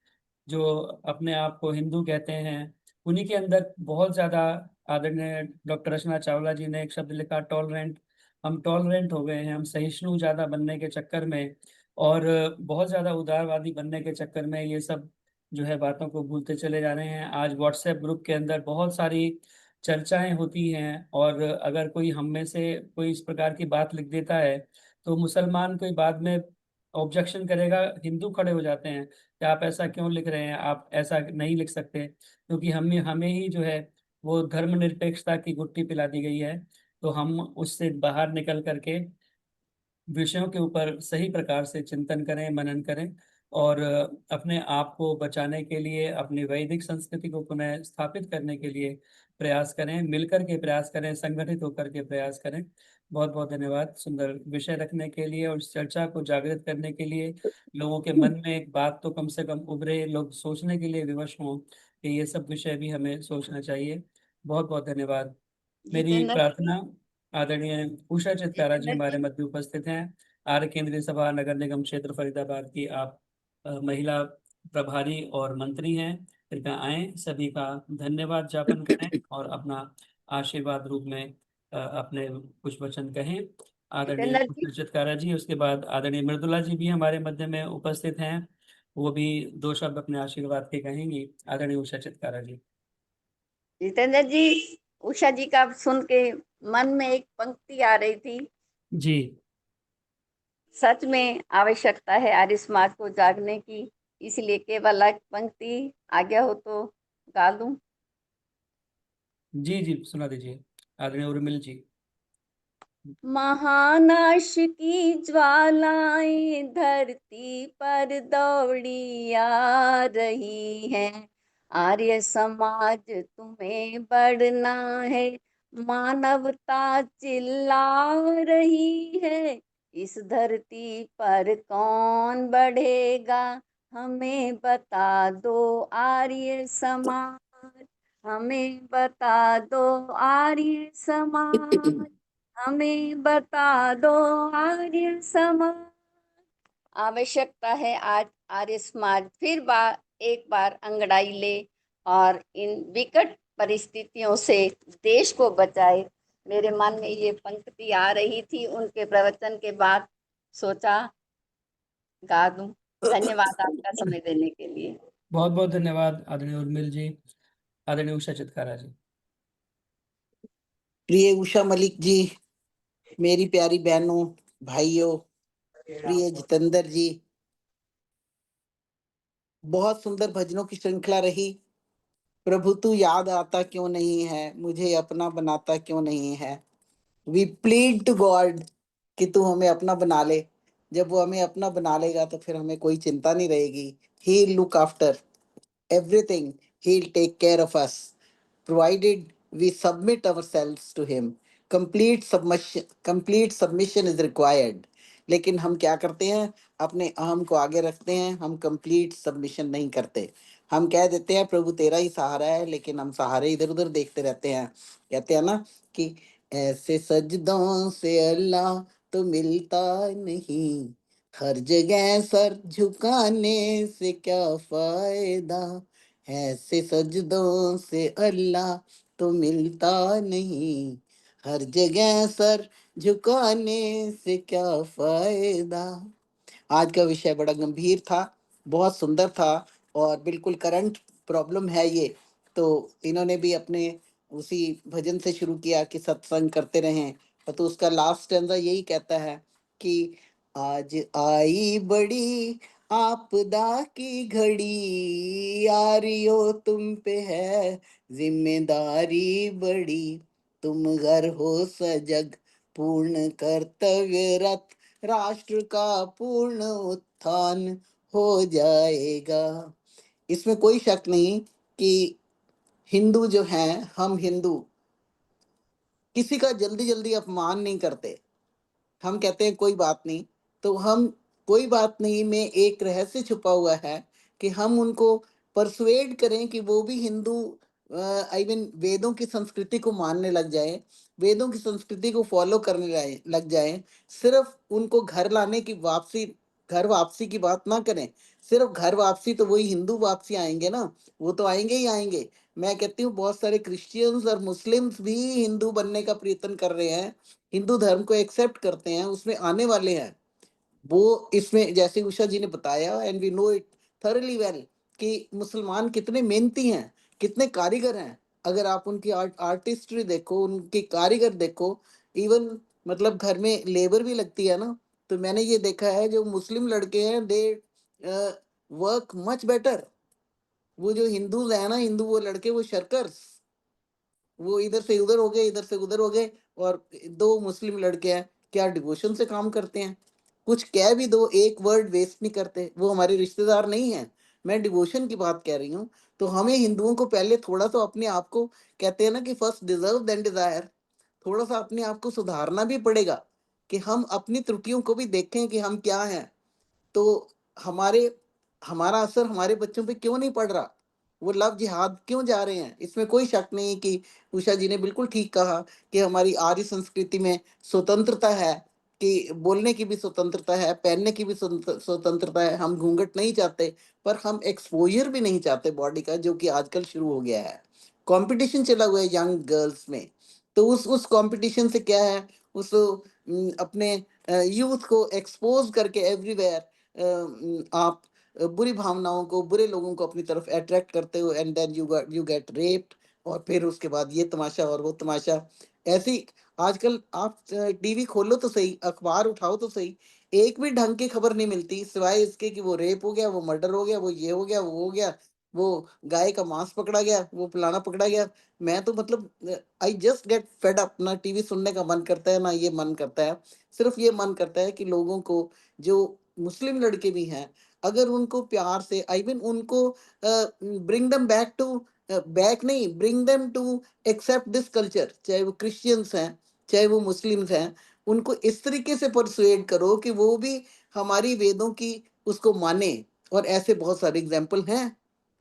जो अपने आप को हिंदू कहते हैं, उन्हीं के अंदर बहुत ज्यादा, आदरणीय डॉक्टर रचना चावला जी ने एक शब्द लिखा टॉलरेंट, हम टॉलरेंट हो गए हैं। हम सहिष्णु ज्यादा बनने के चक्कर में और बहुत ज्यादा उदारवादी बनने के चक्कर में ये सब जो है बातों को भूलते चले जा रहे हैं। आज व्हाट्सएप ग्रुप के अंदर बहुत सारी चर्चाएं होती हैं, और अगर कोई हम में से कोई इस प्रकार की बात लिख देता है तो मुसलमान कोई बाद में ऑब्जेक्शन करेगा, हिंदू खड़े हो जाते हैं कि आप ऐसा क्यों लिख रहे हैं, आप ऐसा नहीं लिख सकते, क्योंकि हमें हमें ही जो है वो धर्मनिरपेक्षता की गुट्ठी पिला दी गई है। तो हम उससे बाहर निकल करके विषयों के ऊपर सही प्रकार से चिंतन करें, मनन करें, और अपने आप को बचाने के लिए, अपनी वैदिक संस्कृति को पुनः स्थापित करने के लिए प्रयास करें, मिलकर के प्रयास करें, संगठित होकर के प्रयास करें। बहुत बहुत धन्यवाद सुंदर विषय रखने के लिए और इस चर्चा को जागृत करने के लिए। लोगों के मन में एक बात तो कम से कम उभरे, लोग सोचने के लिए विवश हों कि ये सब विषय भी हमें सोचना चाहिए। बहुत बहुत धन्यवाद। मेरी जितेंद्र जी, प्रार्थना, आदरणीय उषा चित्कारा जी जितेंद्र हमारे जी, मध्य उपस्थित हैं, आर्य केंद्रीय सभा नगर निगम क्षेत्र फरीदाबाद की आप महिला प्रभारी और मंत्री हैं। कृपया आए, सभी का धन्यवाद ज्ञापन करें और अपना आशीर्वाद रूप में अपने कुछ वचन कहें। आदरणीय जितेंद्र जी, उषा चित्कारा जी, उसके बाद आदरणीय मृदुला जी भी हमारे मध्य में उपस्थित हैं, वो भी दो शब्द अपने आशीर्वाद के कहेंगी। आदरणीय उषा चित्कारा जी। जितेंद्र जी, उषा जी का सुन के मन में एक पंक्ति आ रही थी। जी सच में आवश्यकता है आर्य समाज को जागने की, इसलिए केवल एक पंक्ति आज्ञा हो तो गा दूं। जी जी, सुना दीजिए आदरणीय उर्मिल जी। महानाश की ज्वालाएं धरती पर दौड़ी आ रही हैं, आर्य समाज तुम्हें बढ़ना है, मानवता चिल्ला रही है, इस धरती पर कौन बढ़ेगा, हमें बता दो आर्य समाज, हमें बता दो आर्य समाज, हमें बता दो आर्य समाज। आवश्यकता है आज आर्य समाज फिर एक बार अंगड़ाई ले और इन विकट परिस्थितियों से देश को बचाए। मेरे मन में ये पंक्ति आ रही थी, उनके प्रवचन के बाद सोचा गा दूं। धन्यवाद आपका समय देने के लिए। बहुत बहुत धन्यवाद आदरणीय उर्मिल जी। आदरणीय उषा चित्कारा जी। प्रिय उषा मलिक जी, मेरी प्यारी बहनों, भाइयों, प्रिय जितेंद्र जी, बहुत सुंदर भजनों की श्रृंखला रही। प्रभु तू याद आता क्यों नहीं है, मुझे अपना बनाता क्यों नहीं है। वी प्लीड टू गॉड कि तू हमें अपना बना ले। जब वो हमें अपना बना लेगा तो फिर हमें कोई चिंता नहीं रहेगी। He look after everything. He'll take care of us, provided we submit ourselves to him. Complete submission is required. लेकिन हम क्या करते हैं, अपने अहम को आगे रखते हैं, हम कंप्लीट सबमिशन नहीं करते। हम कह देते हैं प्रभु तेरा ही सहारा है, लेकिन हम सहारे इधर उधर देखते रहते हैं। कहते हैं ना कि ऐसे सजदों से अल्लाह तो मिलता नहीं, हर जगह सर झुकाने से क्या फायदा, ऐसे सजदों से अल्लाह तो मिलता नहीं, हर जगह सर झुकाने से क्या फायदा। आज का विषय बड़ा गंभीर था, बहुत सुंदर था और बिल्कुल करंट प्रॉब्लम है ये। तो इन्होंने भी अपने उसी भजन से शुरू किया कि सत्संग करते रहें, तो उसका लास्ट स्टैंजा यही कहता है कि आज आई बड़ी आपदा की घड़ी, यारियो तुम पे है जिम्मेदारी बड़ी, तुम घर हो सजग पूर्ण कर्तव्यरत, राष्ट्र का पूर्ण उत्थान हो जाएगा। इसमें कोई शक नहीं कि हिंदू जो हैं, हम हिंदू किसी का जल्दी जल्दी अपमान नहीं करते। हम कहते हैं कोई बात नहीं, तो हम कोई बात नहीं में एक रहस्य छुपा हुआ है कि हम उनको परसुएड करें कि वो भी हिंदू आई मीन वेदों की संस्कृति को मानने लग जाए, वेदों की संस्कृति को फॉलो करने लग जाए। सिर्फ उनको घर लाने की वापसी, घर वापसी की बात ना करें। सिर्फ घर वापसी तो वही हिंदू वापसी आएंगे ना, वो तो आएंगे ही आएंगे। मैं कहती हूँ बहुत सारे क्रिश्चियंस और मुस्लिम्स भी हिंदू बनने का प्रयत्न कर रहे हैं, हिंदू धर्म को एक्सेप्ट करते हैं, उसमें आने वाले हैं वो। इसमें जैसे उषा जी ने बताया, and we know it thoroughly well, कि मुसलमान कितने मेहनती हैं, कितने कारीगर हैं। अगर आप उनकी आर्टिस्ट्री देखो, उनकी कारीगर देखो, इवन मतलब घर में लेबर भी लगती है ना, तो मैंने ये देखा है जो मुस्लिम लड़के हैं दे वर्क मच बेटर। वो जो हिंदूज है ना, हिंदू वो लड़के, वो शर्कर्स, वो इधर से उधर हो गए, इधर से उधर हो गए। और दो मुस्लिम लड़के हैं, क्या डिवोशन से काम करते हैं, कुछ कह भी दो, एक वर्ड वेस्ट नहीं करते। वो हमारे रिश्तेदार नहीं है, मैं डिवोशन की बात कह रही हूँ। तो हमें हिंदुओं को पहले थोड़ा सा अपने आप को, कहते हैं ना कि फर्स्ट डिजर्व देन डिजायर, थोड़ा सा अपने आप को सुधारना भी पड़ेगा कि हम अपनी त्रुटियों को भी देखें कि हम क्या हैं। तो हमारे हमारा असर हमारे बच्चों पे क्यों नहीं पड़ रहा, वो लव जिहाद क्यों जा रहे हैं। इसमें कोई शक नहीं कि उषा जी ने बिल्कुल ठीक कहा कि हमारी आर्य संस्कृति में स्वतंत्रता है, कि बोलने की भी स्वतंत्रता है, पहनने की भी स्वतंत्रता है। हम घूंघट नहीं चाहते, पर हम एक्सपोजर भी नहीं चाहते बॉडी का, जो कि आजकल शुरू हो गया है। कंपटीशन चला हुआ है यंग गर्ल्स में, तो उस कंपटीशन से क्या है, उस अपने यूथ को एक्सपोज करके एवरीवेयर आप बुरी भावनाओं को, बुरे लोगों को अपनी तरफ अट्रैक्ट करते हो, and then you get raped. और फिर उसके बाद ये तमाशा और वो तमाशा। ऐसी आजकल आप टीवी खोलो तो सही, अखबार उठाओ तो सही, एक भी ढंग की खबर नहीं मिलती सिवाय इसके कि वो रेप हो गया, वो मर्डर हो गया, वो ये हो गया, वो हो गया, वो गाय का मांस पकड़ा गया, वो फलाना पकड़ा गया। मैं तो मतलब I just get fed up, ना टीवी सुनने का मन करता है, ना ये मन करता है। सिर्फ ये मन करता है कि लोगों को, जो मुस्लिम लड़के भी हैं, अगर उनको प्यार से, आई मीन उनको bring them back to, back नहीं, bring them to accept this culture, चाहे वो क्रिश्चियंस हैं, चाहे वो मुस्लिम्स हैं, उनको इस तरीके से परसुएड करो कि वो भी हमारी वेदों की उसको माने। और ऐसे बहुत सारे एग्जाम्पल हैं,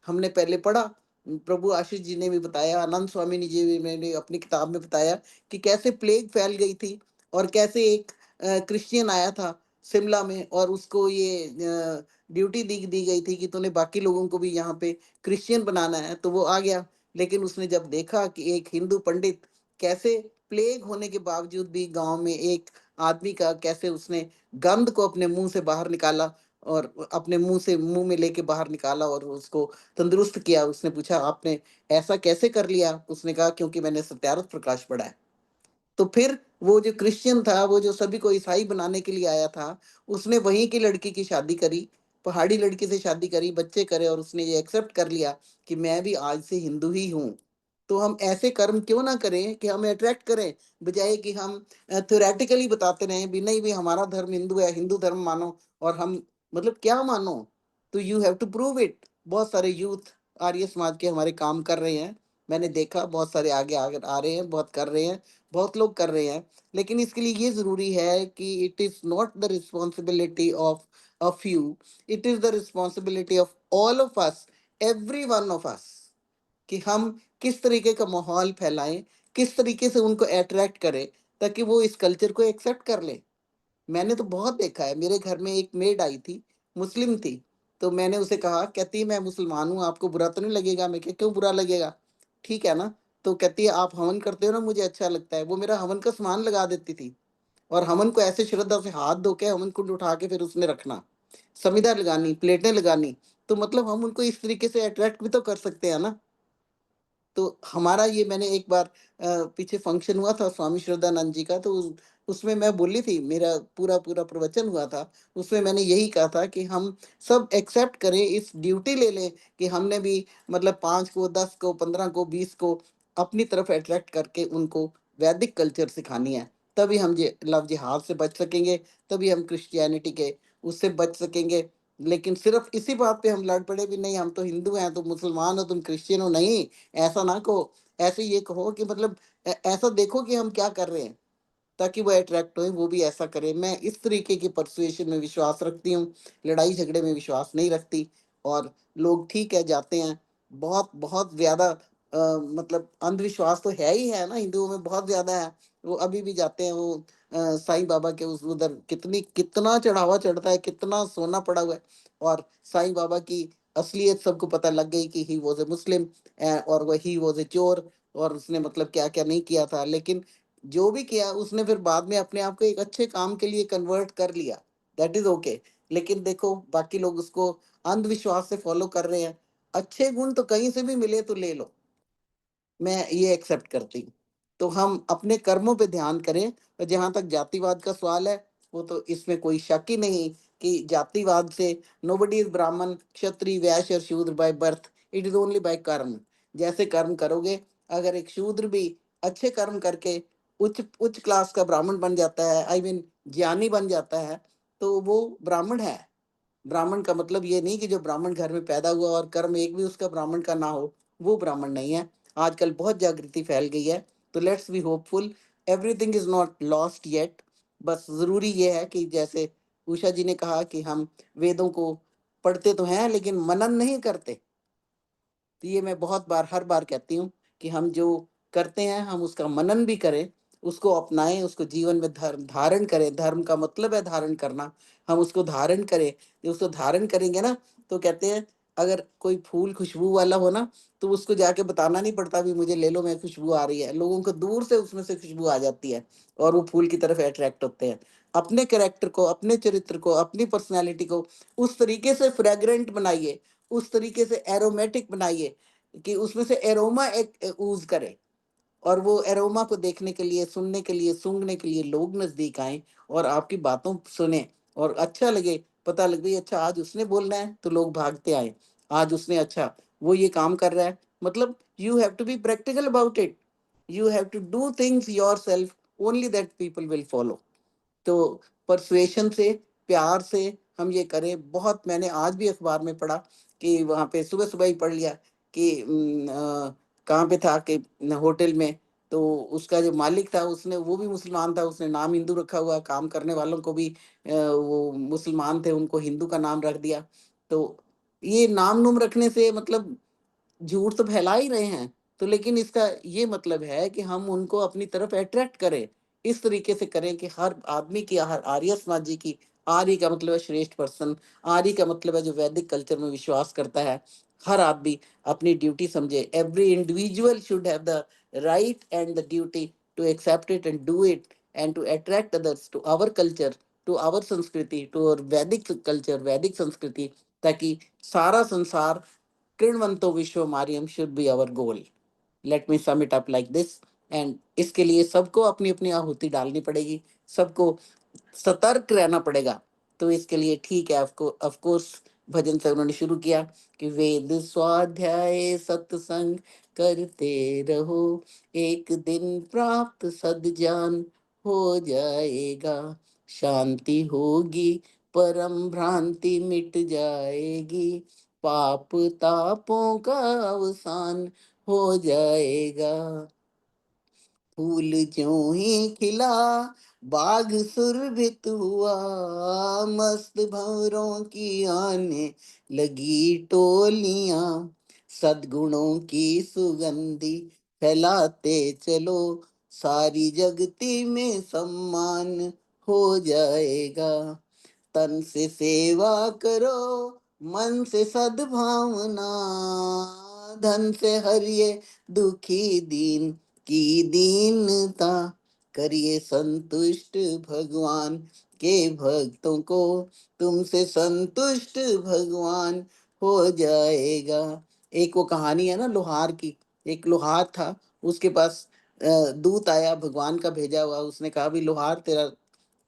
हमने पहले पढ़ा, प्रभु आशीष जी ने भी बताया, आनंद स्वामी जी भी मैंने अपनी किताब में बताया कि कैसे प्लेग फैल गई थी, और कैसे एक क्रिश्चियन आया था शिमला में, और उसको ये ड्यूटी दी गई थी कि तूने बाकी लोगों को भी यहाँ पे क्रिश्चियन बनाना है, तो वो आ गया। लेकिन उसने जब देखा कि एक हिंदू पंडित कैसे प्लेग होने के बावजूद भी गांव में एक आदमी का, कैसे उसने गंध को अपने मुंह से बाहर निकाला, और अपने मुंह में लेके बाहर निकाला और उसको तंदुरुस्त किया। उसने पूछा आपने ऐसा कैसे कर लिया, उसने कहा क्योंकि मैंने सत्यार्थ प्रकाश पढ़ा है। तो फिर वो जो क्रिश्चियन था, वो जो सभी को ईसाई बनाने के लिए आया था, उसने वहीं की लड़की की शादी करी, पहाड़ी लड़की से शादी करी, बच्चे करे, और उसने ये एक्सेप्ट कर लिया कि मैं भी आज से हिंदू ही हूँ। तो हम ऐसे कर्म क्यों ना करें कि हमें अट्रैक्ट करें, बजाय कि हम थ्योरेटिकली बताते रहें भी नहीं भी हमारा धर्म हिंदू है, हिंदू धर्म मानो। और हम मतलब क्या मानो, तो you have to prove it. बहुत सारे यूथ आर्य समाज के हमारे काम कर रहे हैं, मैंने देखा बहुत सारे आगे आगे आ रहे हैं, बहुत कर रहे हैं, बहुत लोग कर रहे हैं। लेकिन इसके लिए ये जरूरी है कि it is not the responsibility of a few, it is the responsibility of all of us, every one of us, कि हम किस तरीके का माहौल फैलाएं, किस तरीके से उनको अट्रैक्ट करें, ताकि वो इस कल्चर को एक्सेप्ट कर लें। मैंने तो बहुत देखा है, मेरे घर में एक मेड आई थी, मुस्लिम थी, तो मैंने उसे कहा, कहती है मैं मुसलमान हूँ, आपको बुरा तो नहीं लगेगा। मैं क्या, क्यों बुरा लगेगा, ठीक है ना। तो कहती है आप हवन करते हो ना, मुझे अच्छा लगता है। वो मेरा हवन का सामान लगा देती थी, और हवन को ऐसे श्रद्धा से हाथ धो के हवन कुंड उठा के फिर उसमें रखना, समिधा लगानी, प्लेटें लगानी। तो मतलब हम उनको इस तरीके से अट्रैक्ट भी तो कर सकते हैं ना। तो हमारा ये, मैंने एक बार पीछे फंक्शन हुआ था स्वामी श्रद्धानंद जी का, तो उसमें मैं बोली थी, मेरा पूरा पूरा प्रवचन हुआ था, उसमें मैंने यही कहा था कि हम सब एक्सेप्ट करें, इस ड्यूटी ले लें कि हमने भी मतलब 5 को, 10 को, 15 को, 20 को अपनी तरफ अट्रैक्ट करके उनको वैदिक कल्चर सिखानी है। तभी हम ये लव जिहाद से बच सकेंगे, तभी हम क्रिश्चियनिटी के उससे बच सकेंगे। लेकिन सिर्फ इसी बात पे हम लड़ पड़े भी नहीं हम तो हिंदू हैं, तुम मुसलमान हो, तुम क्रिश्चियन हो, नहीं, ऐसा ना कहो। ऐसे ये कहो कि मतलब ऐसा देखो कि हम क्या कर रहे हैं, ताकि वो अट्रैक्ट हो, वो भी ऐसा करे। मैं इस तरीके की परसुएशन में विश्वास रखती हूँ, लड़ाई झगड़े में विश्वास नहीं रखती। और लोग ठीक है जाते हैं, बहुत बहुत ज्यादा मतलब अंधविश्वास तो है ही है ना, हिंदुओं में बहुत ज्यादा है। वो अभी भी जाते हैं, वो साईं बाबा के उस उधर कितना चढ़ावा चढ़ता है, कितना सोना पड़ा हुआ है। और साईं बाबा की असलियत सबको पता लग गई कि ही वॉज ए मुस्लिम, और वह ही वॉज ए चोर, और उसने मतलब क्या क्या नहीं किया था। लेकिन जो भी किया उसने फिर बाद में अपने आप को एक अच्छे काम के लिए कन्वर्ट कर लिया, दैट इज ओके। लेकिन देखो बाकी लोग उसको अंधविश्वास से फॉलो कर रहे हैं, अच्छे गुण तो कहीं से भी मिले तो ले लो, मैं ये एक्सेप्ट करती हूँ। तो हम अपने कर्मों पे ध्यान करें। और जहाँ तक जातिवाद का सवाल है, वो तो इसमें कोई शक ही नहीं कि जातिवाद से नोबडी इज ब्राह्मण, क्षत्रिय, वैश्य और शूद्र by birth, it is only by कर्म। जैसे कर्म करोगे, अगर एक शूद्र भी अच्छे कर्म करके उच्च उच्च क्लास का ब्राह्मण बन जाता है, आई मीन ज्ञानी बन जाता है, तो वो ब्राह्मण है। ब्राह्मण का मतलब ये नहीं कि जो ब्राह्मण घर में पैदा हुआ और कर्म एक भी उसका ब्राह्मण का ना हो, वो ब्राह्मण नहीं है। आजकल बहुत जागृति फैल गई है, तो let's be hopeful, everything is not lost yet. बस जरूरी ये है कि जैसे उषा जी ने कहा कि हम वेदों को पढ़ते तो हैं लेकिन मनन नहीं करते। तो ये मैं बहुत बार, हर बार कहती हूँ कि हम जो करते हैं हम उसका मनन भी करें, उसको अपनाएं, उसको जीवन में धर्म धारण करें। धर्म का मतलब है धारण करना, हम उसको धारण करें। जो उसको धारण करेंगे ना, तो कहते हैं अगर कोई फूल खुशबू वाला हो ना, तो उसको जाके बताना नहीं पड़ता भी मुझे ले लो, मैं खुशबू आ रही है। लोगों को दूर से उसमें से खुशबू आ जाती है और वो फूल की तरफ अट्रैक्ट होते हैं। अपने कैरेक्टर को, अपने चरित्र को, अपनी पर्सनैलिटी को उस तरीके से फ्रेग्रेंट बनाइए, उस तरीके से एरोमेटिक बनाइए कि उसमें से एरोमा एक ऊज करे, और वो एरोमा को देखने के लिए, सुनने के लिए, सूंघने के लिए लोग नजदीक आए और आपकी बातों सुने और अच्छा लगे। पता लग गई अच्छा आज उसने बोलना है, तो लोग भागते आए। आज उसने, अच्छा वो ये काम कर रहा है, मतलब you have to be practical about it, you have to do things yourself, only that people will follow. तो परसुएशन से, प्यार से हम ये करें। बहुत, मैंने आज भी अखबार में पढ़ा कि वहां पे सुबह सुबह ही पढ़ लिया कि कहाँ पे था कि होटल में, तो उसका जो मालिक था उसने, वो भी मुसलमान था, उसने नाम हिंदू रखा हुआ, काम करने वालों को भी वो मुसलमान थे, उनको हिंदू का नाम रख दिया। तो ये नाम नूम रखने से मतलब झूठ तो फैला ही रहे हैं। तो लेकिन इसका ये मतलब है कि हम उनको अपनी तरफ अट्रैक्ट करें, इस तरीके से करें कि हर आदमी की, हर आर्य समाज जी की, आर्य का मतलब है श्रेष्ठ पर्सन, आर्य का मतलब है जो वैदिक कल्चर में विश्वास करता है, हर आदमी अपनी ड्यूटी समझे। Every individual should have the right and the duty to accept it and do it and to attract others to our culture, to our sanskriti, to our Vedic culture, वैदिक संस्कृति, ताकि सारा संसार कृणवंतो विश्व मारियम should be our goal. Let me sum it up like this. And इसके लिए सबको अपनी अपनी आहुति डालनी पड़ेगी, सबको सतर्क रहना पड़ेगा। तो इसके लिए ठीक है, आपको ऑफ कोर्स भजन से उन्होंने शुरू किया कि वेद स्वाध्याय सत्संग करते रहो, एक दिन प्राप्त सद्ज्ञान हो जाएगा, शांति होगी, परम भ्रांति मिट जाएगी, पाप तापों का अवसान हो जाएगा। फूल ज्यों ही खिला, बाग सुरभित हुआ, मस्त भंवरों की आने लगी टोलियां, सद्गुणों की सुगंधि फैलाते चलो, सारी जगती में सम्मान हो जाएगा। तन से सेवा करो, मन से सद्भावना, धन से हरिए दुखी दीन की दीनता, करिए संतुष्ट भगवान के भक्तों को, तुमसे संतुष्ट भगवान हो जाएगा। एक वो कहानी है ना लोहार की, एक लोहार था, उसके पास दूत आया भगवान का भेजा हुआ, उसने कहा भी लोहार तेरा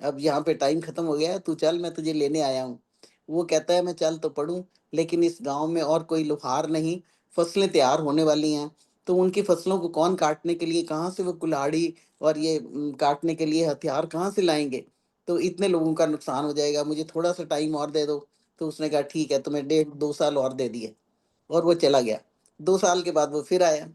अब यहाँ पे टाइम खत्म हो गया है, तू चल, मैं तुझे लेने आया हूँ। वो कहता है मैं चल तो पढ़ूं, लेकिन इस गांव में और कोई लोहार नहीं, फसलें तैयार होने वाली हैं, तो उनकी फसलों को कौन काटने के लिए, कहाँ से वो कुल्हाड़ी और ये काटने के लिए हथियार कहाँ से लाएंगे, तो इतने लोगों का नुकसान हो जाएगा, मुझे थोड़ा सा टाइम और दे दो। तो उसने कहा ठीक है, तुम्हें 1.5-2 साल और दे दिए, और वो चला गया। 2 साल के बाद वो फिर आया,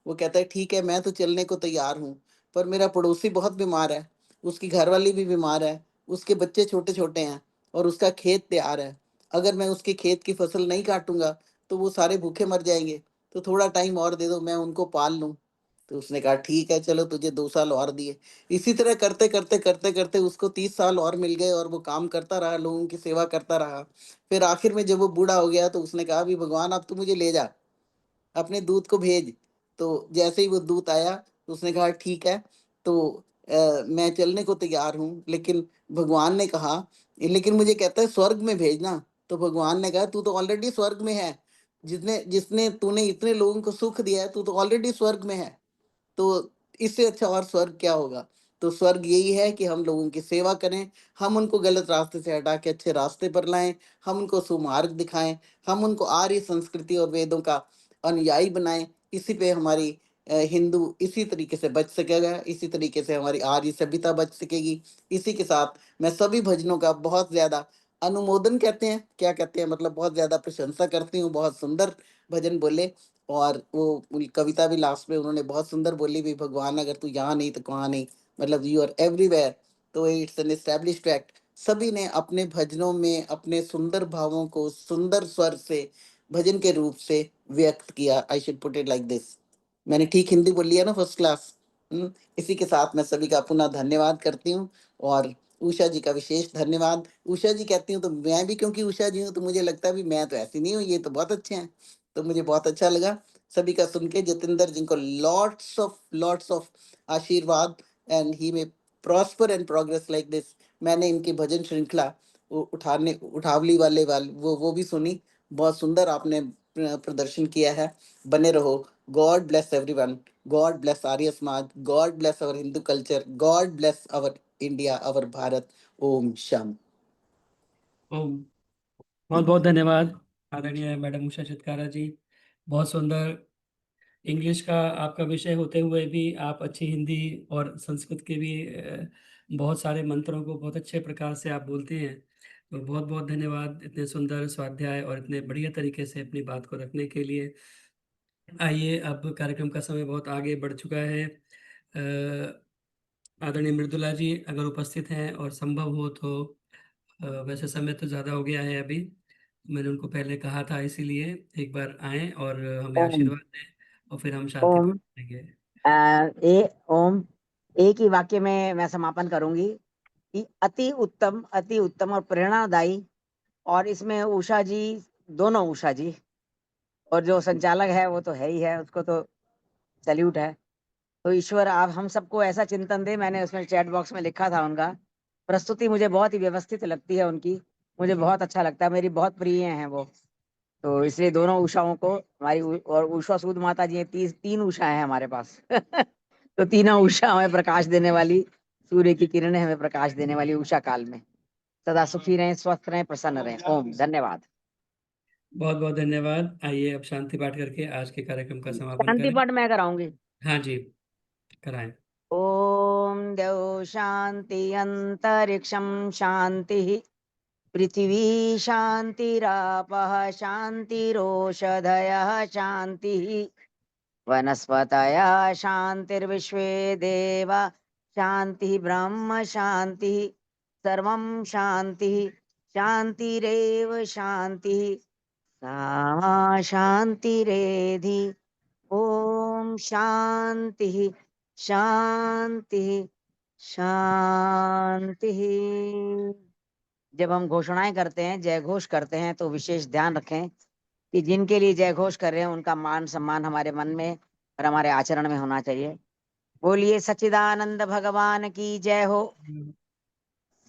वो कहता है ठीक है मैं तो चलने को तैयार हूँ, पर मेरा पड़ोसी बहुत बीमार है, उसकी घरवाली भी बीमार है, उसके बच्चे छोटे छोटे हैं, और उसका खेत तैयार है, अगर मैं उसके खेत की फसल नहीं काटूंगा तो वो सारे भूखे मर जाएंगे, तो थोड़ा टाइम और दे दो, मैं उनको पाल लूं। तो उसने कहा ठीक है चलो, तुझे 2 साल और दिए। इसी तरह करते करते करते करते उसको 30 साल और मिल गए, और वो काम करता रहा, लोगों की सेवा करता रहा। फिर आखिर में जब वो बूढ़ा हो गया, तो उसने कहा भी भगवान अब तू मुझे ले जा, अपने दूत को भेज। तो जैसे ही वो दूत आया, तो उसने कहा ठीक है, तो मैं चलने को तैयार हूँ, लेकिन भगवान ने कहा, लेकिन मुझे कहता है स्वर्ग में भेजना। तो भगवान ने कहा तू तो ऑलरेडी स्वर्ग में है, जिसने जिसने तूने इतने लोगों को सुख दिया है, तू तो ऑलरेडी स्वर्ग में है। तो इससे अच्छा और स्वर्ग क्या होगा? तो स्वर्ग यही है कि हम लोगों की सेवा करें, हम उनको गलत रास्ते से हटा के अच्छे रास्ते पर लाएं, हम उनको सुमार्ग दिखाएं, हम उनको आर्य संस्कृति और वेदों का अनुयायी बनाएं। इसी पे हमारी हिंदू इसी तरीके से बच सकेगा, इसी तरीके से हमारी आर्य सभ्यता बच सकेगी। इसी के साथ मैं सभी भजनों का बहुत ज्यादा अनुमोदन कहते हैं, क्या कहते हैं, मतलब बहुत ज्यादा प्रशंसा करती हूँ। बहुत सुंदर भजन बोले, और वो कविता भी लास्ट में उन्होंने बहुत सुंदर बोली भी, भगवान अगर तू यहाँ नहीं तो कहाँ नहीं, मतलब यू आर एवरीवेयर। तो इट्स एन एस्टैब्लिश्ड फैक्ट। सभी ने अपने भजनों में अपने सुंदर भावों को सुंदर स्वर से भजन के रूप से व्यक्त किया। I should put it like this. मैंने ठीक हिंदी बोल लिया ना, फर्स्ट क्लास। इसी के साथ मैं सभी का पुनः धन्यवाद करती हूँ, और उषा जी का विशेष धन्यवाद। उषा जी कहती हूँ तो मैं भी, क्योंकि उषा जी हूँ तो मुझे लगता है भी मैं तो ऐसी नहीं हूँ, ये तो बहुत अच्छे हैं। तो मुझे बहुत अच्छा लगा सभी का सुन के। जतिंदर जिनको लॉट्स ऑफ आशीर्वाद, एंड ही में prosper and progress like this. मैंने इनकी भजन श्रृंखला उठावली वाले वो भी सुनी। बहुत सुंदर आपने प्रदर्शन किया है। बने रहो। God bless everyone. God bless Arya Samaj. God bless our Hindu culture. God bless our India, our Bharat. ओम शांति। ओम। बहुत बहुत धन्यवाद आदरणीय मैडम उषा चित्कारा जी। बहुत सुंदर इंग्लिश का आपका विषय होते हुए भी आप अच्छी हिंदी और संस्कृत के भी बहुत सारे मंत्रों को बहुत अच्छे प्रकार से आप बोलते हैं। तो बहुत बहुत धन्यवाद इतने सुंदर स्वाध्याय और इतने बढ़िया तरीके से अपनी बात को रखने के लिए। आइए, अब कार्यक्रम का समय बहुत आगे बढ़ चुका है। आदरणीय मृदुला जी अगर उपस्थित हैं और संभव हो तो, वैसे समय तो ज़्यादा हो गया है अभी, मैंने उनको पहले कहा था, इसीलिए एक बार आएं और हमें ओम आशीर्वाद दें, और फिर हम शांति ओम पाठ करेंगे। ओम एक ही वाक्य में मैं समापन करूंगी कि अति उत्तम और प्रेरणादायी। और इसमें उषा जी, दोनों उषा जी, और जो संचालक है वो तो है ही है, उसको तो सैल्यूट है। तो ईश्वर आप हम सबको ऐसा चिंतन दे। मैंने उसमें चैट बॉक्स में लिखा था, उनका प्रस्तुति मुझे बहुत ही व्यवस्थित लगती है, उनकी मुझे बहुत अच्छा लगता है, मेरी बहुत प्रिय हैं वो। तो इसलिए दोनों उषाओं को और उषा सूद माता जी तीन उषा है हमारे पास। तो तीनों उषा हमें प्रकाश देने वाली, सूर्य की किरणें हमें प्रकाश देने वाली उषा काल में सदा सुखी रहें, स्वस्थ रहें, प्रसन्न रहें। ओम। धन्यवाद। बहुत बहुत धन्यवाद। आइए अब शांति पाठ करके आज के कार्यक्रम का समापन शांति करें। पाठ मैं कराऊंगी। हाँ जी, कराएं। ओम देव शांति अंतरिक्षम शांति पृथ्वी शांतिरापः शांतिरोषधयः शांति वनस्पतयः शांतिर्विश्वे देवा शांति ब्रह्म शांति सर्वं शांति शांतिरेव शांति सा शांतिरेधि। ओम शांति शांति शांति। जब हम घोषणाएं करते हैं, जय घोष करते हैं, तो विशेष ध्यान रखें कि जिनके लिए जय घोष कर रहे हैं उनका मान सम्मान हमारे मन में और हमारे आचरण में होना चाहिए। बोलिए सच्चिदानंद भगवान की जय हो।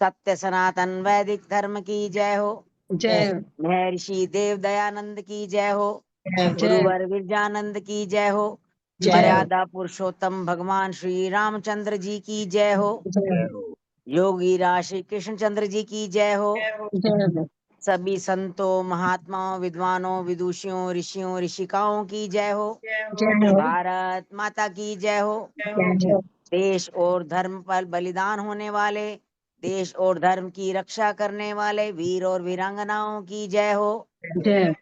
सत्य सनातन वैदिक धर्म की जय हो। जय महर्षि देव दयानंद की जय हो। जय गुरुवर विरजानंद की जय हो। जय मर्यादा पुरुषोत्तम भगवान श्री रामचंद्र जी की जय हो। योगी राशि कृष्णचंद्र जी की जय हो। जय सभी संतों, महात्माओं, विद्वानों, विदुषियों, ऋषियों, ऋषिकाओं की जय हो। जय भारत माता की जय हो। देश और धर्म पर बलिदान होने वाले, देश और धर्म की रक्षा करने वाले वीर और वीरांगनाओं की जय हो। जय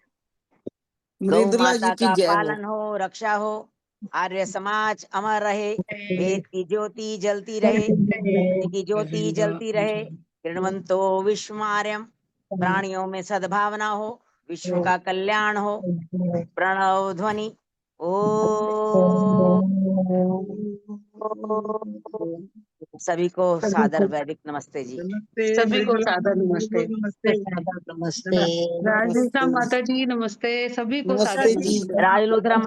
गौ मृदुला जी माता की का जय हो। पालन हो, रक्षा हो। आर्य समाज अमर रहे। वेद की ज्योति जलती रहे। सत्य की ज्योति जलती रहे। किरणवंतो विश्वमार्यम। प्राणियों में सद्भावना हो, विश्व का कल्याण हो। प्रणव ध्वनि ओ। सभी को सादर वैदिक नमस्ते जी। सभी को सादर नमस्ते। नमस्ते। राजलक्ष्मी माता जी नमस्ते। सभी को सादर नमस्ते जी। नमस्ते। राजलुथरा